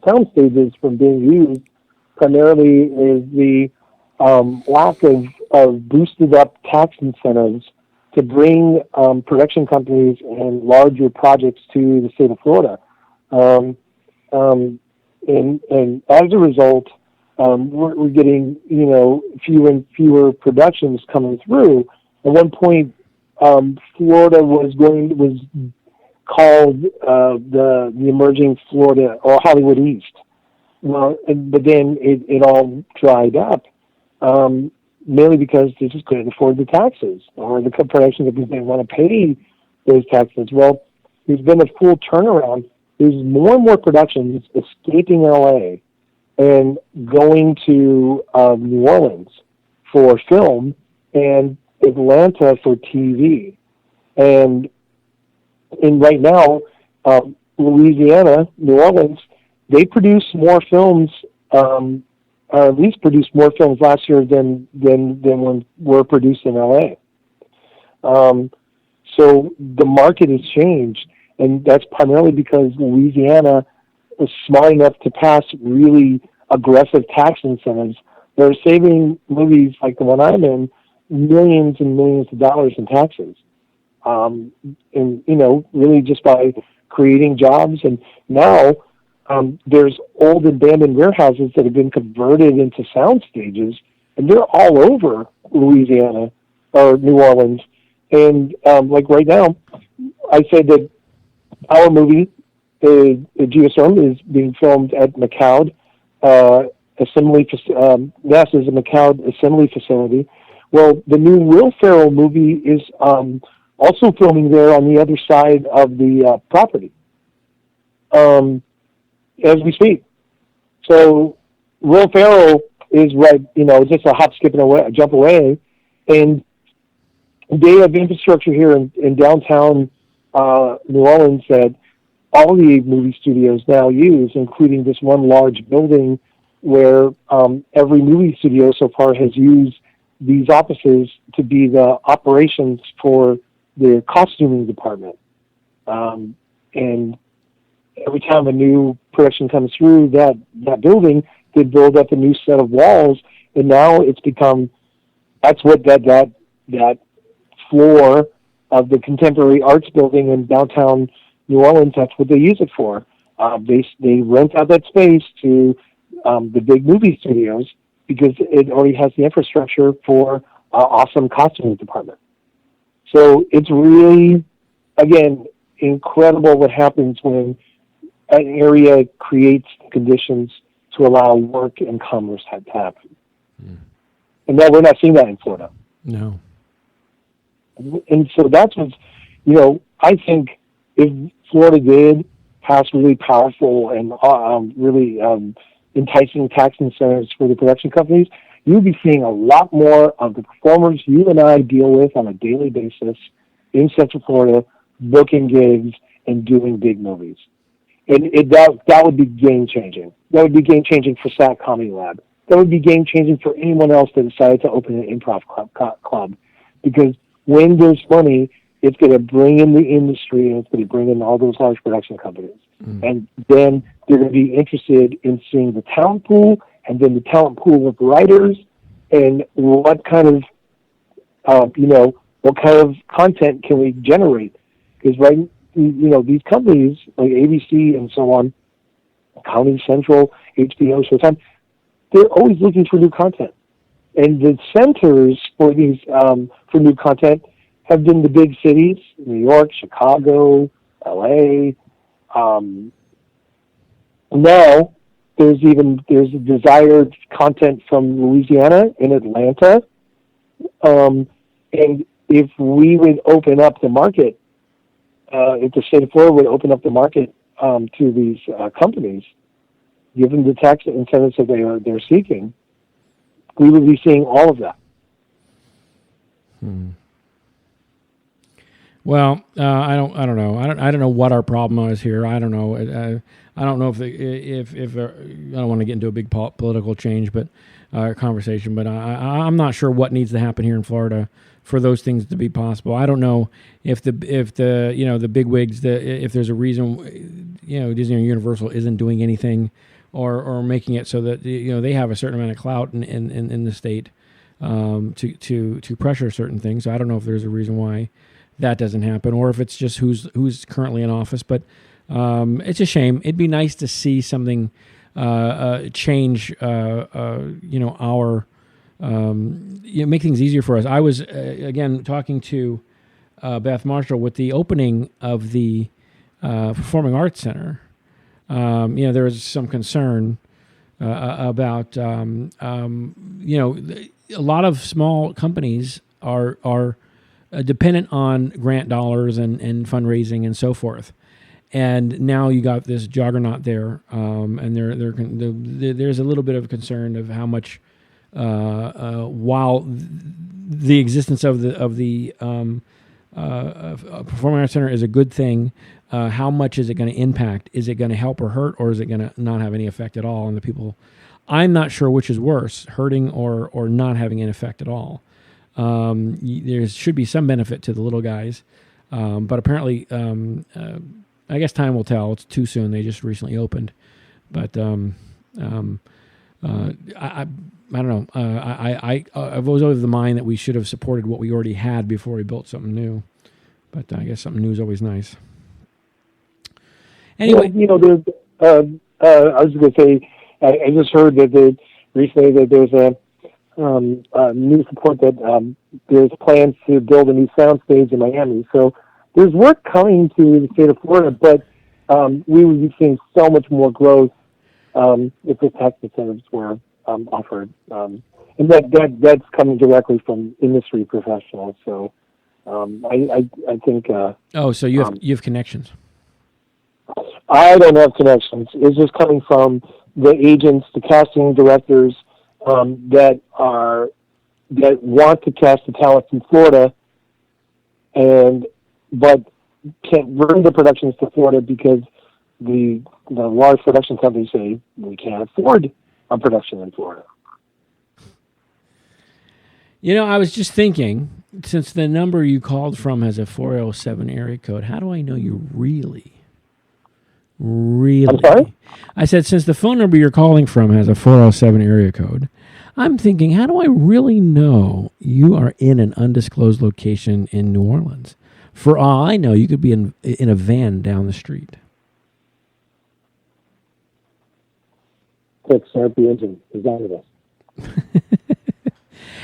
sound stages from being used primarily is the lack of boosted up tax incentives to bring production companies and larger projects to the state of Florida. And as a result, we're getting, fewer and fewer productions coming through. At one point, Florida was called the emerging Florida or Hollywood East. Well, but then it all dried up, mainly because they just couldn't afford the taxes, or the production companies didn't want to pay those taxes. Well, there's been a full turnaround. There's more and more productions escaping LA and going to New Orleans for film and Atlanta for TV. And right now, Louisiana, New Orleans, they produced more films, or at least produced more films last year than when were produced in LA. So the market has changed, and that's primarily because Louisiana was smart enough to pass really aggressive tax incentives. They're saving movies like the one I'm in millions and millions of dollars in taxes. And, really just by creating jobs. And now there's old abandoned warehouses that have been converted into sound stages, and they're all over Louisiana or New Orleans. And like right now, I said that our movie, Geostorm, is being filmed at McCoud NASA's McCoud Assembly Facility, Well, the new Will Ferrell movie is also filming there on the other side of the property as we speak. So Will Ferrell is right, just a hop, skip, and a jump away. And they have infrastructure here in downtown New Orleans that all the movie studios now use, including this one large building where every movie studio so far has used these offices to be the operations for the costuming department. And every time a new production comes through that building, they build up a new set of walls, and now it's become, that's what that floor of the Contemporary Arts Building in downtown New Orleans, that's what they use it for. They rent out that space to the big movie studios because it already has the infrastructure for awesome costuming department. So it's really, again, incredible what happens when an area creates conditions to allow work and commerce to happen. And now we're not seeing that in Florida. No. And so that's what's, I think if Florida did pass really powerful and really enticing tax incentives for the production companies, you'll be seeing a lot more of the performers you and I deal with on a daily basis in Central Florida, booking gigs and doing big movies. And that would be game-changing. That would be game-changing for SAK Comedy Lab. That would be game-changing for anyone else that decided to open an improv club. Because when there's money, it's going to bring in the industry and it's going to bring in all those large production companies. And then they're going to be interested in seeing the talent pool and then the talent pool of writers and what kind of, what kind of content can we generate? Because these companies like ABC and so on, Comedy Central, HBO, Showtime, they're always looking for new content. And the centers for these, for new content have been the big cities, New York, Chicago, LA. Now there's desired content from Louisiana and Atlanta. And if we would open up the market, if the state of Florida would open up the market to these companies, given the tax incentives that they're seeking, we would be seeing all of that. Well, I don't know. I don't know what our problem is here. I don't know. I don't know if I don't want to get into a big political change, but conversation. But I'm not sure what needs to happen here in Florida for those things to be possible. I don't know if the the big wigs, if there's a reason Disney or Universal isn't doing anything or making it so that they have a certain amount of clout in the state to pressure certain things. So I don't know if there's a reason why that doesn't happen, or if it's just who's currently in office. But it's a shame. It'd be nice to see something change. Our make things easier for us. I was again talking to Beth Marshall with the opening of the Performing Arts Center. There was some concern about a lot of small companies are dependent on grant dollars and fundraising and so forth. And now you got this juggernaut there, and there's a little bit of concern of how much, while the existence of the Performing Arts Center is a good thing, how much is it going to impact? Is it going to help or hurt, or is it going to not have any effect at all on the people? I'm not sure which is worse, hurting or not having an effect at all. There should be some benefit to the little guys, but apparently, I guess time will tell. It's too soon. They just recently opened, but I don't know. I was always of the mind that we should have supported what we already had before we built something new, but I guess something new is always nice. Anyway, there's. I was going to say, I just heard that recently that there's a news report that there's plans to build a new soundstage in Miami. So there's work coming to the state of Florida, but we would be seeing so much more growth if the tax incentives were offered. and that's coming directly from industry professionals. So I think. So you have connections. I don't have connections. It's just coming from the agents, the casting directors that want to cast the talent from Florida, but can't bring the productions to Florida because the large production companies say we can't afford a production in Florida. I was just thinking, since the number you called from has a 407 area code, how do I know you really? I'm sorry? I said, since the phone number you're calling from has a 407 area code, I'm thinking, how do I really know you are in an undisclosed location in New Orleans? For all I know, you could be in a van down the street. Quick, start the engine. Is that with us?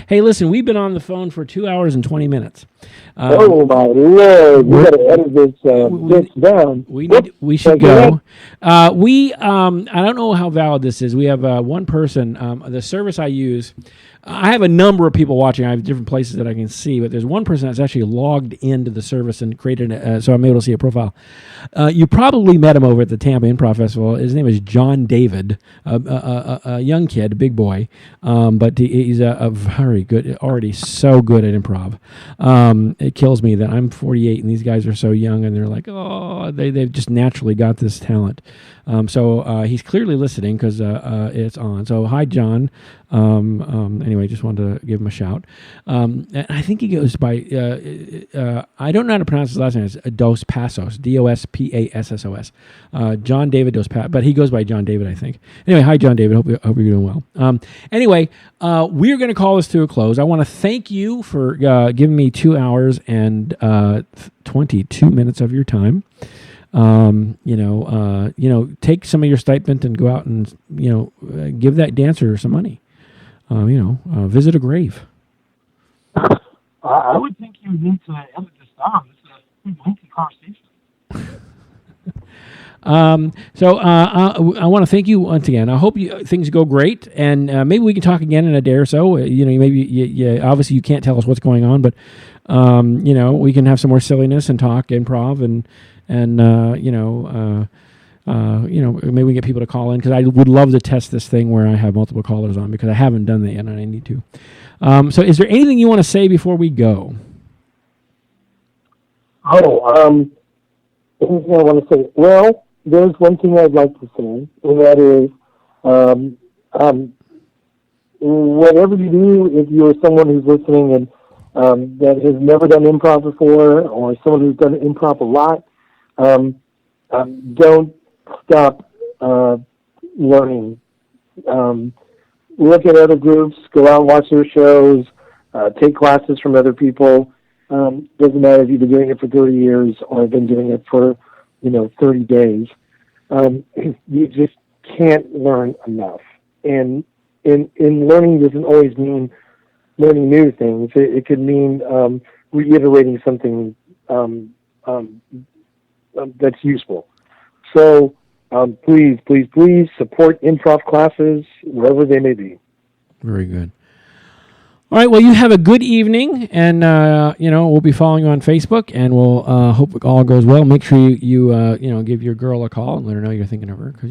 Hey, listen, we've been on the phone for 2 hours and 20 minutes. Oh my Lord! We got to edit this down. We should go. I don't know how valid this is. We have one person. The service I use, I have a number of people watching. I have different places that I can see, but there's one person that's actually logged into the service and created so I'm able to see a profile. You probably met him over at the Tampa Improv Festival. His name is John David, a young kid, a big boy, but he's a very good, already so good at improv. It kills me that I'm 48 and these guys are so young and they're like, oh, they've just naturally got this talent. So he's clearly listening because it's on. So hi, John. Anyway, just wanted to give him a shout. And I think he goes by, I don't know how to pronounce his last name. It's Dos Passos, Dospassos. John David Dos Passos, but he goes by John David, I think. Anyway, hi, John David. Hope you're doing well. Anyway, we're going to call this to a close. I want to thank you for giving me 2 hours and 22 minutes of your time. Take some of your stipend and go out and, give that dancer some money. Visit a grave. I would think you need to edit this down. It's a lengthy conversation. I want to thank you once again. I hope things go great, and maybe we can talk again in a day or so. Maybe obviously you can't tell us what's going on, but we can have some more silliness and talk improv and maybe we can get people to call in because I would love to test this thing where I have multiple callers on because I haven't done that yet and I need to. So is there anything you want to say before we go? Anything I want to say? Well, there's one thing I'd like to say, and that is, whatever you do, if you're someone who's listening and that has never done improv before, or someone who's done improv a lot, don't stop learning. Look at other groups, go out and watch their shows, take classes from other people. Doesn't matter if you've been doing it for 30 years or have been doing it for 30 days. You just can't learn enough. And learning doesn't always mean learning new things. It could mean reiterating something that's useful. So please support improv classes, wherever they may be. Very good. All right, well, you have a good evening, and, we'll be following you on Facebook, and we'll hope it all goes well. Make sure you give your girl a call and let her know you're thinking of her, because,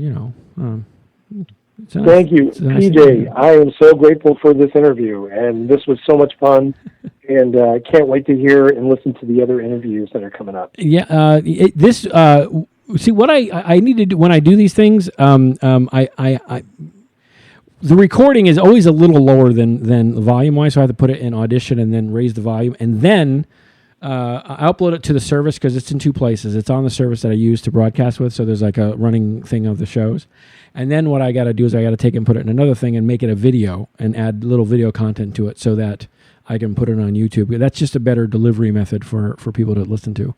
Thank you, PJ. I am so grateful for this interview, and this was so much fun, and can't wait to hear and listen to the other interviews that are coming up. Yeah, see, what I need to do when I do these things, the recording is always a little lower than volume-wise, so I have to put it in Audition and then raise the volume. And then I upload it to the service because it's in two places. It's on the service that I use to broadcast with, so there's like a running thing of the shows. And then what I got to do is I got to take and put it in another thing and make it a video and add little video content to it so that I can put it on YouTube. That's just a better delivery method for people to listen to.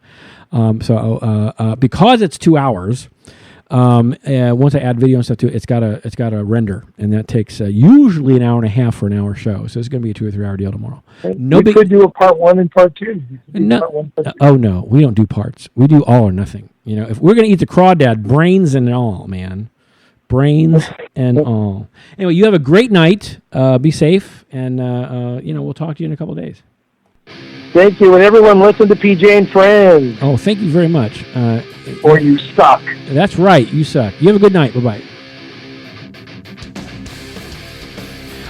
Because it's 2 hours... once I add video and stuff to it, it's got to render, and that takes usually an hour and a half for an hour show. So it's going to be a 2 or 3 hour deal tomorrow. We could do a part 1 and part 2. No, no, we don't do parts. We do all or nothing. If we're going to eat the crawdad, brains and all, man, brains and all. Anyway, you have a great night. Be safe, and we'll talk to you in a couple of days. Thank you, and everyone listen to PJ and Friends. Oh, thank you very much. Or you suck. That's right, you suck. You have a good night. Bye-bye.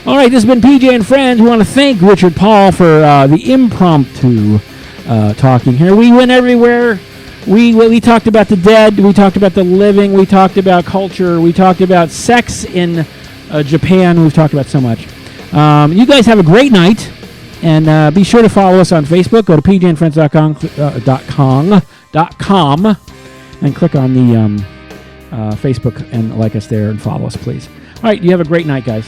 All right, this has been PJ and Friends. We want to thank Richard Paul for the impromptu talking here. We went everywhere. We talked about the dead. We talked about the living. We talked about culture. We talked about sex in Japan. We've talked about so much. You guys have a great night. And be sure to follow us on Facebook. Go to pjandfriends.com and click on the Facebook and like us there and follow us, please. All right, you have a great night, guys.